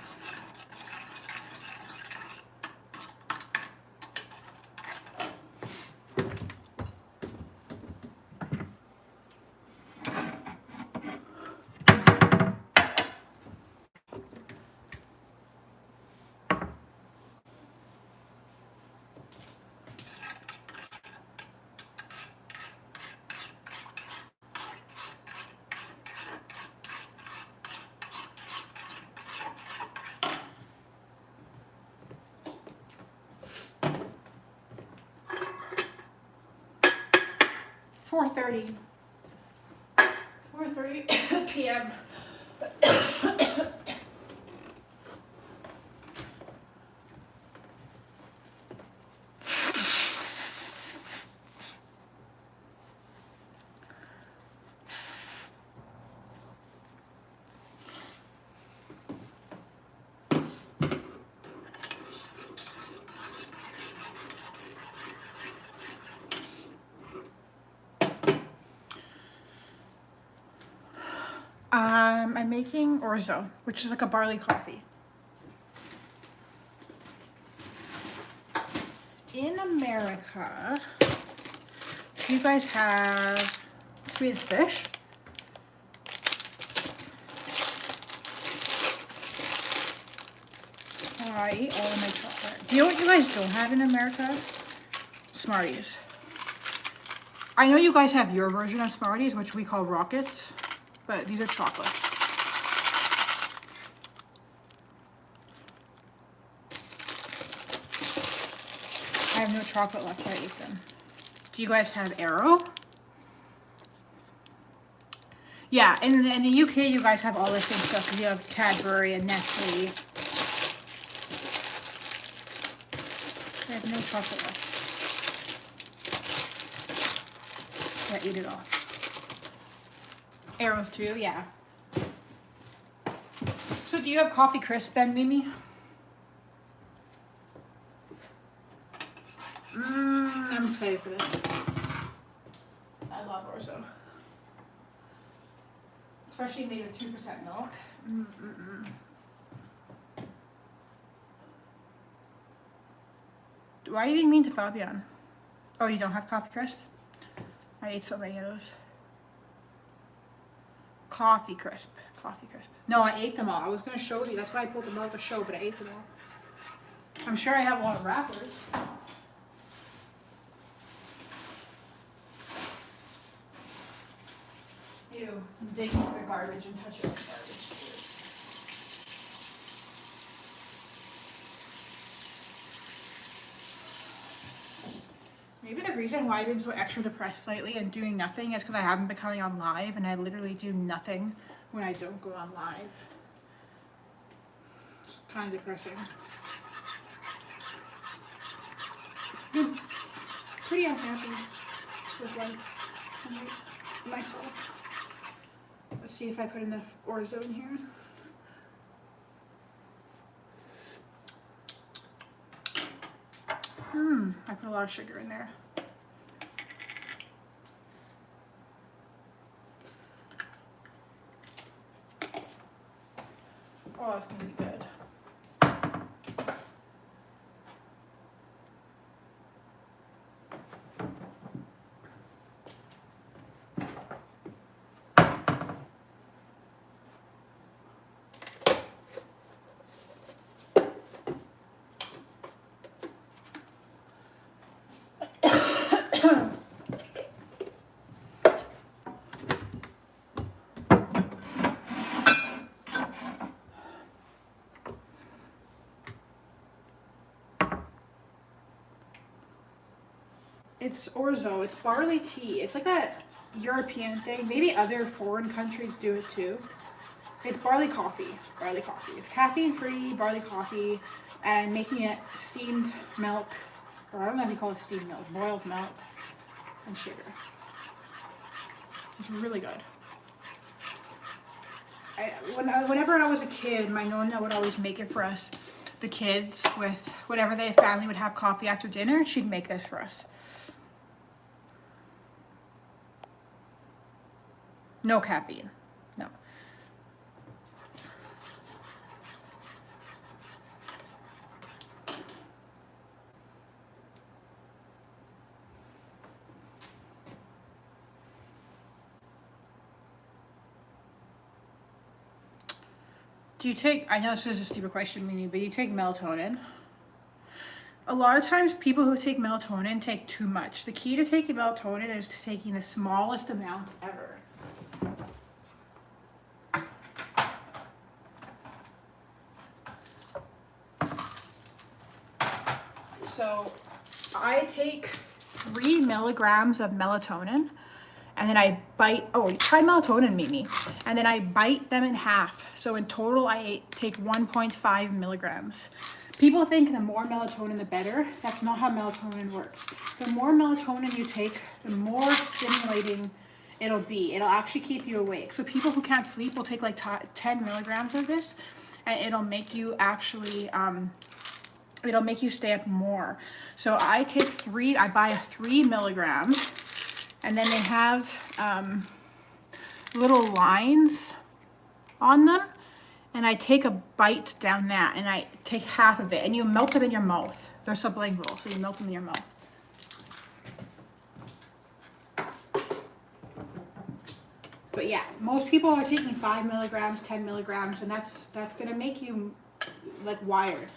A: Four thirty p.m. I'm making orzo, which is like a barley coffee. In America, do you guys have Swedish fish? I eat all of my chocolate. Do you know what you guys don't have in America? Smarties. I know you guys have your version of Smarties, which we call Rockets, but these are chocolate. I have no chocolate left, I ate them. Do you guys have Aero? Yeah, in the UK you guys have all the same stuff because you have Cadbury and Nestle. I have no chocolate left. Yeah, eat it all. Arrows too, yeah. So do you have Coffee Crisp then, Mimi? I'm excited for this. I love orzo. Especially made with 2% milk. Why are you being mean to Fabian? Oh, you don't have Coffee Crisp? I ate so many of those. Coffee Crisp. Coffee Crisp. No, I ate them all. I was going to show you. That's why I pulled them out to show, but I ate them all. I'm sure I have a lot of wrappers. Ew. Dig into the garbage and touch it with the garbage. Maybe the reason why I've been so extra depressed lately and doing nothing is because I haven't been coming on live, and I literally do nothing when I don't go on live. Kind of depressing. I'm pretty unhappy with myself. Let's see if I put enough orzo in here. I put a lot of sugar in there. Oh, it's gonna be good. It's orzo. It's barley tea. It's like a European thing. Maybe other foreign countries do it too. It's barley coffee. Barley coffee. It's caffeine-free barley coffee, and making it steamed milk, or I don't know if you call it steamed milk, boiled milk, and sugar. It's really good. Whenever I was a kid, my nonna would always make it for us, the kids, with whatever their family would have coffee after dinner. She'd make this for us. No caffeine. No. Do you take, I know this is a stupid question, Mimi, but you take melatonin? A lot of times people who take melatonin take too much. The key to taking melatonin is to taking the smallest amount ever. So I take 3 milligrams of melatonin, and then I bite, oh, try melatonin, Mimi. And then I bite them in half. So in total, I take 1.5 milligrams. People think the more melatonin, the better. That's not how melatonin works. The more melatonin you take, the more stimulating it'll be. It'll actually keep you awake. So people who can't sleep will take like 10 milligrams of this, and it'll make you actually, it'll make you stay up more. So I take 3, I buy a 3 milligram, and then they have little lines on them, and I take a bite down that, and I take half of it, and you melt them in your mouth. They're sublingual, so you melt them in your mouth. But yeah, most people are taking 5 milligrams, 10 milligrams, and that's gonna make you like wired.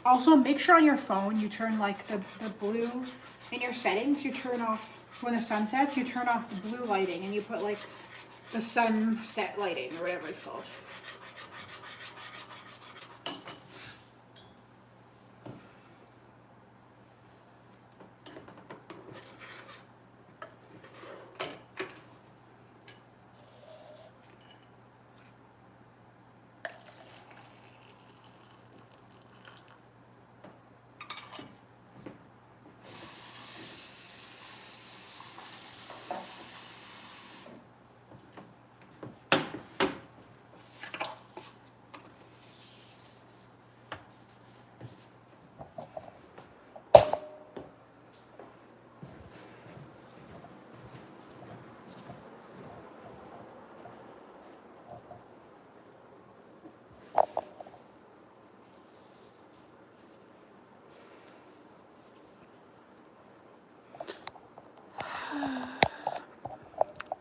A: Also, make sure on your phone you turn like the blue in your settings. You turn off, when the sun sets, you turn off the blue lighting, and you put like the sunset lighting or whatever it's called.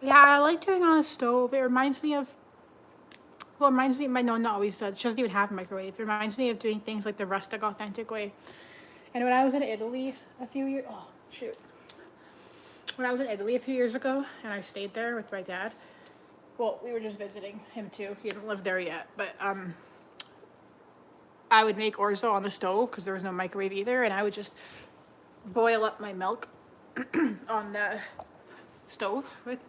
A: Yeah, I like doing it on the stove. It reminds me of, well, it reminds me, my nonna always does. She doesn't even have a microwave. It reminds me of doing things like the rustic, authentic way. And when I was in Italy a few years, oh, shoot. When I was in Italy a few years ago, and I stayed there with my dad, well, we were just visiting him too. He hadn't lived there yet, but I would make orzo on the stove because there was no microwave either, and I would just boil up my milk on the stove with.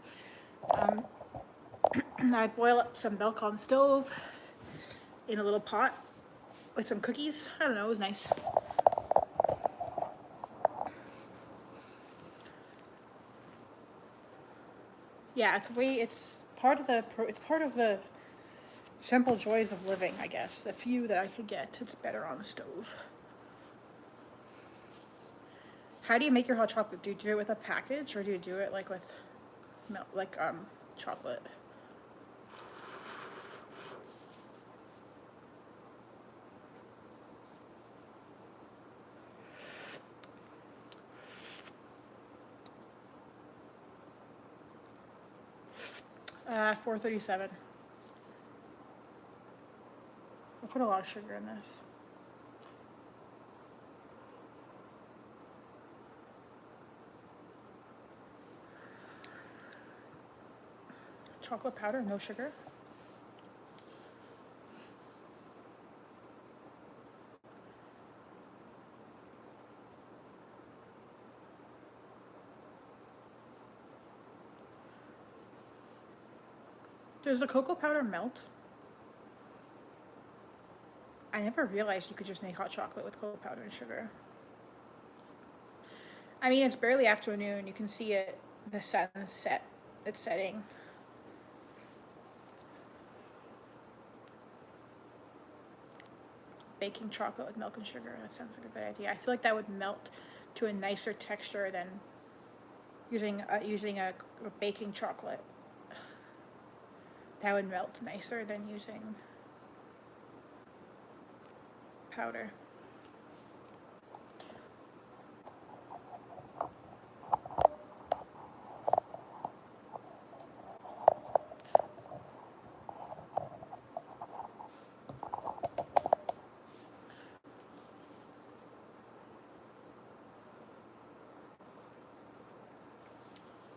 A: Um, I'd boil up some milk on the stove in a little pot with some cookies. I don't know, it was nice. Yeah, it's part of the simple joys of living, I guess. The few that I could get, it's better on the stove. How do you make your hot chocolate? Do you do it with a package or do you do it like with milk, like chocolate? $4.37. I put a lot of sugar in this. Chocolate powder, no sugar. Does the cocoa powder melt? I never realized you could just make hot chocolate with cocoa powder and sugar. I mean, it's barely afternoon. You can see it, the sun's set. It's setting. Baking chocolate with milk and sugar. That sounds like a good idea. I feel like that would melt to a nicer texture than using a baking chocolate. That would melt nicer than using powder.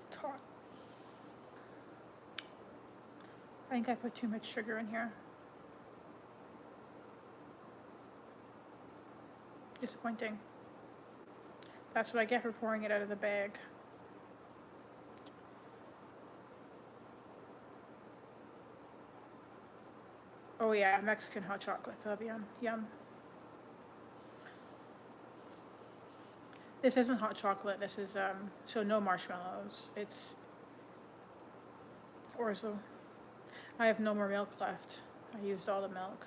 A: It's hot. I think I put too much sugar in here. Disappointing. That's what I get for pouring it out of the bag. Oh yeah, Mexican hot chocolate, Fabian. Yum. This isn't hot chocolate. This is so no marshmallows. It's orzo. I have no more milk left. I used all the milk.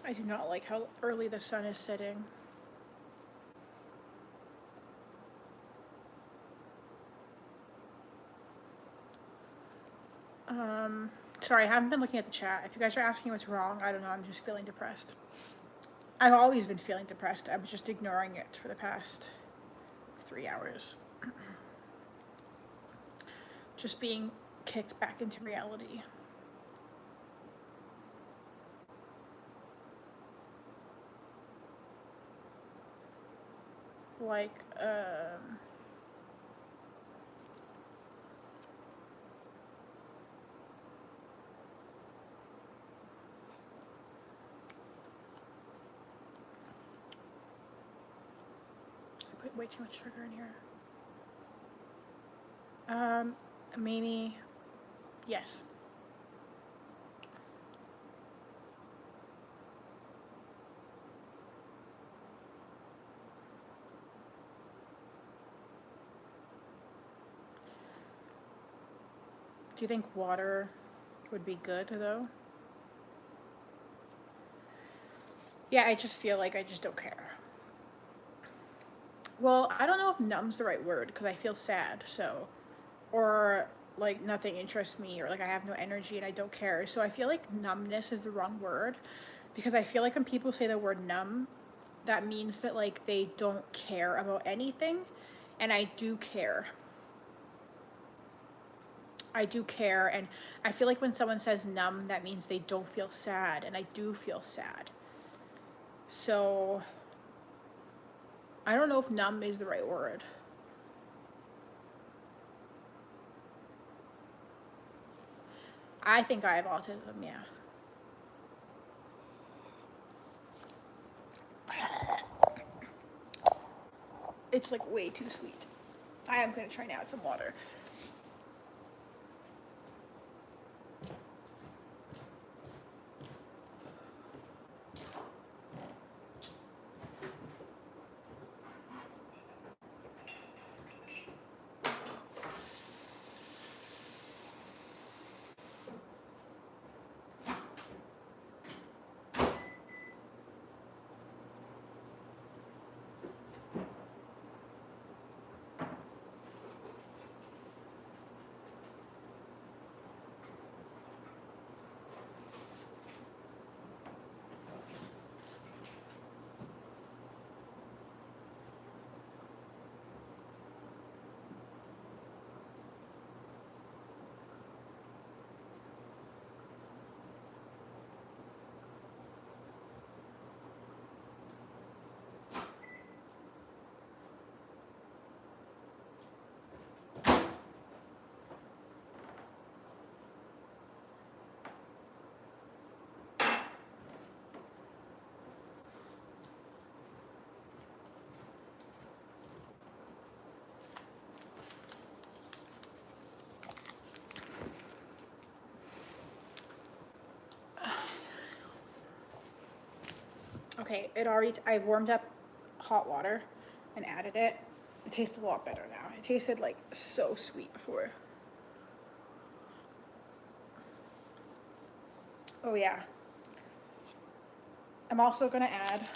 A: I do not like how early the sun is setting. Sorry, I haven't been looking at the chat. If you guys are asking what's wrong, I don't know, I'm just feeling depressed. I've always been feeling depressed. I was just ignoring it for the past 3 hours. Just being kicked back into reality. Like, I put way too much sugar in here. Maybe, yes. Do you think water would be good though? Yeah, I just feel like I just don't care. Well, I don't know if numb's the right word because I feel sad, so, or like nothing interests me, or like I have no energy and I don't care. So I feel like numbness is the wrong word because I feel like when people say the word numb, that means that like they don't care about anything, and I do care. I do care, and I feel like when someone says numb, that means they don't feel sad, and I do feel sad. So I don't know if numb is the right word. I think I have autism, yeah. It's like way too sweet. I am gonna try and add some water. Okay, I warmed up hot water and added it. It tastes a lot better now. It tasted like so sweet before. Oh yeah. I'm also gonna add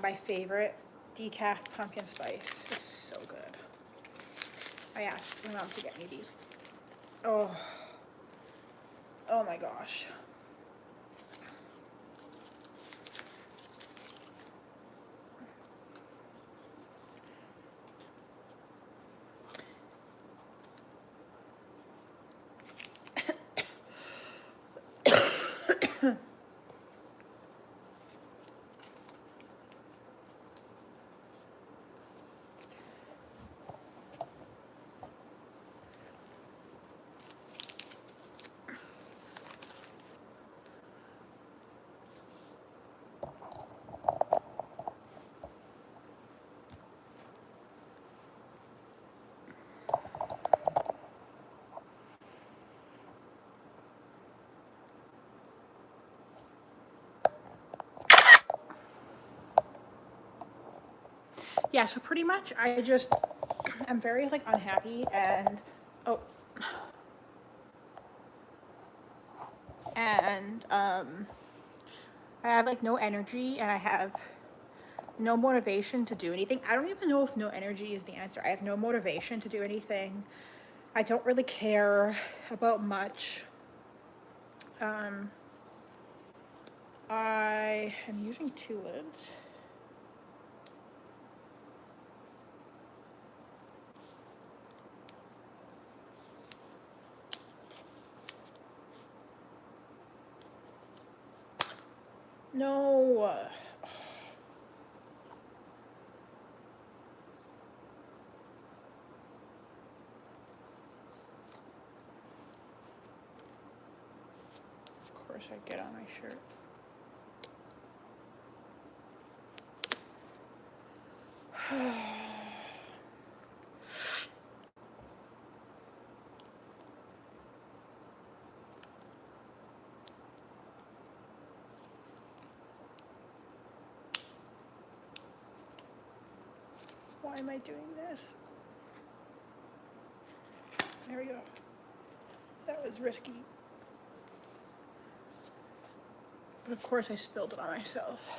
A: my favorite decaf pumpkin spice. It's so good. I asked my mom to get me these. Oh, oh my gosh. Yeah, so pretty much I'm very like unhappy and oh and I have like no energy and I have no motivation to do anything. I don't even know if no energy is the answer. I have no motivation to do anything. I don't really care about much. I am using two lids. No. Of course I get on my shirt. Why am I doing this? There we go. That was risky. But of course I spilled it on myself.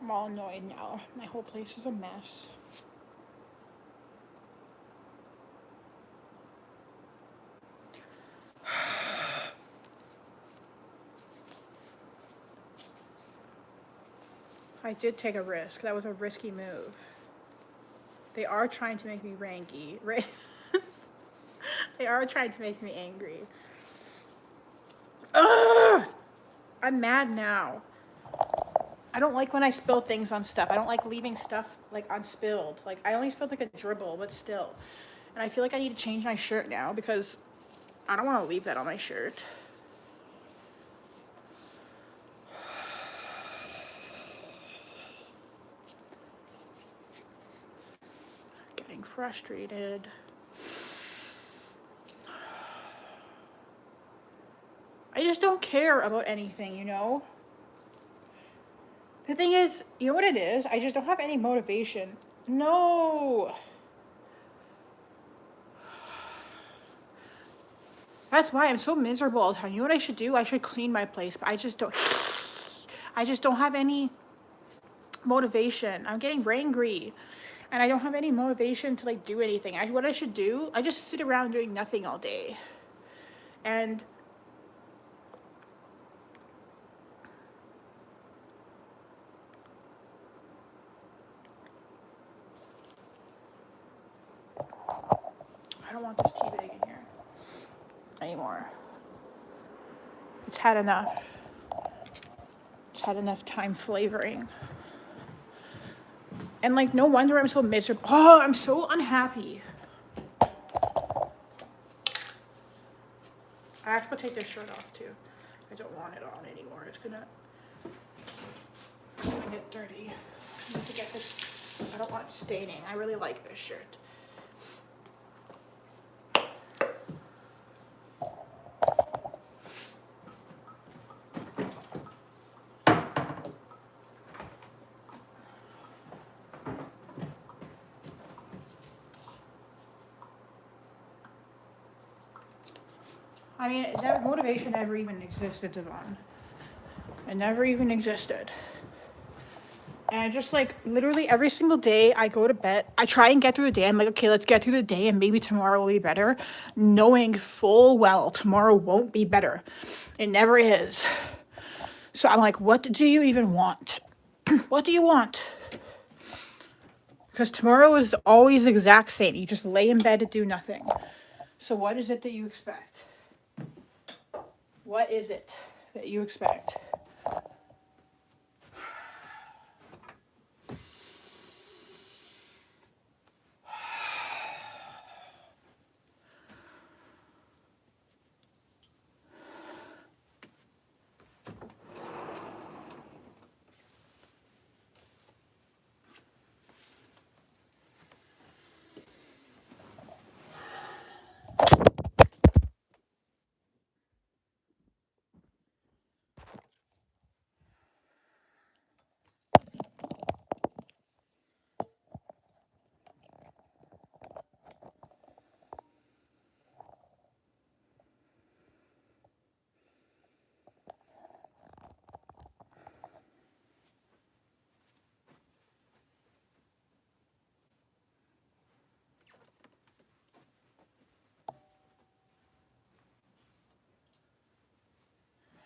A: I'm all annoyed now. My whole place is a mess. I did take a risk. That was a risky move. They are trying to make me ranky, right? They are trying to make me angry. Ugh! I'm mad now. I don't like when I spill things on stuff. I don't like leaving stuff like unspilled. Like I only spilled like a dribble, but still. And I feel like I need to change my shirt now because I don't want to leave that on my shirt. Getting frustrated. I just don't care about anything, you know? The thing is, you know what it is? I just don't have any motivation. No. That's why I'm so miserable all the time. You know what I should do? I should clean my place, but I just don't I just don't have any motivation. I'm getting angry. And I don't have any motivation to like do anything. What I should do, I just sit around doing nothing all day. And I don't want this tea bag in here anymore. It's had enough. It's had enough time flavoring. And like, no wonder I'm so miserable. Oh, I'm so unhappy. I have to go take this shirt off too. I don't want it on anymore. It's gonna get dirty. I need to get this. I don't want it staining. I really like this shirt. I mean, that motivation never even existed, Devon. It never even existed. And I just like, literally every single day I go to bed, I try and get through the day. I'm like, okay, let's get through the day and maybe tomorrow will be better. Knowing full well tomorrow won't be better. It never is. So I'm like, what do you even want? What do you want? Because tomorrow is always the exact same. You just lay in bed to do nothing. So what is it that you expect? What is it that you expect?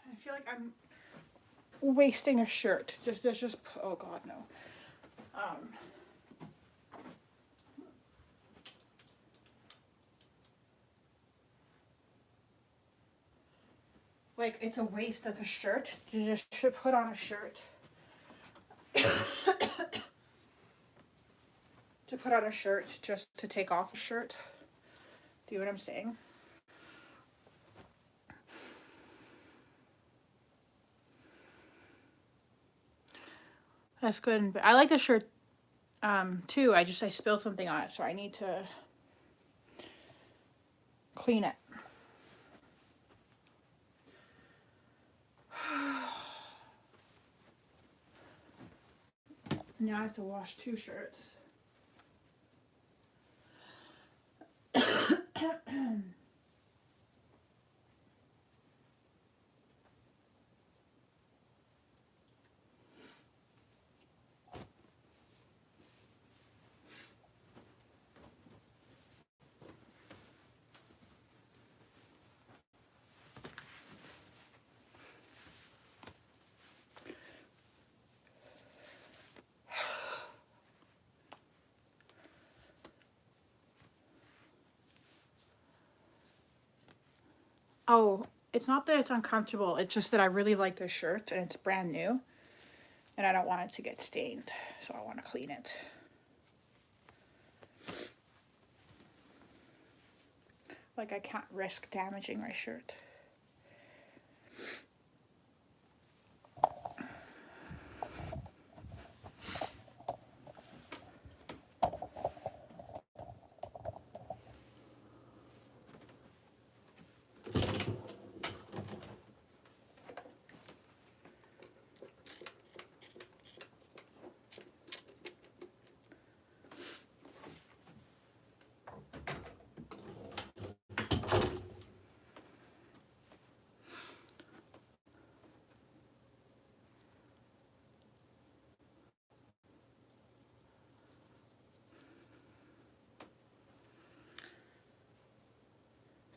A: I feel like I'm wasting a shirt. Just oh god no. Like it's a waste of a shirt to just should put on a shirt. To put on a shirt just to take off a shirt. Do you know what I'm saying? That's good. But I like the shirt too. I spilled something on it, so I need to clean it. Now I have to wash two shirts. Oh, it's not that it's uncomfortable. It's just that I really like this shirt and it's brand new and I don't want it to get stained. So I want to clean it. Like I can't risk damaging my shirt.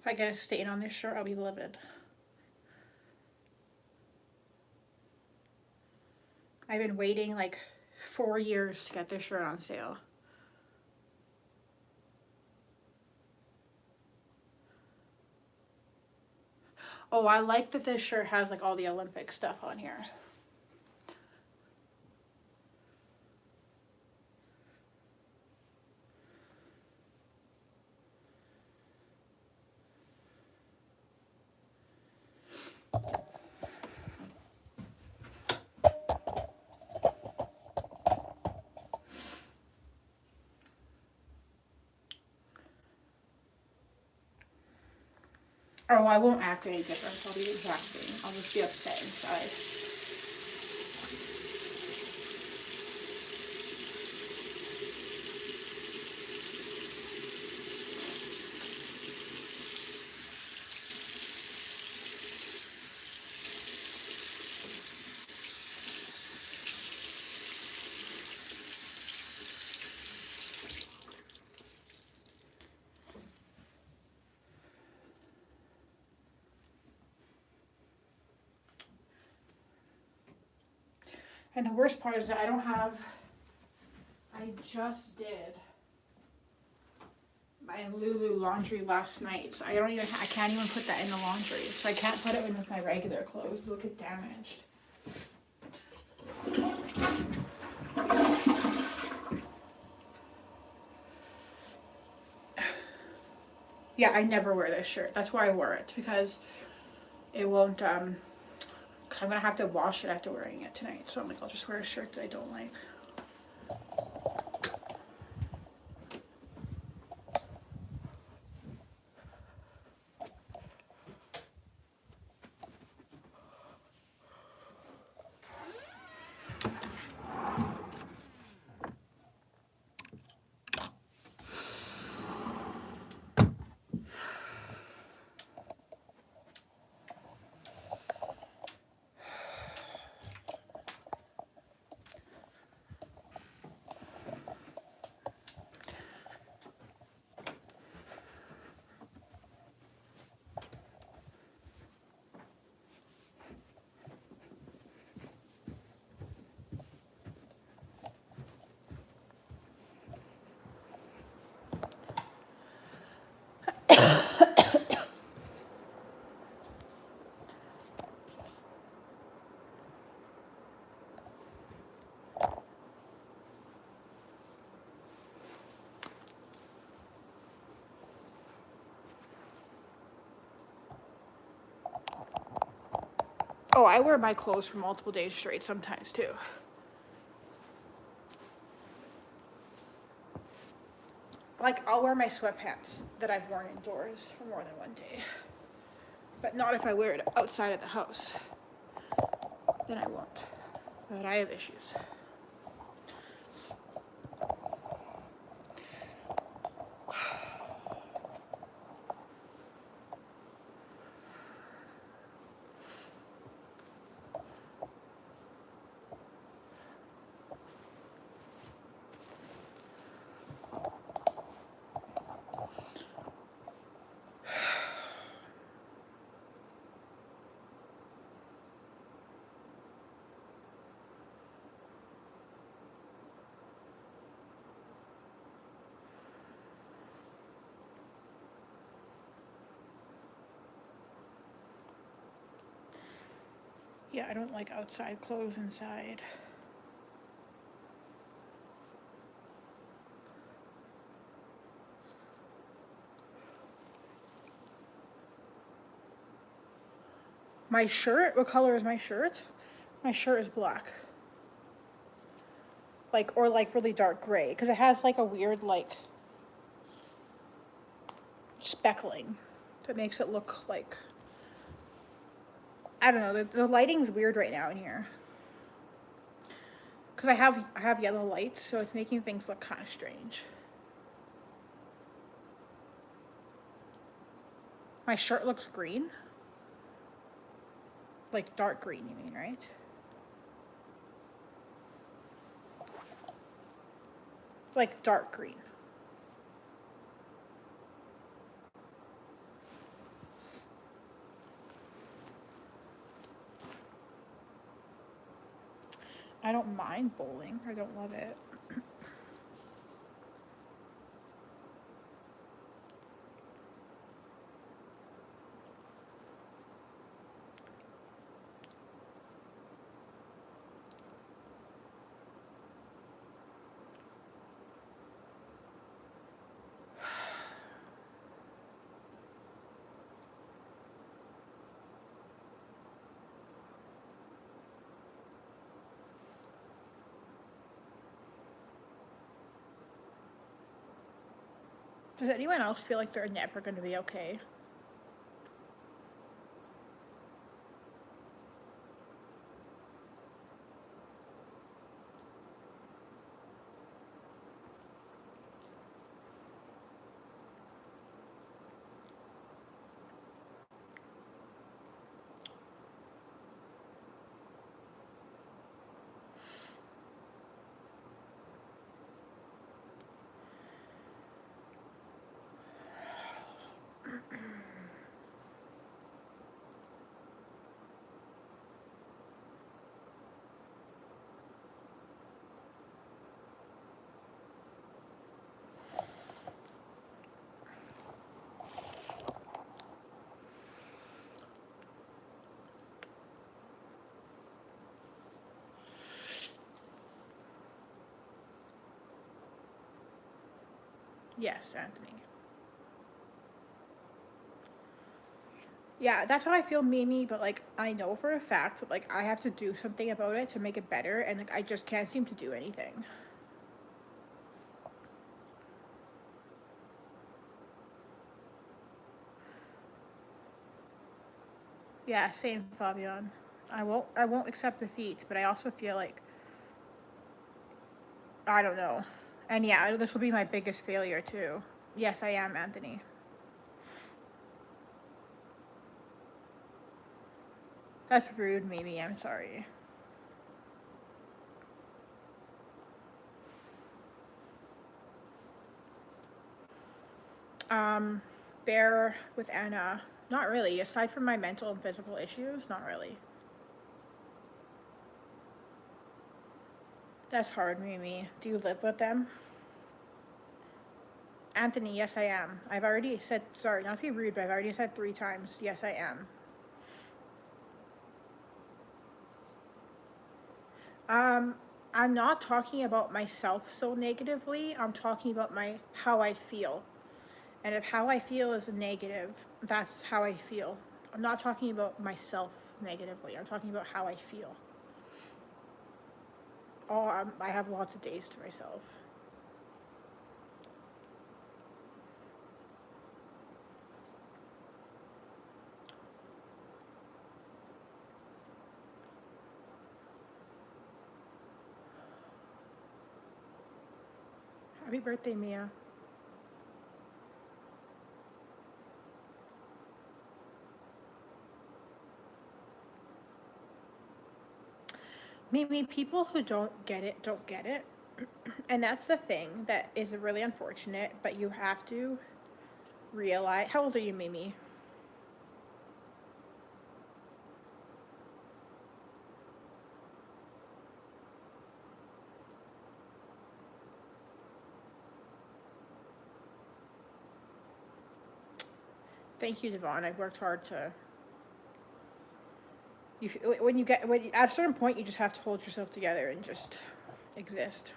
A: If I get a stain on this shirt, I'll be livid. I've been waiting like 4 years to get this shirt on sale. Oh, I like that this shirt has like all the Olympic stuff on here. Oh, I won't act any different. I'll be the exact same. I'll just be upset inside. And the worst part is that I just did my Lulu laundry last night. So I can't even put that in the laundry. So I can't put it in with my regular clothes. It'll get damaged. Yeah, I never wear this shirt. That's why I wore it, because it won't, I'm gonna have to wash it after wearing it tonight. So I'm like, I'll just wear a shirt that I don't like. Oh, I wear my clothes for multiple days straight sometimes too. Like, I'll wear my sweatpants that I've worn indoors for more than one day. But not if I wear it outside of the house. Then I won't. But I have issues. Yeah, I don't like outside clothes inside. My shirt, what color is my shirt? My shirt is black. Like, or like really dark gray, because it has like a weird like speckling that makes it look like, I don't know, the lighting's weird right now in here. Because I have yellow lights, so it's making things look kind of strange. My shirt looks green. Like dark green, you mean, right? Like dark green. I don't mind bowling. I don't love it. Does anyone else feel like they're never going to be okay? Yes, Anthony. Yeah, that's how I feel, Mimi, but like I know for a fact that like I have to do something about it to make it better, and like I just can't seem to do anything. Yeah, same, Fabian. I won't accept defeat, but I also feel like I don't know. And yeah, this will be my biggest failure too. Yes, I am, Anthony. That's rude, Mimi. I'm sorry. Um, Bear with Anna. Not really. Aside from my mental and physical issues, not really. That's hard, Mimi. Do you live with them? Anthony, yes, I am. I've already said, sorry, not to be rude, but I've already said 3 times, yes, I am. Um, I'm not talking about myself so negatively. I'm talking about my how I feel. And if how I feel is negative, that's how I feel. I'm not talking about myself negatively. I'm talking about how I feel. Oh, I have lots of days to myself. Happy birthday, Mia. Maybe people who don't get it don't get it. And that's the thing that is really unfortunate, but you have to realize. How old are you, Mimi? Thank you, Devon. I've worked hard to When you get at a certain point, you just have to hold yourself together and just exist.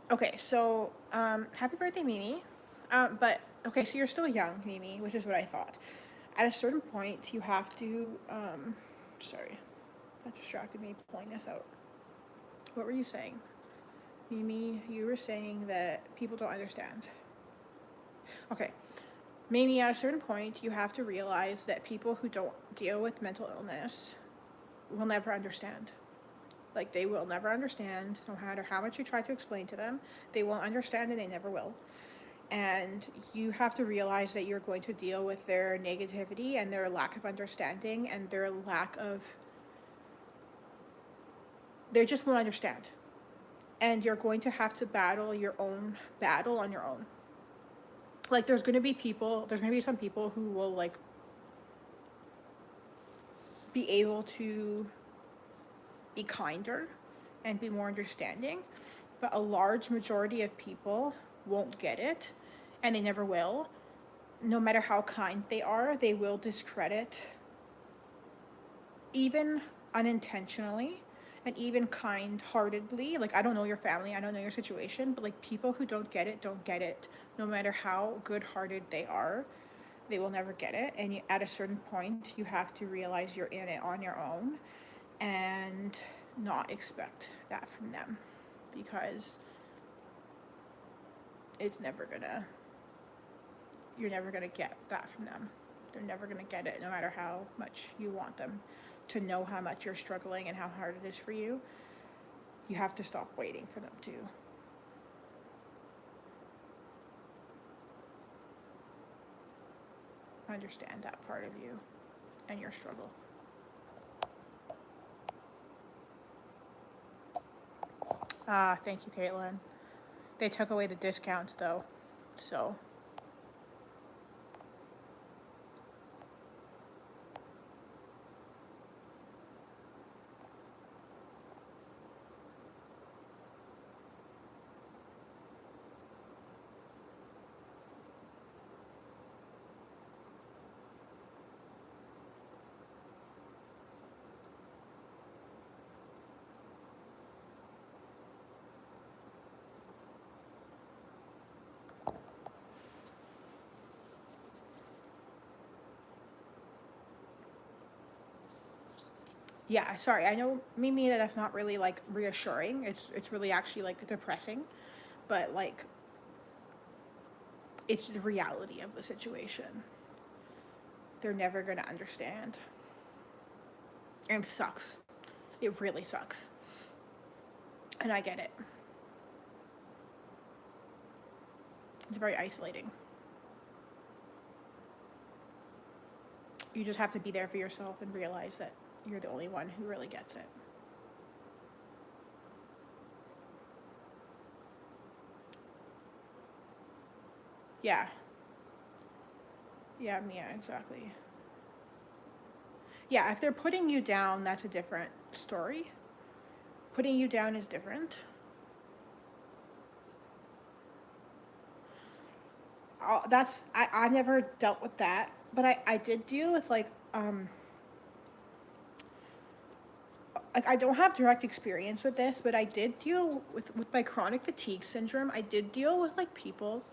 A: Okay, so happy birthday, Mimi. But okay, so you're still young, Mimi, which is what I thought. At a certain point, you have to. Sorry, that distracted me pulling this out. What were you saying, Mimi? You were saying that people don't understand. Okay, Mimi, at a certain point, you have to realize that people who don't deal with mental illness will never understand. Like, they will never understand, no matter how much you try to explain to them. They won't understand and they never will. And you have to realize that you're going to deal with their negativity and their lack of understanding and their lack of. They just won't understand. And you're going to have to battle your own battle on your own. Like, there's going to be some people who will, like, be able to be kinder and be more understanding, but a large majority of people won't get it, and they never will. No matter how kind they are, they will discredit, even unintentionally and even kind-heartedly. Like, I don't know your family, I don't know your situation, but like, people who don't get it don't get it. No matter how good-hearted they are, they will never get it. And at a certain point, you have to realize you're in it on your own and not expect that from them, because you're never gonna get that from them. They're never gonna get it, no matter how much you want them to know how much you're struggling and how hard it is for you. You have to stop waiting for them to understand that part of you and your struggle. Thank you, Caitlin. They took away the discount though, so. Yeah, sorry. I know, Mimi, that that's not really like reassuring. It's really actually like depressing, but like, it's the reality of the situation. They're never gonna understand, and it sucks. It really sucks, and I get it. It's very isolating. You just have to be there for yourself and realize that you're the only one who really gets it. Yeah. Yeah, Mia, exactly. Yeah, if they're putting you down, that's a different story. Putting you down is different. I've never dealt with that, but I did deal with like, I don't have direct experience with this, but I did deal with my chronic fatigue syndrome. I did deal with like people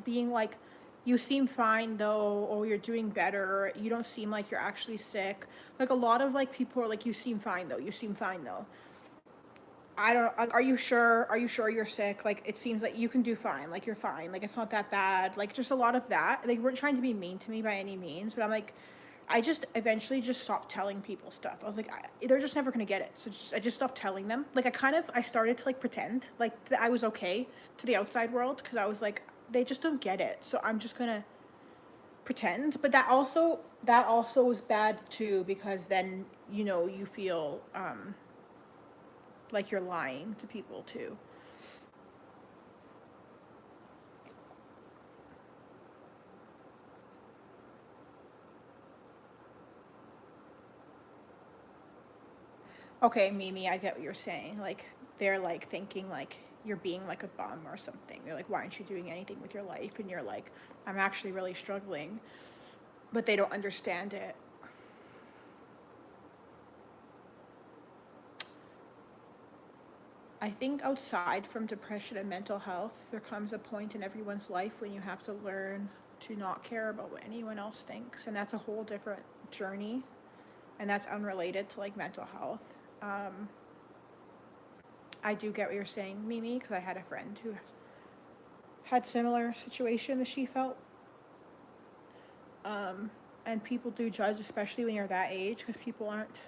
A: being like, you seem fine though, or you're doing better, you don't seem like you're actually sick. Like, a lot of like people are like, you seem fine though, you seem fine though. I don't, are you sure? Are you sure you're sick? Like, it seems like you can do fine. Like, you're fine. Like, it's not that bad. Like, just a lot of that. They weren't trying to be mean to me by any means, but I'm like, I just eventually just stopped telling people stuff. I was like, they're just never gonna get it. So I just stopped telling them. Like, I started to like pretend like that I was okay to the outside world, because I was like, they just don't get it. So I'm just gonna pretend. But that also was bad too, because then you feel like you're lying to people too. Okay, Mimi, I get what you're saying. Like, they're like thinking like you're being like a bum or something. They're like, why aren't you doing anything with your life? And you're like, I'm actually really struggling. But they don't understand it. I think outside from depression and mental health, there comes a point in everyone's life when you have to learn to not care about what anyone else thinks. And that's a whole different journey. And that's unrelated to like mental health. Um, I do get what you're saying, Mimi, because I had a friend who had similar situation that she felt. Um, and people do judge, especially when you're that age, because people aren't.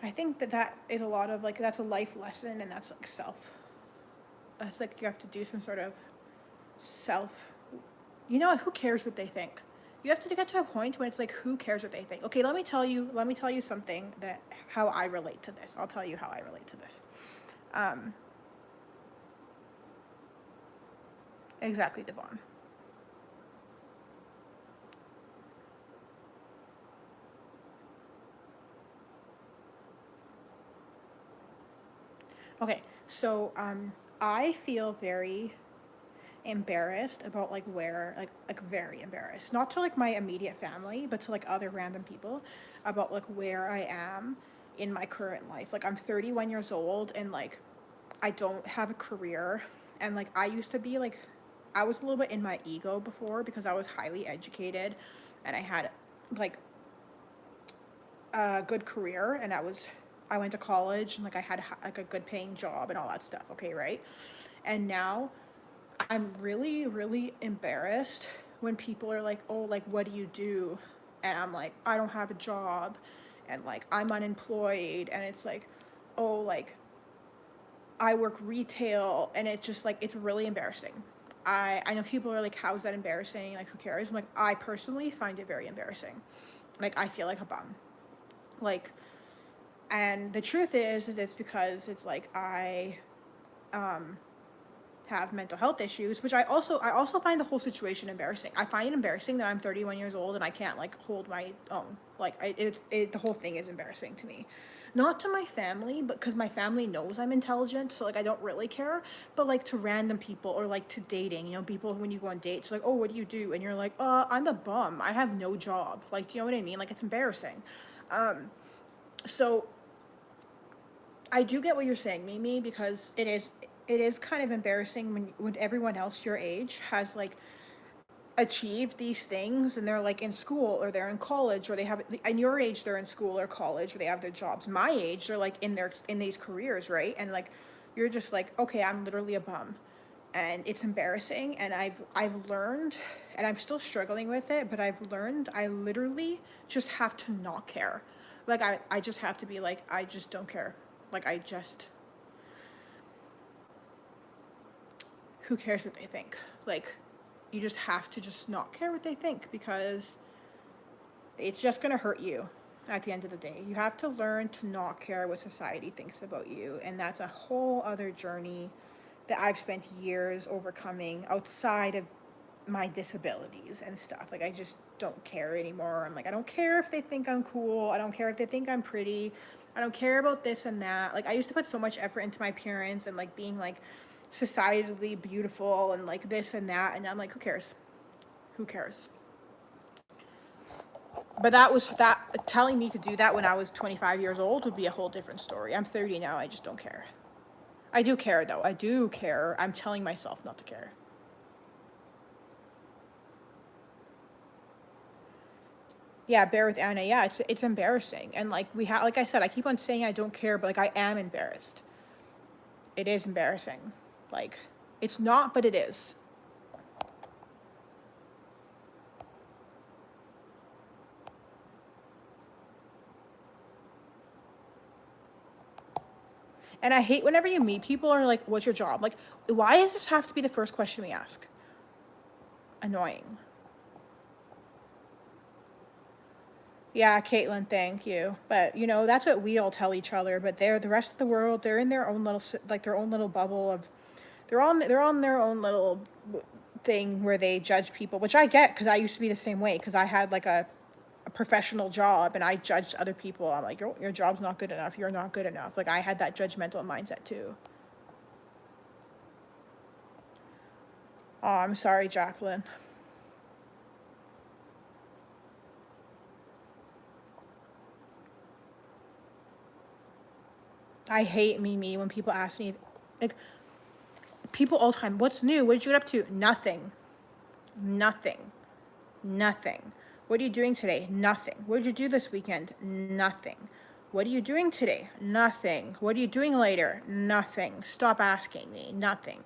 A: I think that that is a lot of like that's a life lesson, and that's like self. That's like you have to do some sort of self. You know, who cares what they think? You have to get to a point when it's like, who cares what they think? Okay, let me tell you. Let me tell you something that how I relate to this. I'll tell you how I relate to this. Um, exactly, Devon. Okay, so I feel very embarrassed about like where like very embarrassed, not to like my immediate family but to like other random people about like where I am in my current life. Like I'm 31 years old and like I don't have a career, and like I used to be like I was a little bit in my ego before because I was highly educated and I had like a good career, and I went to college and like I had like a good paying job and all that stuff, okay, right? And now I'm really, really embarrassed when people are like, oh, like, what do you do? And I'm like, I don't have a job. And like, I'm unemployed. And it's like, oh, like, I work retail. And it's just like, it's really embarrassing. I know people are like, how's that embarrassing? Like, who cares? I'm like, I personally find it very embarrassing. Like, I feel like a bum. Like, and the truth is it's because it's like um, have mental health issues, which I also find the whole situation embarrassing. I find it embarrassing that I'm 31 years old and I can't like hold my own. Like the whole thing is embarrassing to me. Not to my family, but because my family knows I'm intelligent, so like I don't really care. But like to random people or like to dating, you know, people when you go on dates, like, oh, what do you do? And you're like, I'm a bum. I have no job. Like, do you know what I mean? Like it's embarrassing. So I do get what you're saying, Mimi, because it is kind of embarrassing when everyone else your age has like achieved these things and they're like in school or they're in college or they have in your age they're in school or college or they have their jobs. My age they're like in these careers, right? And like you're just like, okay, I'm literally a bum. And it's embarrassing, and I've learned, and I'm still struggling with it, but I've learned I literally just have to not care. Like I just have to be like, I just don't care. Like I just, who cares what they think? Like you just have to just not care what they think because it's just going to hurt you at the end of the day. You have to learn to not care what society thinks about you, and that's a whole other journey that I've spent years overcoming outside of my disabilities and stuff. Like I just don't care anymore. I'm like, I don't care if they think I'm cool. I don't care if they think I'm pretty. I don't care about this and that. Like I used to put so much effort into my appearance and like being like societally beautiful and like this and that, and I'm like, who cares? Who cares? But that was that telling me to do that when I was 25 years old would be a whole different story. I'm 30 now. I just don't care. I do care though. I do care. I'm telling myself not to care. Yeah, bear with Anna. Yeah, it's embarrassing, and like we have, like I said, I keep on saying I don't care, but like I am embarrassed. It is embarrassing. Like it's not, but it is. And I hate whenever you meet people are like, "What's your job?" Like, why does this have to be the first question we ask? Annoying. Yeah, Caitlin, thank you. But you know, that's what we all tell each other. But they're the rest of the world. They're in their own little like their own little bubble of. They're on their own little thing where they judge people, which I get because I used to be the same way because I had like a professional job and I judged other people. I'm like, your job's not good enough. You're not good enough. Like, I had that judgmental mindset too. Oh, I'm sorry, Jacqueline. I hate Mimi when people ask me, like, people all the time, what's new? What did you get up to? Nothing. Nothing. Nothing. What are you doing today? Nothing. What did you do this weekend? Nothing. What are you doing today? Nothing. What are you doing later? Nothing. Stop asking me. Nothing.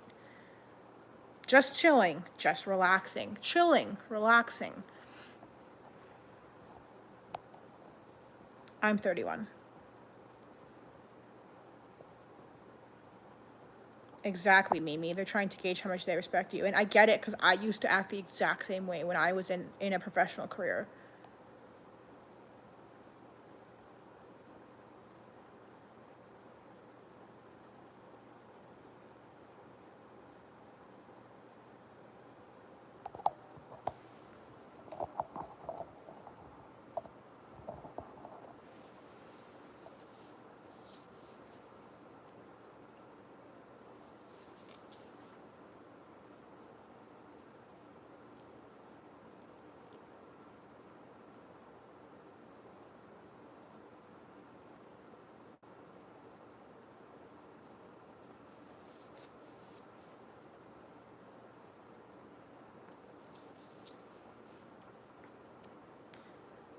A: Just chilling. Just relaxing. Chilling. Relaxing. I'm 31. Exactly, Mimi. They're trying to gauge how much they respect you. And I get it because I used to act the exact same way when I was in a professional career.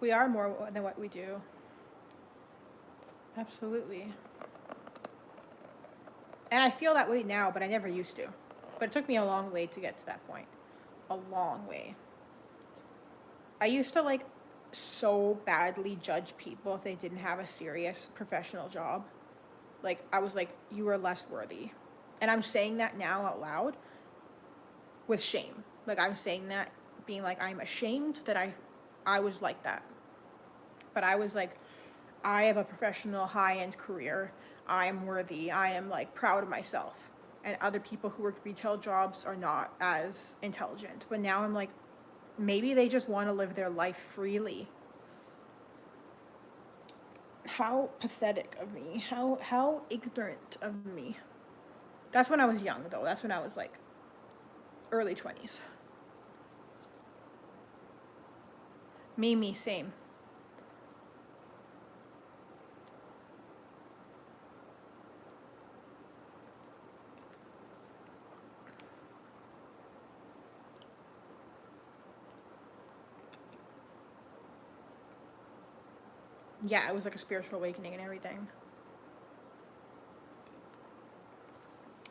A: We are more than what we do. Absolutely. And I feel that way now, but I never used to. But it took me a long way to get to that point. A long way. I used to like so badly judge people if they didn't have a serious professional job. Like, I was like, you are less worthy. And I'm saying that now out loud with shame. Like, I'm saying that being like, I'm ashamed that I was like that. But I was like, I have a professional high-end career. I am worthy. I am like proud of myself. And other people who work retail jobs are not as intelligent. But now I'm like, maybe they just want to live their life freely. How pathetic of me. How ignorant of me. That's when I was young though. That's when I was like early 20s. Me, same. Yeah, it was like a spiritual awakening and everything.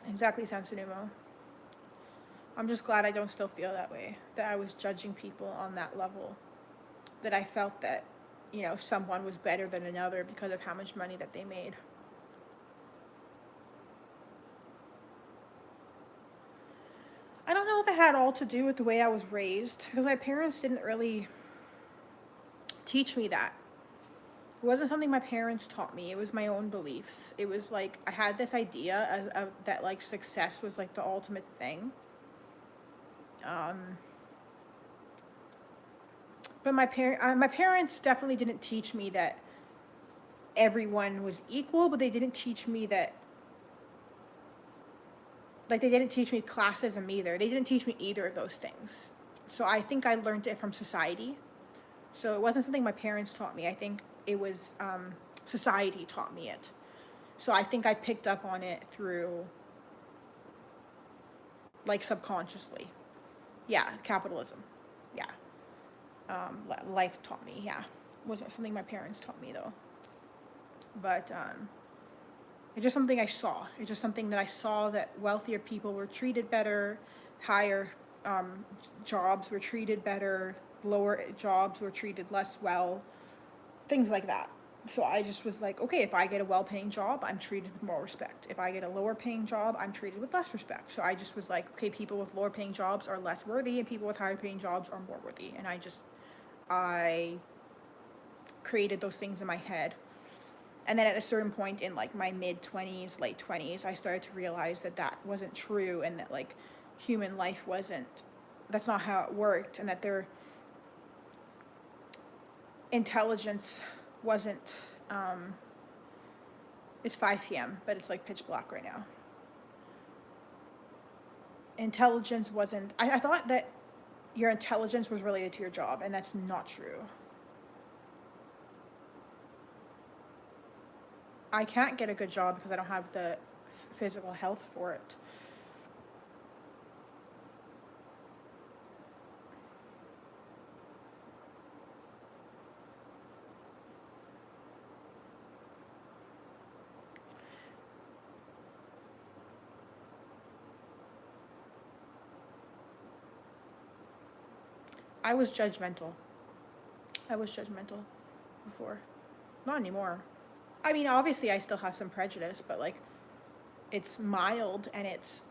A: Exactly, Sansunumo. I'm just glad I don't still feel that way. That I was judging people on that level. That I felt that, someone was better than another because of how much money that they made. I don't know if it had all to do with the way I was raised, because my parents didn't really teach me that. It wasn't something my parents taught me. It was my own beliefs. It was like I had this idea of that like success was like the ultimate thing. Um, but my parents definitely didn't teach me that everyone was equal, but they didn't teach me that, like, they didn't teach me classism either. They didn't teach me either of those things. So I think I learned it from society. So it wasn't something my parents taught me. I think it was society taught me it. So I think I picked up on it through, like, subconsciously. Yeah, capitalism. Yeah. Life taught me. Yeah. Wasn't something my parents taught me though. But it's just something I saw. It's just something that I saw, that wealthier people were treated better, higher jobs were treated better, lower jobs were treated less well, things like that. So I just was like, okay, if I get a well-paying job, I'm treated with more respect. If I get a lower-paying job, I'm treated with less respect. So I just was like, okay, people with lower-paying jobs are less worthy, and people with higher-paying jobs are more worthy. And I created those things in my head. And then at a certain point in like my mid-20s, late 20s, I started to realize that that wasn't true, and that like human life wasn't, that's not how it worked, and that intelligence wasn't, it's 5 p.m., but it's like pitch black right now. Intelligence wasn't, I thought that your intelligence was related to your job, and that's not true. I can't get a good job because I don't have the physical health for it. I was judgmental. I was judgmental before. Not anymore. I mean, obviously I still have some prejudice, but like it's mild and it's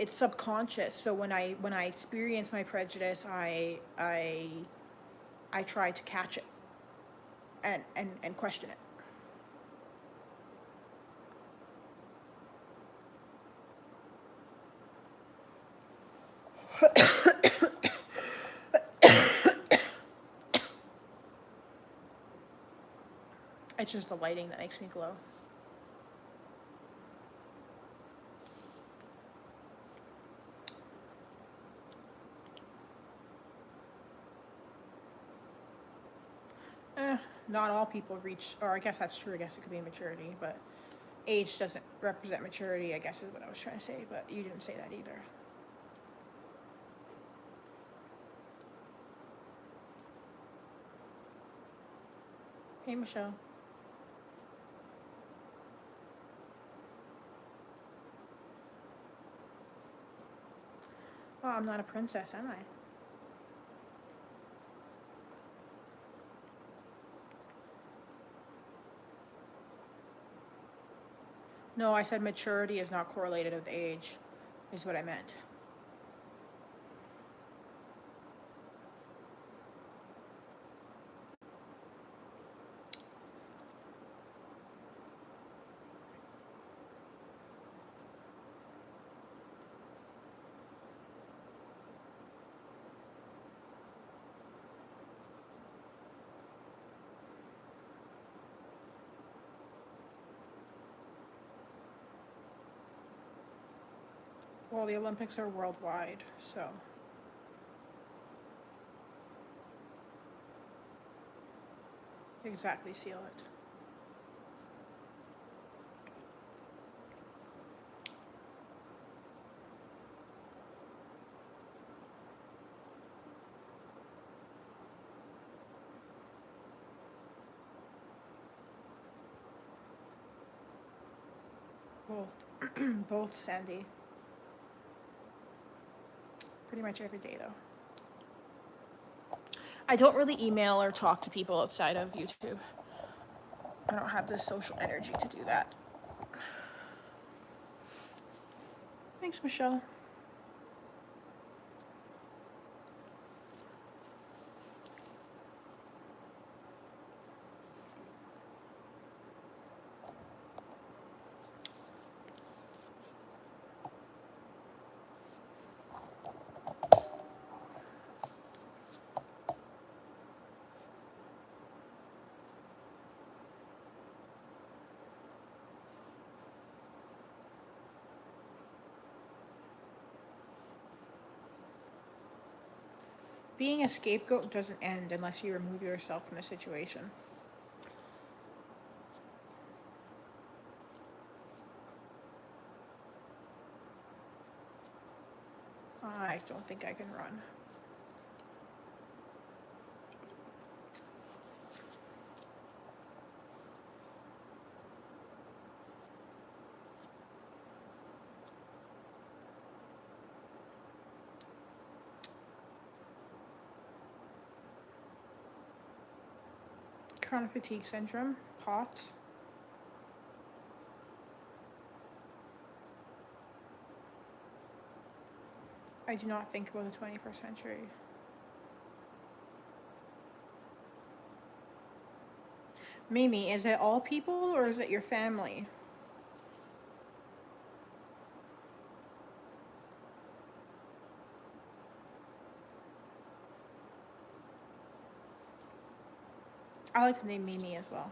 A: subconscious. So when I experience my prejudice, I try to catch it and question it. It's just the lighting that makes me glow. Not all people reach, or I guess that's true. I guess it could be maturity, but age doesn't represent maturity, I guess is what I was trying to say, but you didn't say that either. Hey, Michelle. Oh, I'm not a princess, am I? No, I said maturity is not correlated with age, is what I meant. Well, the Olympics are worldwide, so. Exactly, seal it. Both. Both, Sandy. Pretty much every day, though. I don't really email or talk to people outside of YouTube. I don't have the social energy to do that. Thanks, Michelle. Being a scapegoat doesn't end unless you remove yourself from the situation. I don't think I can run. Chronic fatigue syndrome, POTS. I do not think about the 21st century. Mimi, is it all people or is it your family? I like the name Mimi as well.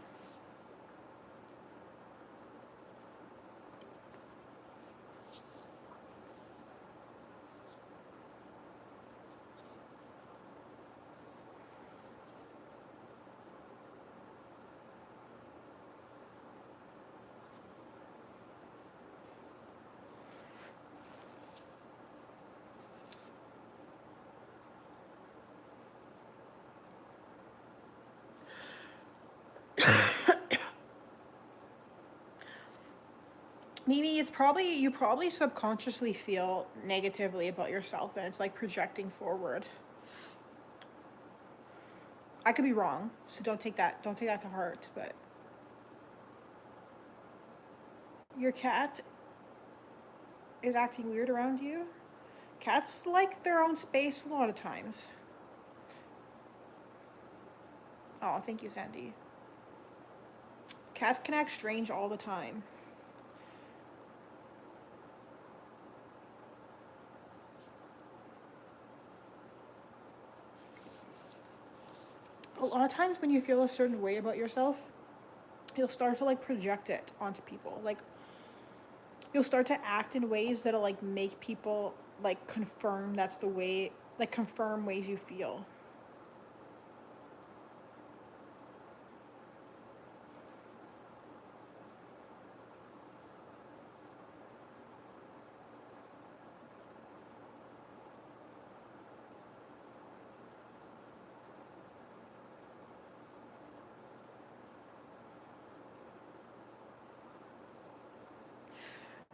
A: Mimi, it's probably, you probably subconsciously feel negatively about yourself, and it's like projecting forward. I could be wrong, so don't take that to heart, but your cat is acting weird around you. Cats like their own space a lot of times. Oh, thank you, Sandy. Cats can act strange all the time. A lot of times when you feel a certain way about yourself, you'll start to like project it onto people. Like you'll start to act in ways that'll like make people like confirm that's the way, like confirm ways you feel.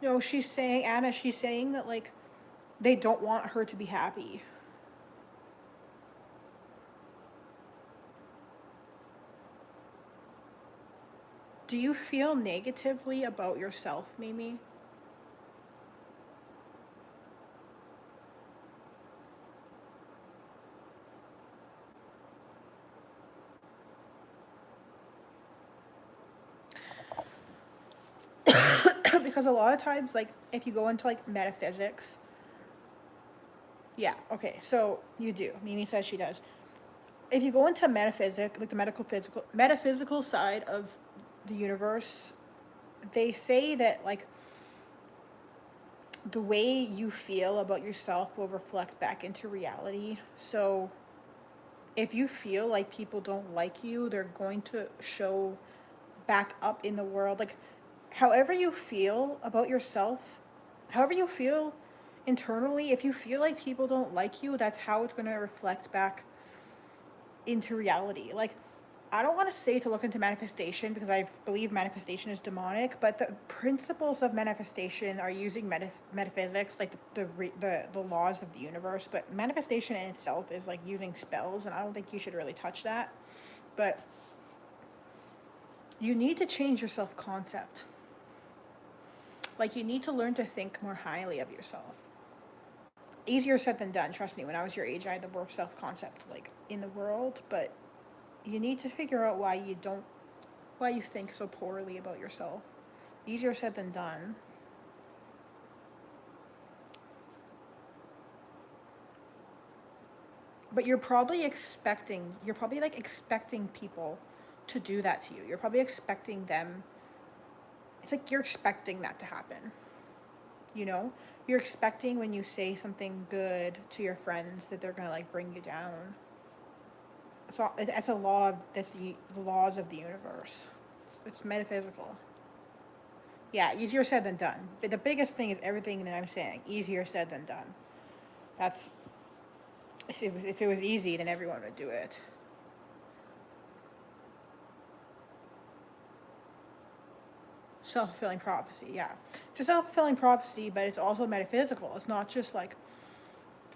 A: No, she's saying, Anna, she's saying that like they don't want her to be happy. Do you feel negatively about yourself, Mimi? Because a lot of times, like, if you go into like metaphysics, yeah, okay, so you do. Mimi says she does. If you go into metaphysics, like the metaphysical side of the universe, they say that like the way you feel about yourself will reflect back into reality. So if you feel like people don't like you, they're going to show back up in the world. Like, however you feel about yourself, however you feel internally, if you feel like people don't like you, that's how it's going to reflect back into reality. Like, I don't want to say to look into manifestation because I believe manifestation is demonic, but the principles of manifestation are using metaphysics, like the laws of the universe. But manifestation in itself is like using spells, and I don't think you should really touch that. But you need to change your self concept. Like, you need to learn to think more highly of yourself. Easier said than done. Trust me, when I was your age, I had the worst self concept like in the world, but you need to figure out why you think so poorly about yourself. Easier said than done. But you're probably like expecting people to do that to you. You're probably expecting them, it's like you're expecting that to happen. You know? You're expecting when you say something good to your friends that they're gonna like bring you down. So that's a law of, that's the laws of the universe. It's metaphysical. Yeah, easier said than done. But the biggest thing is everything that I'm saying. Easier said than done. That's, if it was easy, then everyone would do it. Self-fulfilling prophecy, yeah. It's a self-fulfilling prophecy, but it's also metaphysical. It's not just like,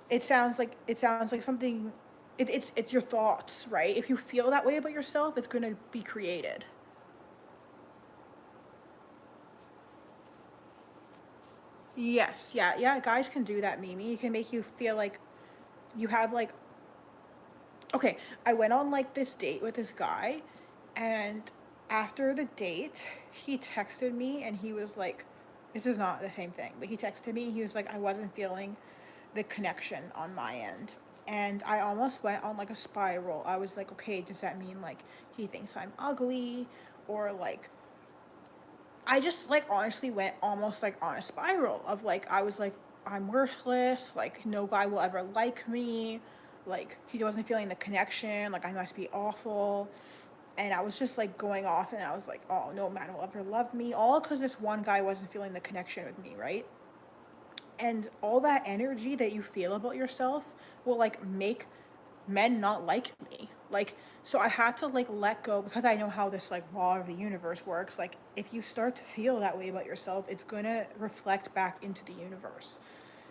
A: it sounds like something, it's your thoughts, right? If you feel that way about yourself, it's going to be created. Yes, yeah, yeah, guys can do that, Mimi. It can make you feel like you have like, okay, I went on like this date with this guy, and after the date, he texted me and he was like, this is not the same thing, but he texted me, he was like, I wasn't feeling the connection on my end. and I almost went on like a spiral. I was like, okay, does that mean like he thinks I'm ugly, or like I just like honestly went almost like on a spiral of like I was like, I'm worthless, like no guy will ever like me, like he wasn't feeling the connection, like I must be awful. And I was just like going off, and I was like, oh, no man will ever love me, all because this one guy wasn't feeling the connection with me, right? And all that energy that you feel about yourself will like make men not like me. Like, so I had to like let go, because I know how this like law of the universe works. Like, if you start to feel that way about yourself, it's gonna reflect back into the universe.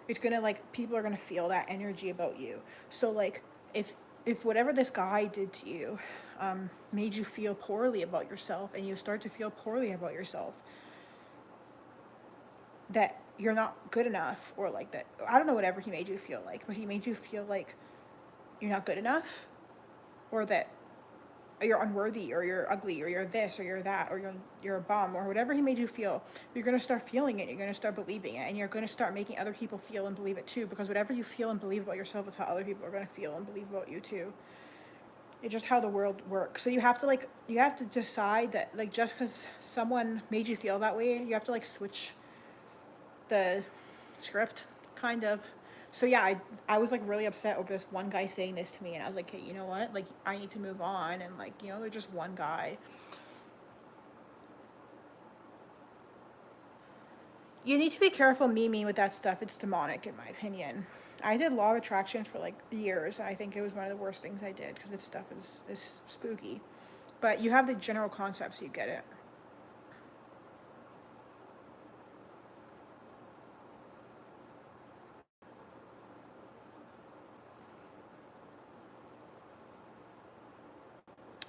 A: It's gonna like, people are gonna feel that energy about you. So like, if whatever this guy did to you made you feel poorly about yourself, and you start to feel poorly about yourself, that you're not good enough, or like that, I don't know, whatever he made you feel like, but he made you feel like you're not good enough, or that you're unworthy, or you're ugly, or you're this, or you're that, or you're a bum, or whatever he made you feel, you're going to start feeling it, you're going to start believing it, and you're going to start making other people feel and believe it too, because whatever you feel and believe about yourself is how other people are going to feel and believe about you too. It's just how the world works. So you have to like, you have to decide that like, just because someone made you feel that way, you have to like switch the script, kind of. So yeah, I was like really upset over this one guy saying this to me, and I was like, hey, you know what? Like, I need to move on, and like, you know, they're just one guy. You need to be careful, Mimi, with that stuff. It's demonic, in my opinion. I did law of attraction for like years, and I think it was one of the worst things I did, because this stuff is spooky. But you have the general concepts, so you get it.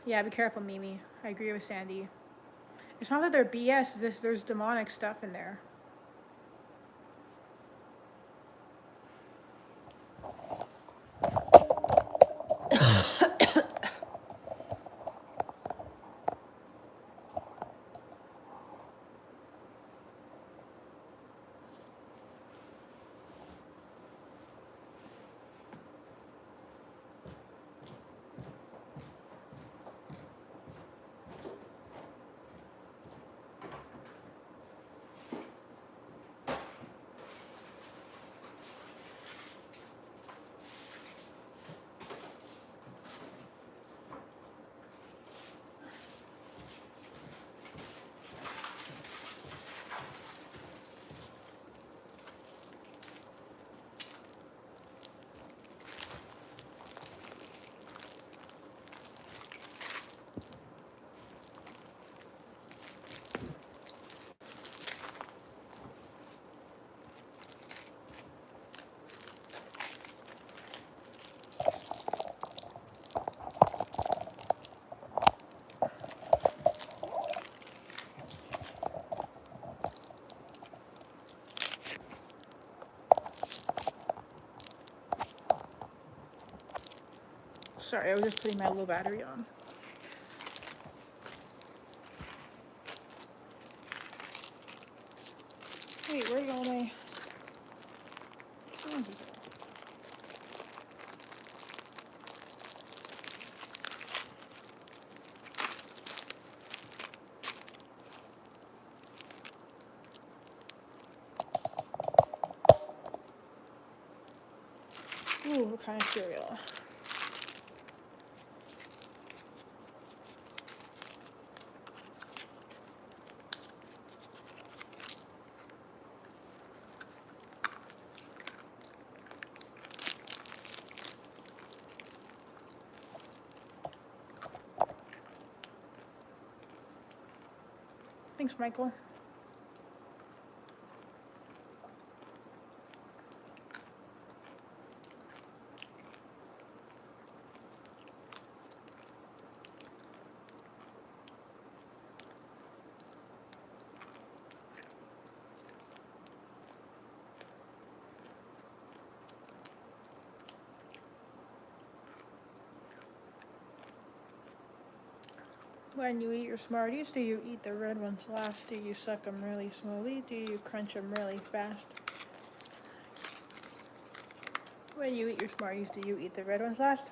A: Yeah, be careful, Mimi. I agree with Sandy. It's not that they're BS. There's demonic stuff in there. Sorry, I was just putting my low battery on. Wait, where are all my... Ooh, what kind of cereal? Thanks, Michael. When you eat your Smarties, do you eat the red ones last? Do you suck them really slowly? Do you crunch them really fast? When you eat your Smarties, do you eat the red ones last?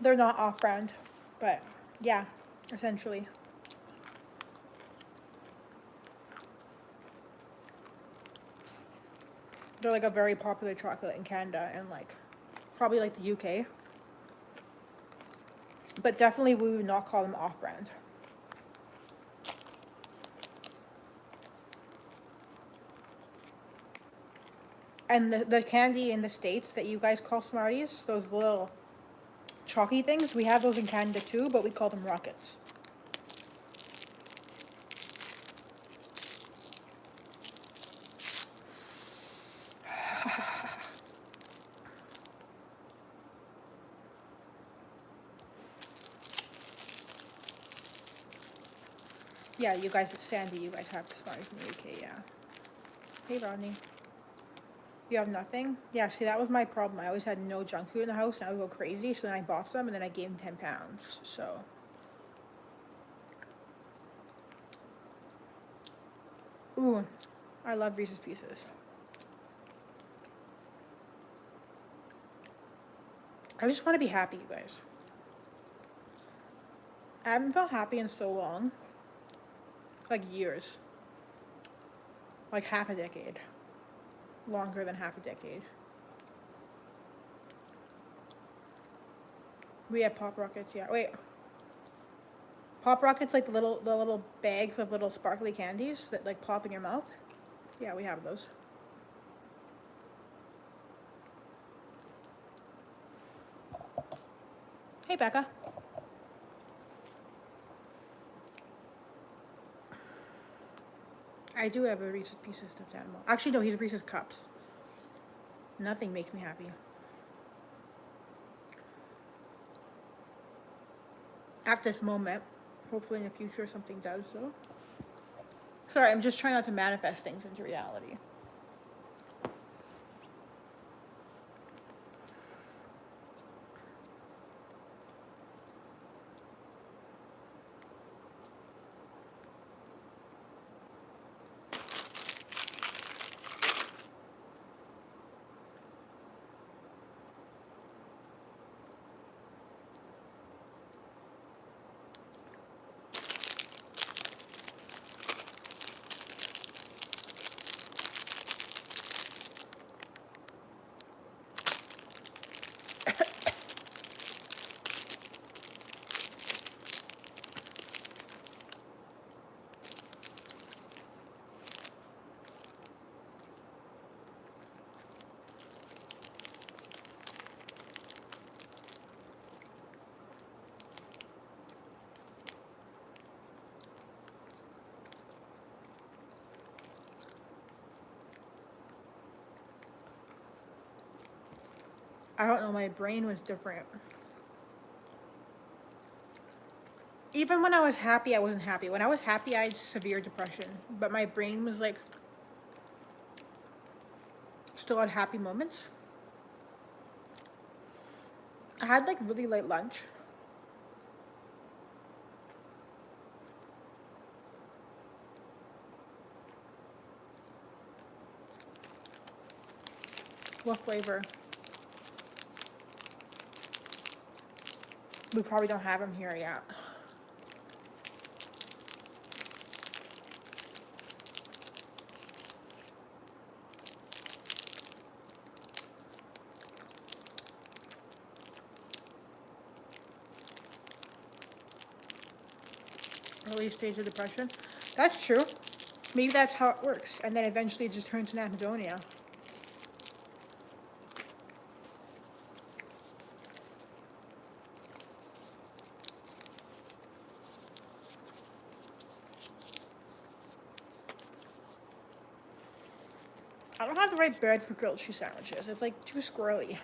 A: They're not off-brand, but yeah, essentially. They're like a very popular chocolate in Canada and like probably like the UK. But definitely we would not call them off-brand. And the candy in the States that you guys call Smarties, those little chalky things, we have those in Canada too, but we call them Rockets. Yeah, you guys, Sandy, you guys have the Smarties in the UK, yeah. Hey, Rodney. You have nothing? Yeah, see, that was my problem. I always had no junk food in the house, and I would go crazy, so then I bought some, and then I gained 10 pounds, so. Ooh, I love Reese's Pieces. I just want to be happy, you guys. I haven't felt happy in so long. Like years. Like half a decade. Longer than half a decade. We have Pop Rockets, yeah. Wait. Pop Rockets, like the little bags of little sparkly candies that like pop in your mouth? Yeah, we have those. Hey, Becca. I do have a Reese's Pieces stuffed animal. Actually, no, he's Reese's Cups. Nothing makes me happy. At this moment. Hopefully in the future something does, though. Sorry, I'm just trying not to manifest things into reality. I don't know, my brain was different. Even when I was happy, I wasn't happy. When I was happy, I had severe depression. But my brain was like, still had happy moments. I had like really late lunch. What flavor? We probably don't have them here yet. Early stage of depression. That's true. Maybe that's how it works. And then eventually it just turns to anhedonia. I don't have the right bread for grilled cheese sandwiches. It's like too squirrely.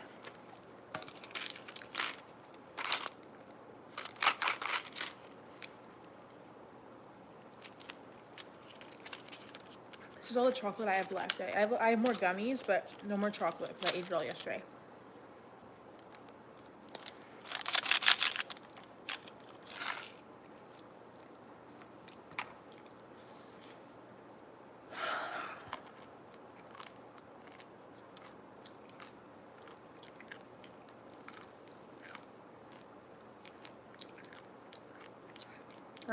A: This is all the chocolate I have left. I have more gummies, but no more chocolate because I ate it all yesterday.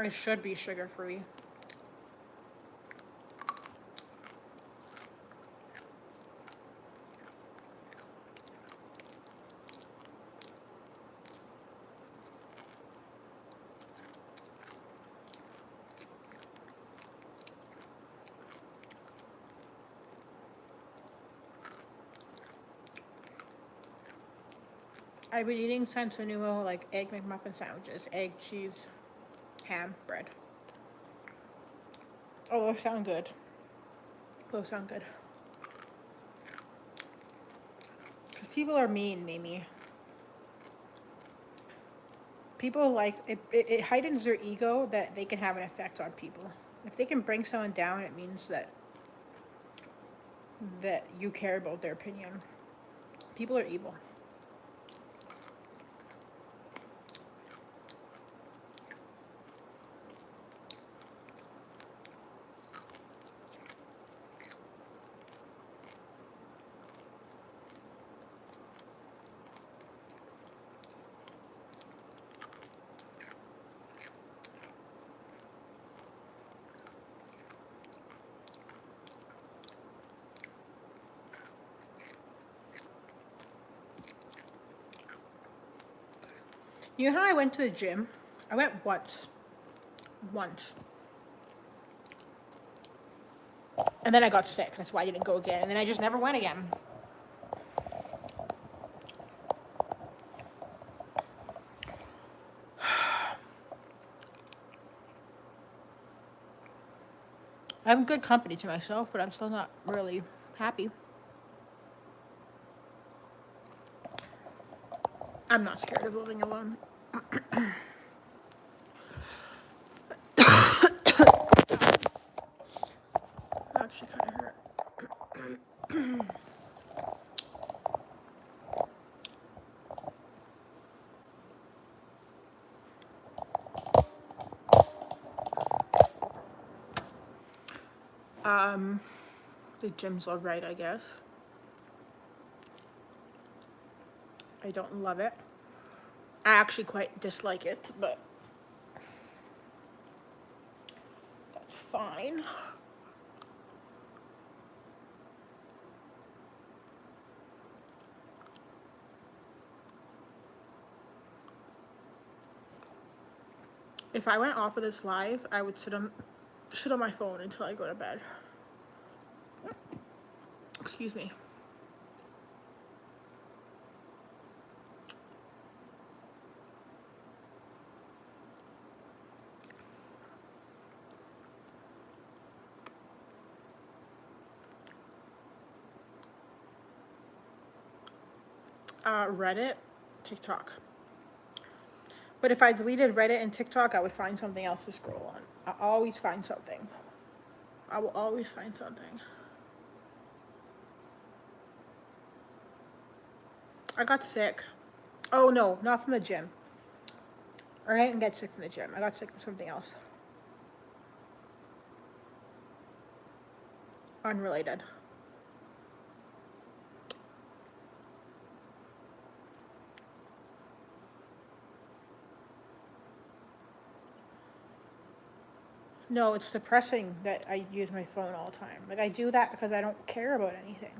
A: Or it should be sugar-free. I've been eating since the new like egg McMuffin sandwiches, egg, cheese, ham, bread. Oh, those sound good. Those sound good. Because people are mean, Mimi. People like, it heightens their ego that they can have an effect on people. If they can bring someone down, it means that you care about their opinion. People are evil. You know how I went to the gym? I went once. Once. And then I got sick. That's why I didn't go again. And then I just never went again. I'm good company to myself, but I'm still not really happy. I'm not scared of living alone. Actually kind of hurt. The gym's alright, I guess. I don't love it. I actually quite dislike it, but that's fine. If I went off of this live, I would sit on my phone until I go to bed. Excuse me. Reddit, TikTok. But if I deleted Reddit and TikTok, I would find something else to scroll on. I'll always find something. I will always find something. I got sick. Oh no, not from the gym. Or I didn't get sick from the gym. I got sick from something else. Unrelated. No, it's depressing that I use my phone all the time. Like, I do that because I don't care about anything.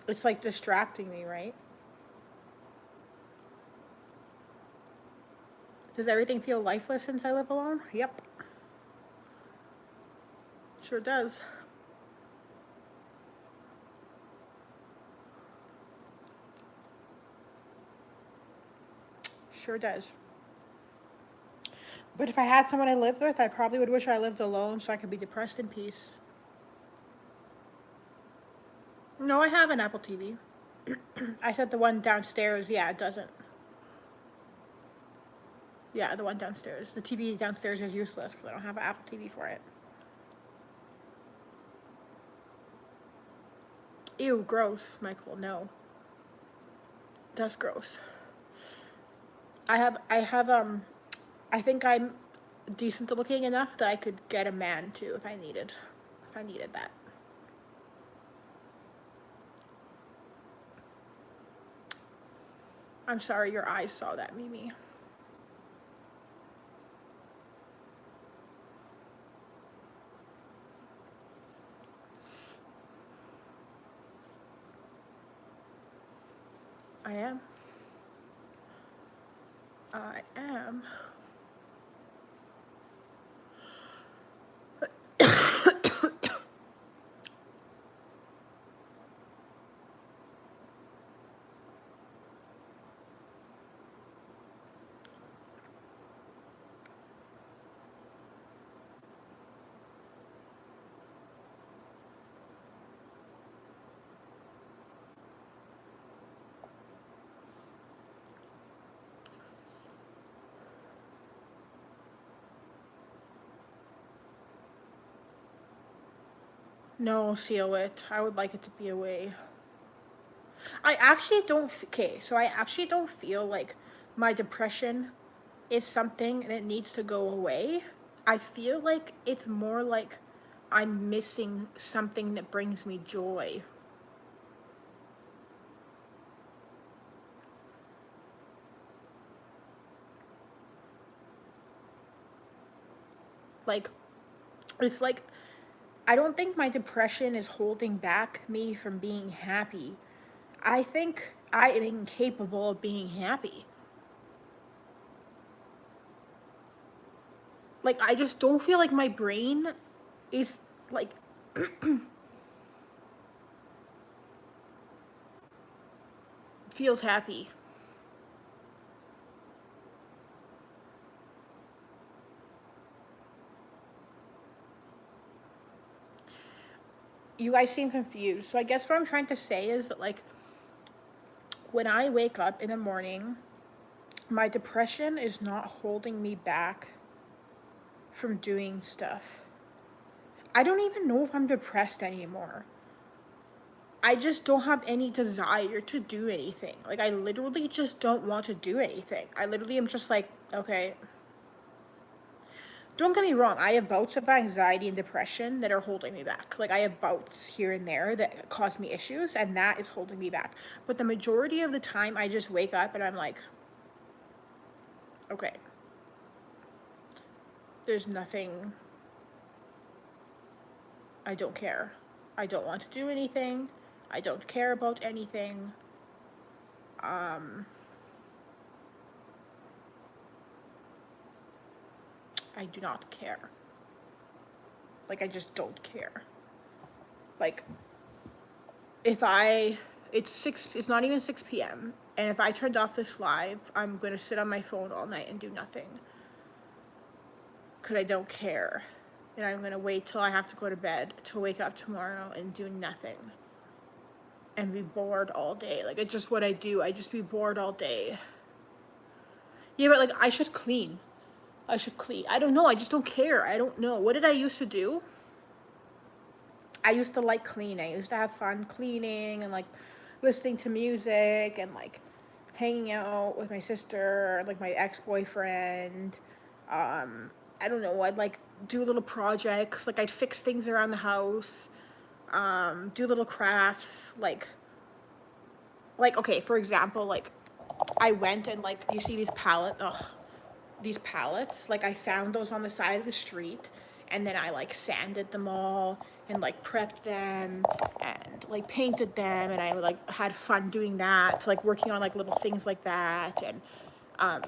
A: It's like distracting me, right? Does everything feel lifeless since I live alone? Yep. Sure does. Sure does. But if I had someone I lived with, I probably would wish I lived alone so I could be depressed in peace. No, I have an Apple TV. I said the one downstairs, yeah, it doesn't. Yeah, the one downstairs. The TV downstairs is useless because I don't have an Apple TV for it. Ew, gross, Michael, no. That's gross. I think I'm decent looking enough that I could get a man too if I needed that. I'm sorry your eyes saw that, Mimi. I am. I am. No, seal it. I would like it to be away. I actually don't. Okay, so I actually don't feel like my depression is something that needs to go away. I feel like it's more like I'm missing something that brings me joy. Like, it's like, I don't think my depression is holding back me from being happy. I think I am incapable of being happy. Like, I just don't feel like my brain is like feels happy. You guys seem confused. So I guess what I'm trying to say is that like when I wake up in the morning, my depression is not holding me back from doing stuff. I don't even know if I'm depressed anymore. I just don't have any desire to do anything. Like, I literally just don't want to do anything. I literally am just like, okay. Don't get me wrong, I have bouts of anxiety and depression that are holding me back. Like, I have bouts here and there that cause me issues, and that is holding me back. But the majority of the time, I just wake up and I'm like, okay, there's nothing. I don't care. I don't want to do anything. I don't care about anything. Um, I do not care. Like, I just don't care. Like, if I, it's not even 6 p.m. And if I turned off this live, I'm going to sit on my phone all night and do nothing. Because I don't care. And I'm going to wait till I have to go to bed to wake up tomorrow and do nothing. And be bored all day. Like, it's just what I do. I just be bored all day. Yeah, but like, I should clean. I should clean. I don't know. I just don't care. I don't know. What did I used to do? I used to like clean. I used to have fun cleaning and like listening to music and like hanging out with my sister, like my ex-boyfriend. I don't know. I'd like do little projects. Like, I'd fix things around the house. Do little crafts. Like okay, for example, like I went and like you see these pallets, like I found those on the side of the street, and then I like sanded them all and like prepped them and like painted them, and I like had fun doing that, like working on like little things like that. And um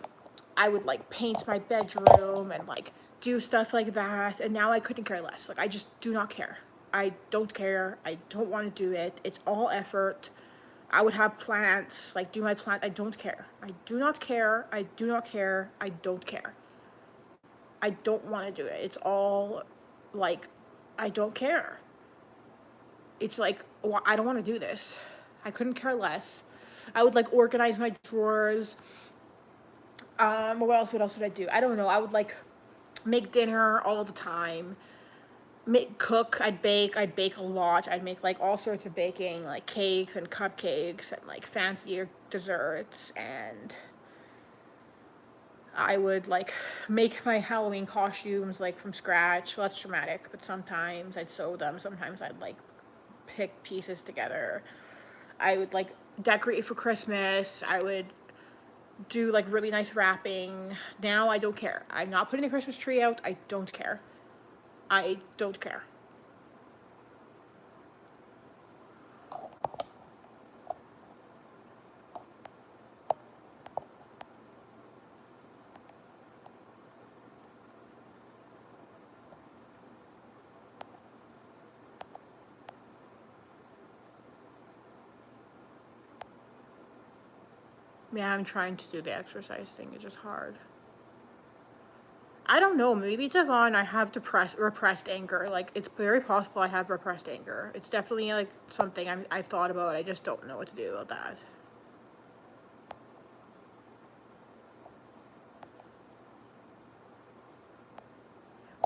A: I would like paint my bedroom and like do stuff like that. And now I couldn't care less. Like, I just do not care. I don't care. I don't want to do it. It's all effort. I would have plants, like do my plant. I don't care. I do not care. I do not care. I don't care. I don't want to do it. It's all like, I don't care. It's like, well, I don't want to do this. I couldn't care less. I would like organize my drawers. What else? What else would I do? I don't know. I would like make dinner all the time. Cook. I'd bake. I'd bake a lot. I'd make like all sorts of baking, like cakes and cupcakes and like fancier desserts. And I would like make my Halloween costumes like from scratch. Well, that's dramatic, but sometimes I'd sew them. Sometimes I'd like pick pieces together. I would like decorate for Christmas. I would do like really nice wrapping. Now I don't care. I'm not putting the Christmas tree out. I don't care. I don't care. Yeah, I'm trying to do the exercise thing. It's just hard. I don't know. Maybe, Devon, I have repressed anger. Like, it's very possible I have repressed anger. It's definitely, like, something I've thought about. I just don't know what to do about that.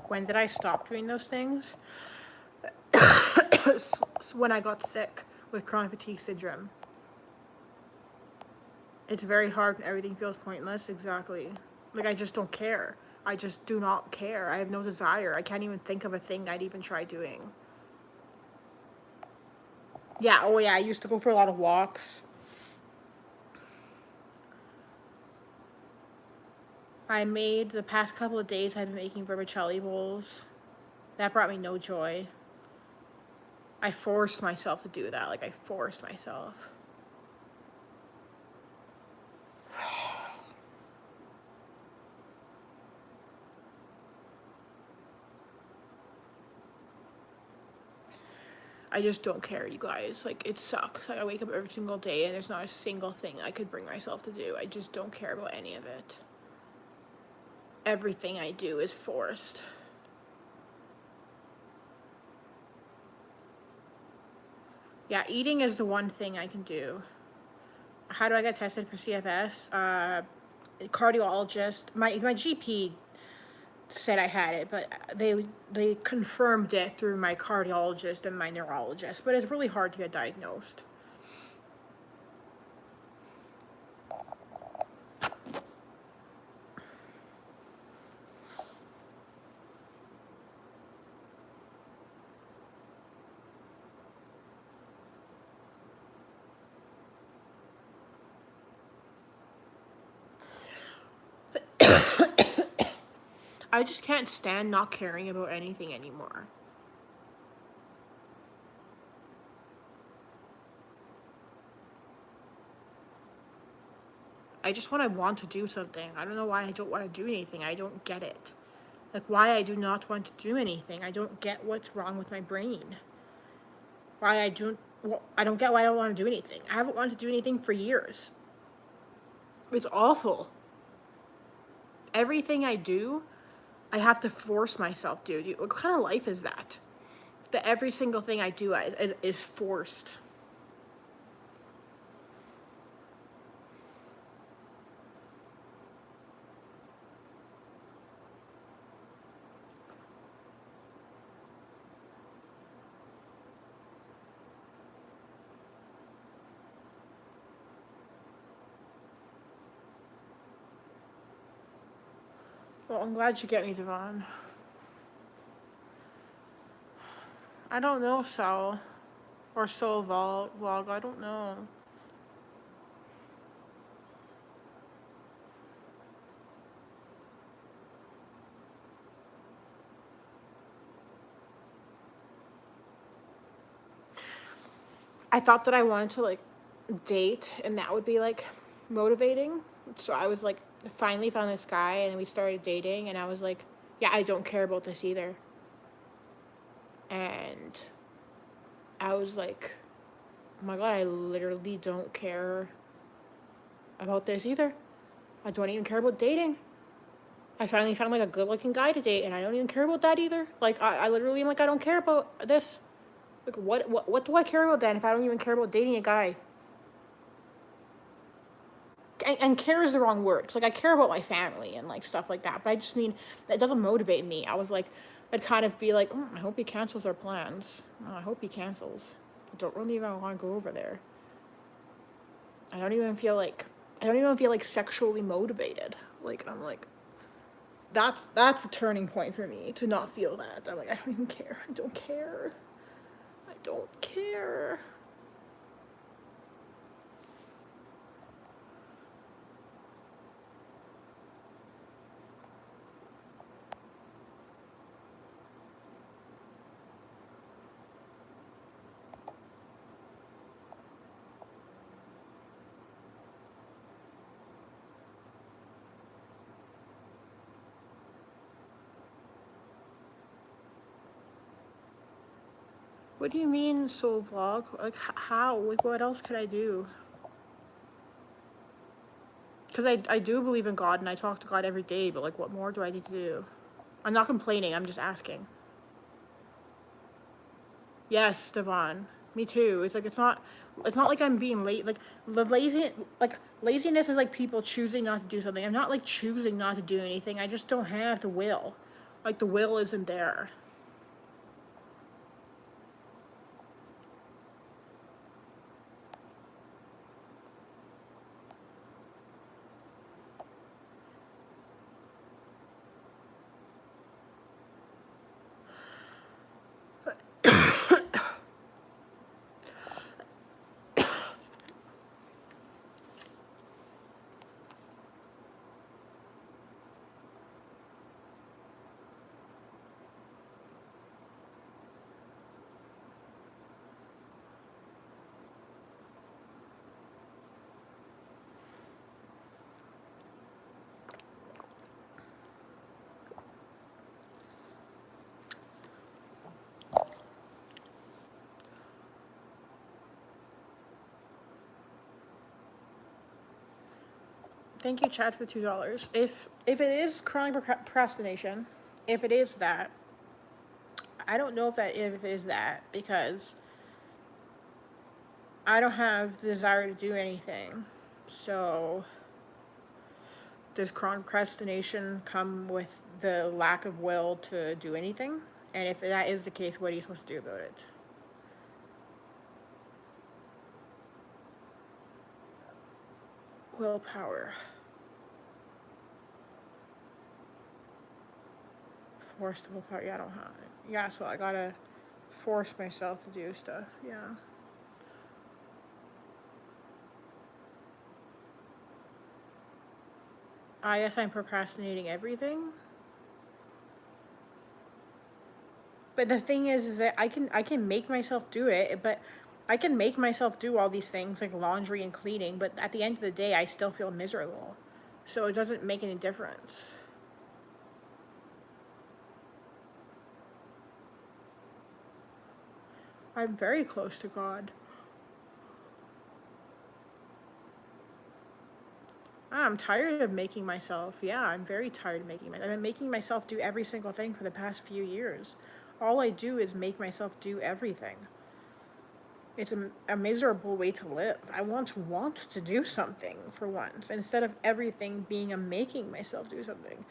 A: When did I stop doing those things? When I got sick with chronic fatigue syndrome. It's very hard when everything feels pointless. Exactly. Like, I just don't care. I just do not care. I have no desire. I can't even think of a thing I'd even try doing. Yeah, oh yeah, I used to go for a lot of walks. I made, the past couple of days, I've been making vermicelli bowls. That brought me no joy. I forced myself to do that. Like, I forced myself. I just don't care, you guys. Like, it sucks. Like, I wake up every single day and there's not a single thing I could bring myself to do. I just don't care about any of it. Everything I do is forced. Yeah, eating is the one thing I can do. How do I get tested for CFS? Cardiologist. My GP said I had it, but they confirmed it through my cardiologist and my neurologist. But it's really hard to get diagnosed. I just can't stand not caring about anything anymore. I just want to do something. I don't know why I don't want to do anything. I don't get it. Like, why I do not want to do anything. I don't get what's wrong with my brain. Why I don't get why I don't want to do anything. I haven't wanted to do anything for years. It's awful. Everything I do, I have to force myself to do. What kind of life is that? That every single thing I do is forced. Well, I'm glad you get me, Devon. I don't know, Sal. Or Soul Vlog. I don't know. I thought that I wanted to, like, date, and that would be, like, motivating. So I was like, finally found this guy, and we started dating, and I was like, yeah, I don't care about this either. And I was like, oh my god, I literally don't care about this either. I don't even care about dating. I finally found, like, a good looking guy to date, and I don't even care about that either. Like, I literally am like, I don't care about this. Like, what do I care about then if I don't even care about dating a guy? And care is the wrong word. Cause, like, I care about my family and, like, stuff like that. But I just mean, that doesn't motivate me. I was like, I'd kind of be like, I hope he cancels our plans. Oh, I hope he cancels. I don't really even want to go over there. I don't even feel like sexually motivated. Like, I'm like, that's a turning point for me to not feel that. I'm like, I don't even care. I don't care. I don't care. What do you mean, soul vlog? Like, how? Like, what else could I do? Because I do believe in God and I talk to God every day, but like, what more do I need to do? I'm not complaining, I'm just asking. Yes, Devon. Me too. It's like it's not like I'm being late. Like the laziness is like people choosing not to do something. I'm not like choosing not to do anything. I just don't have the will. Like the will isn't there. Thank you, Chad, for the $2. If it is chronic procrastination, if it is that, I don't know if it is that because I don't have the desire to do anything. So does chronic procrastination come with the lack of will to do anything? And if that is the case, what are you supposed to do about it? Willpower. Forced willpower. Yeah, I don't have it. Yeah, so I gotta force myself to do stuff. Yeah. I guess I'm procrastinating everything. But the thing is that I can make myself do it, but I can make myself do all these things like laundry and cleaning, but at the end of the day I still feel miserable. So it doesn't make any difference. I'm very close to God. I'm tired of making myself. Yeah, I'm very tired of making myself. I've been making myself do every single thing for the past few years. All I do is make myself do everything. It's a miserable way to live. I want to do something for once instead of everything being a making myself do something.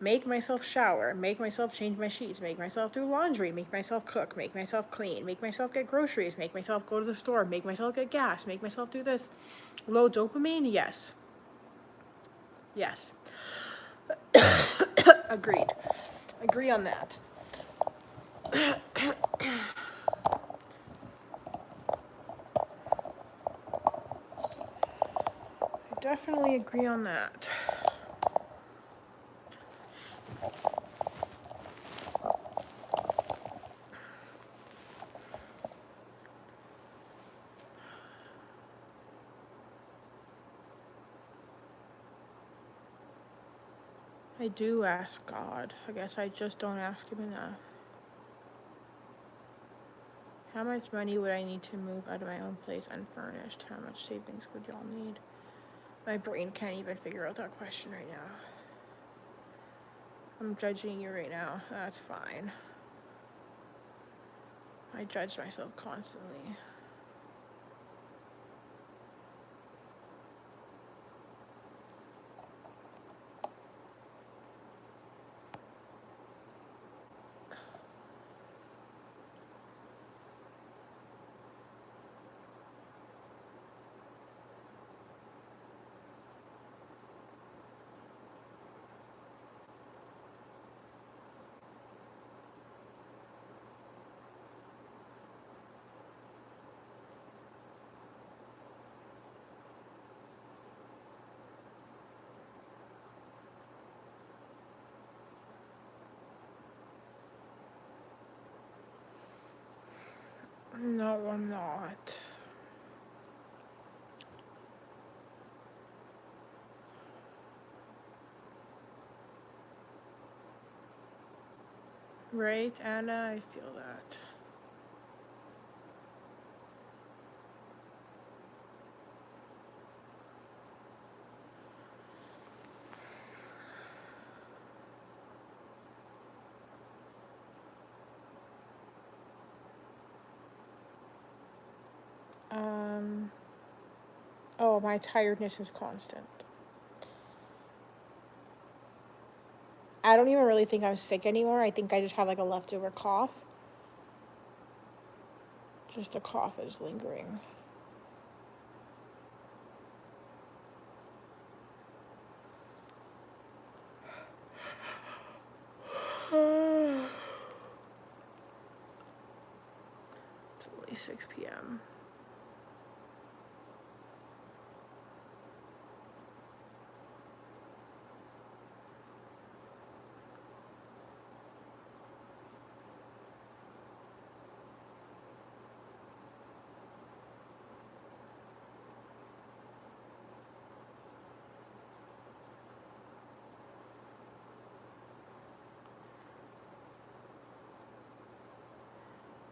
A: Make myself shower, make myself change my sheets, make myself do laundry, make myself cook, make myself clean, make myself get groceries, make myself go to the store, make myself get gas, make myself do this. Low dopamine? Yes. Yes. Agreed. Agree on that. I definitely agree on that. I do ask God. I guess I just don't ask Him enough. How much money would I need to move out of my own place unfurnished? How much savings would y'all need? My brain can't even figure out that question right now. I'm judging you right now. That's fine. I judge myself constantly. No, I'm not. Right, Anna? I feel that. my tiredness is constant. I don't even really think I'm sick anymore. I think I just have like a leftover cough. Just the cough is lingering. It's only 6 p.m.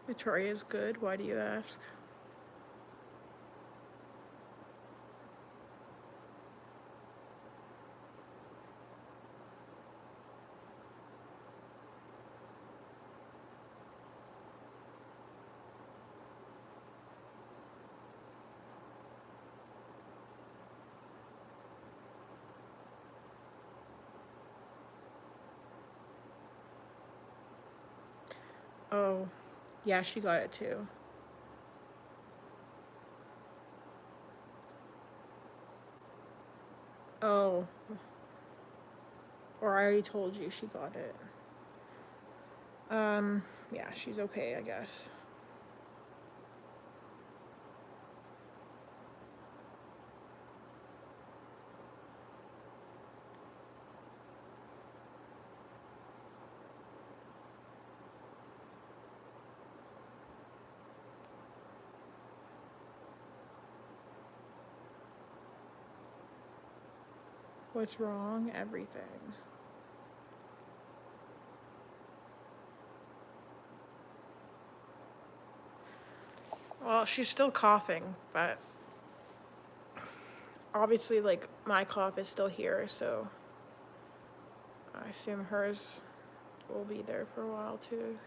A: Victoria's good. Why do you ask? Oh, yeah, she got it too. Oh, or I already told you she got it. Yeah, she's okay, I guess. What's wrong? Everything. Well, she's still coughing, but obviously, like, my cough is still here, so I assume hers will be there for a while too.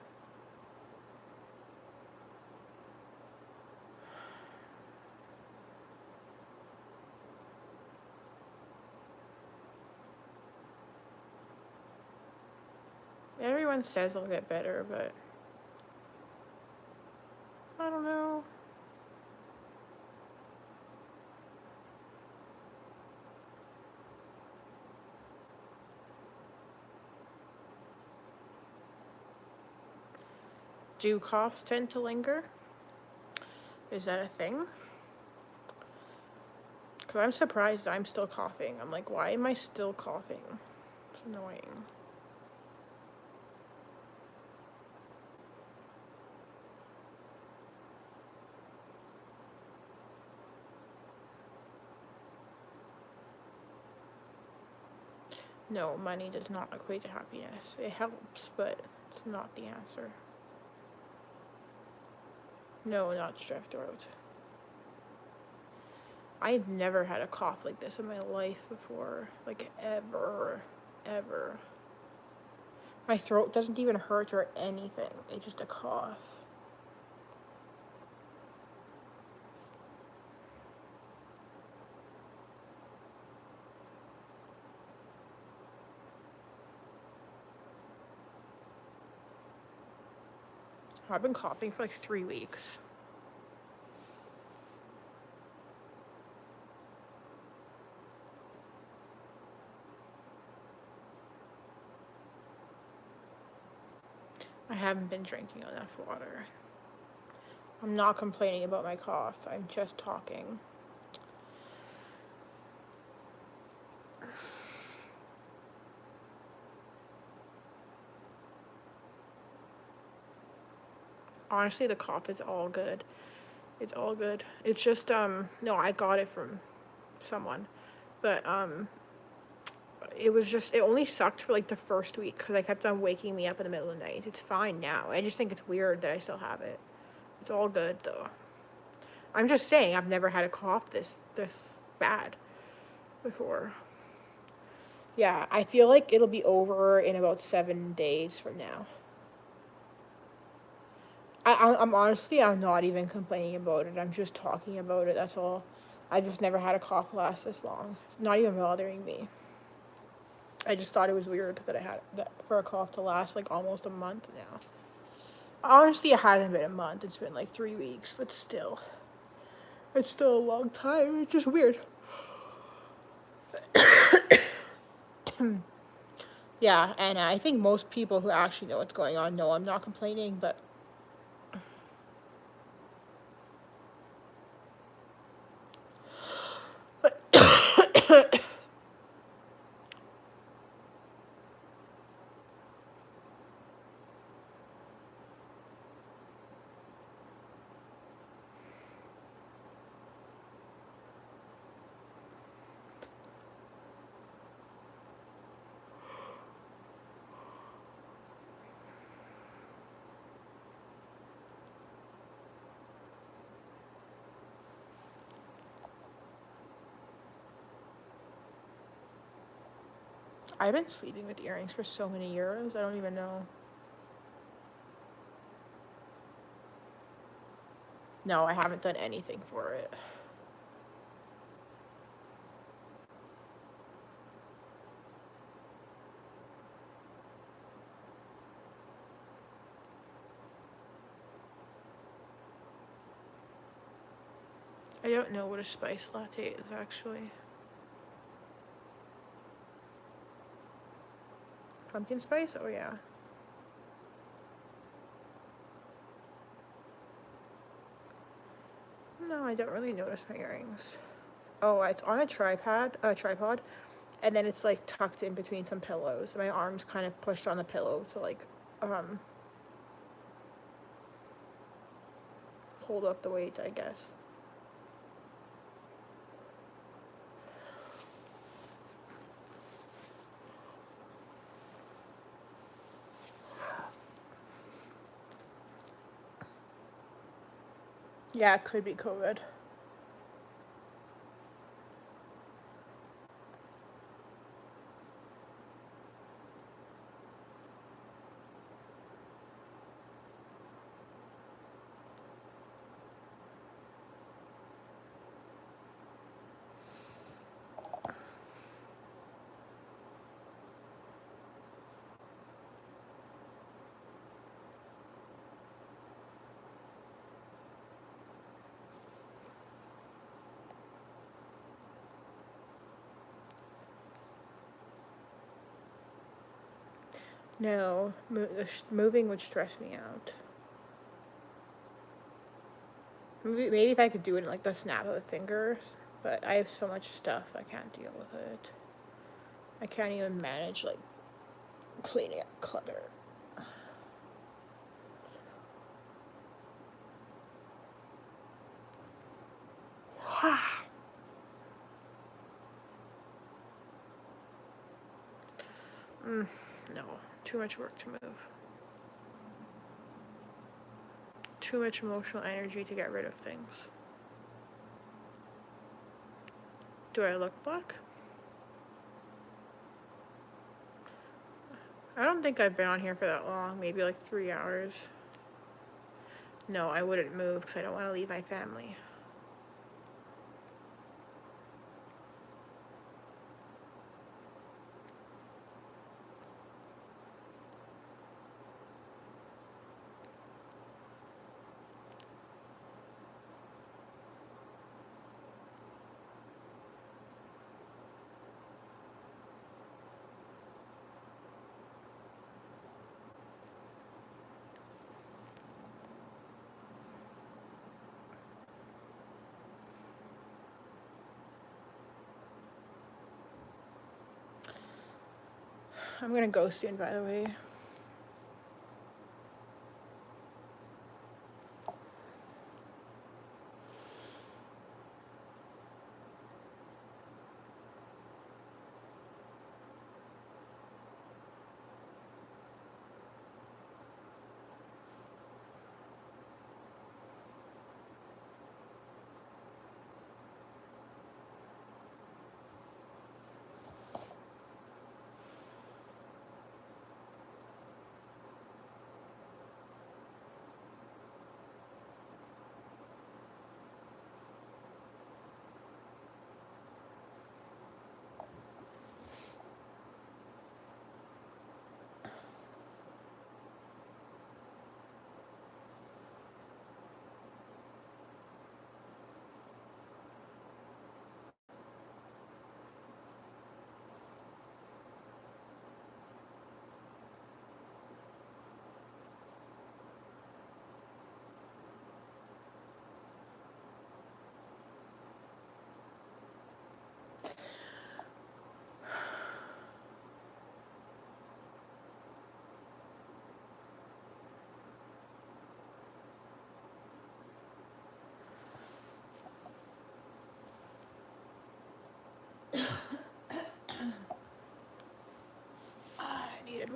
A: Everyone says it'll get better, but I don't know. Do coughs tend to linger? Is that a thing? Because I'm surprised I'm still coughing. I'm like, why am I still coughing? It's annoying. No, money does not equate to happiness. It helps, but it's not the answer. No, not strep throat. I've never had a cough like this in my life before. Like, ever. Ever. My throat doesn't even hurt or anything. It's just a cough. I've been coughing for like 3 weeks. I haven't been drinking enough water. I'm not complaining about my cough. I'm just talking. Honestly, the cough is all good. It's all good. It's just, no, I got it from someone. But, it was just, it only sucked for like the first week because I kept on waking me up in the middle of the night. It's fine now. I just think it's weird that I still have it. It's all good though. I'm just saying I've never had a cough this bad before. Yeah, I feel like it'll be over in about 7 days from now. I'm honestly, I'm not even complaining about it. I'm just talking about it. That's all. I just never had a cough last this long. It's not even bothering me. I just thought it was weird that I had that for a cough to last like almost a month now. Honestly, it hasn't been a month. It's been like 3 weeks, but still, it's still a long time. It's just weird. Yeah, and I think most people who actually know what's going on know I'm not complaining, but I've been sleeping with earrings for so many years. I don't even know. No, I haven't done anything for it. I don't know what a spice latte is actually. Pumpkin spice? Oh, yeah. No, I don't really notice my earrings. Oh, it's on a tripod, and then it's like tucked in between some pillows. My arms kind of pushed on the pillow to like um hold up the weight, I guess. Yeah, it could be COVID. No, moving would stress me out. Maybe if I could do it in like the snap of a fingers, but I have so much stuff I can't deal with it. I can't even manage like cleaning up clutter. No, too much work to move. Too much emotional energy to get rid of things. Do I look black? I don't think I've been on here for that long, maybe like 3 hours. No, I wouldn't move because I don't want to leave my family. I'm gonna go soon, by the way.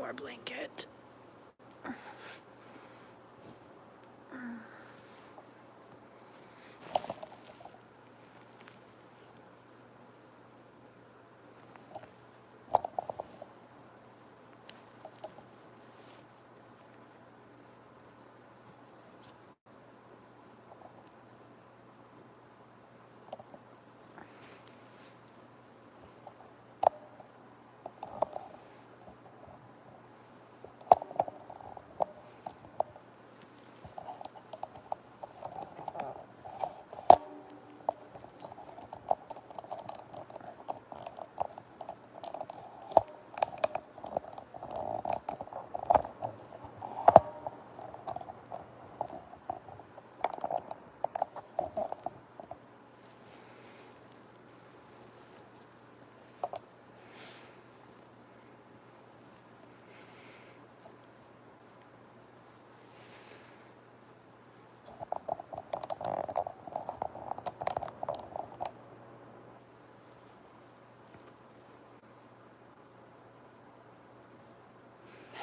A: our blanket.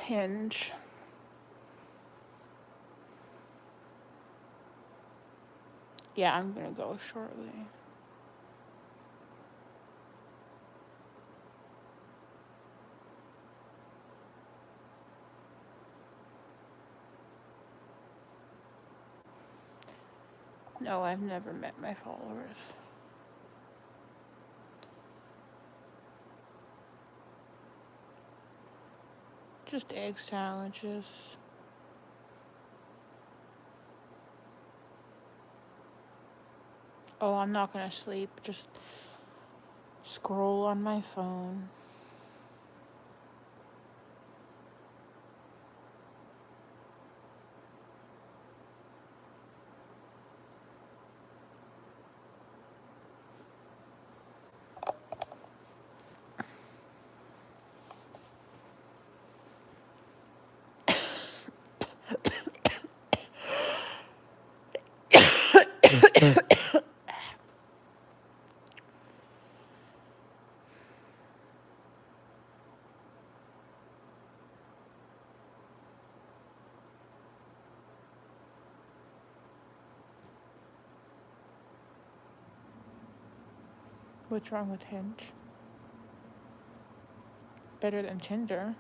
A: Hinge. Yeah, I'm gonna go shortly. No, I've never met my followers. Just egg sandwiches. Oh, I'm not gonna sleep. Just scroll on my phone. What's wrong with Hinge? Better than Tinder.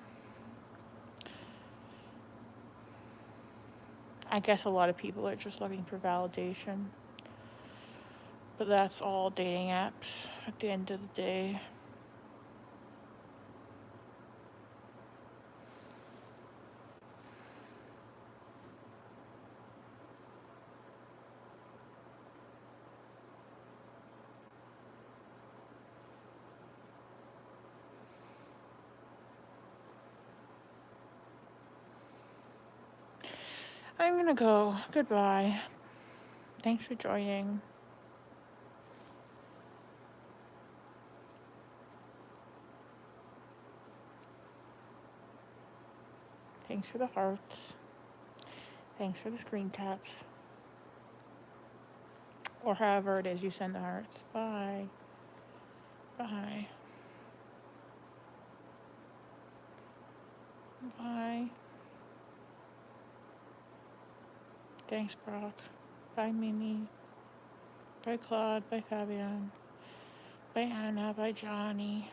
A: I guess a lot of people are just looking for validation. But that's all dating apps at the end of the day. I'm gonna go. Goodbye. Thanks for joining. Thanks for the hearts. Thanks for the screen taps. Or however it is you send the hearts. Bye. Bye. Bye. Thanks, Brock. Bye, Mimi. Bye, Claude. Bye, Fabian. Bye, Anna. Bye, Johnny.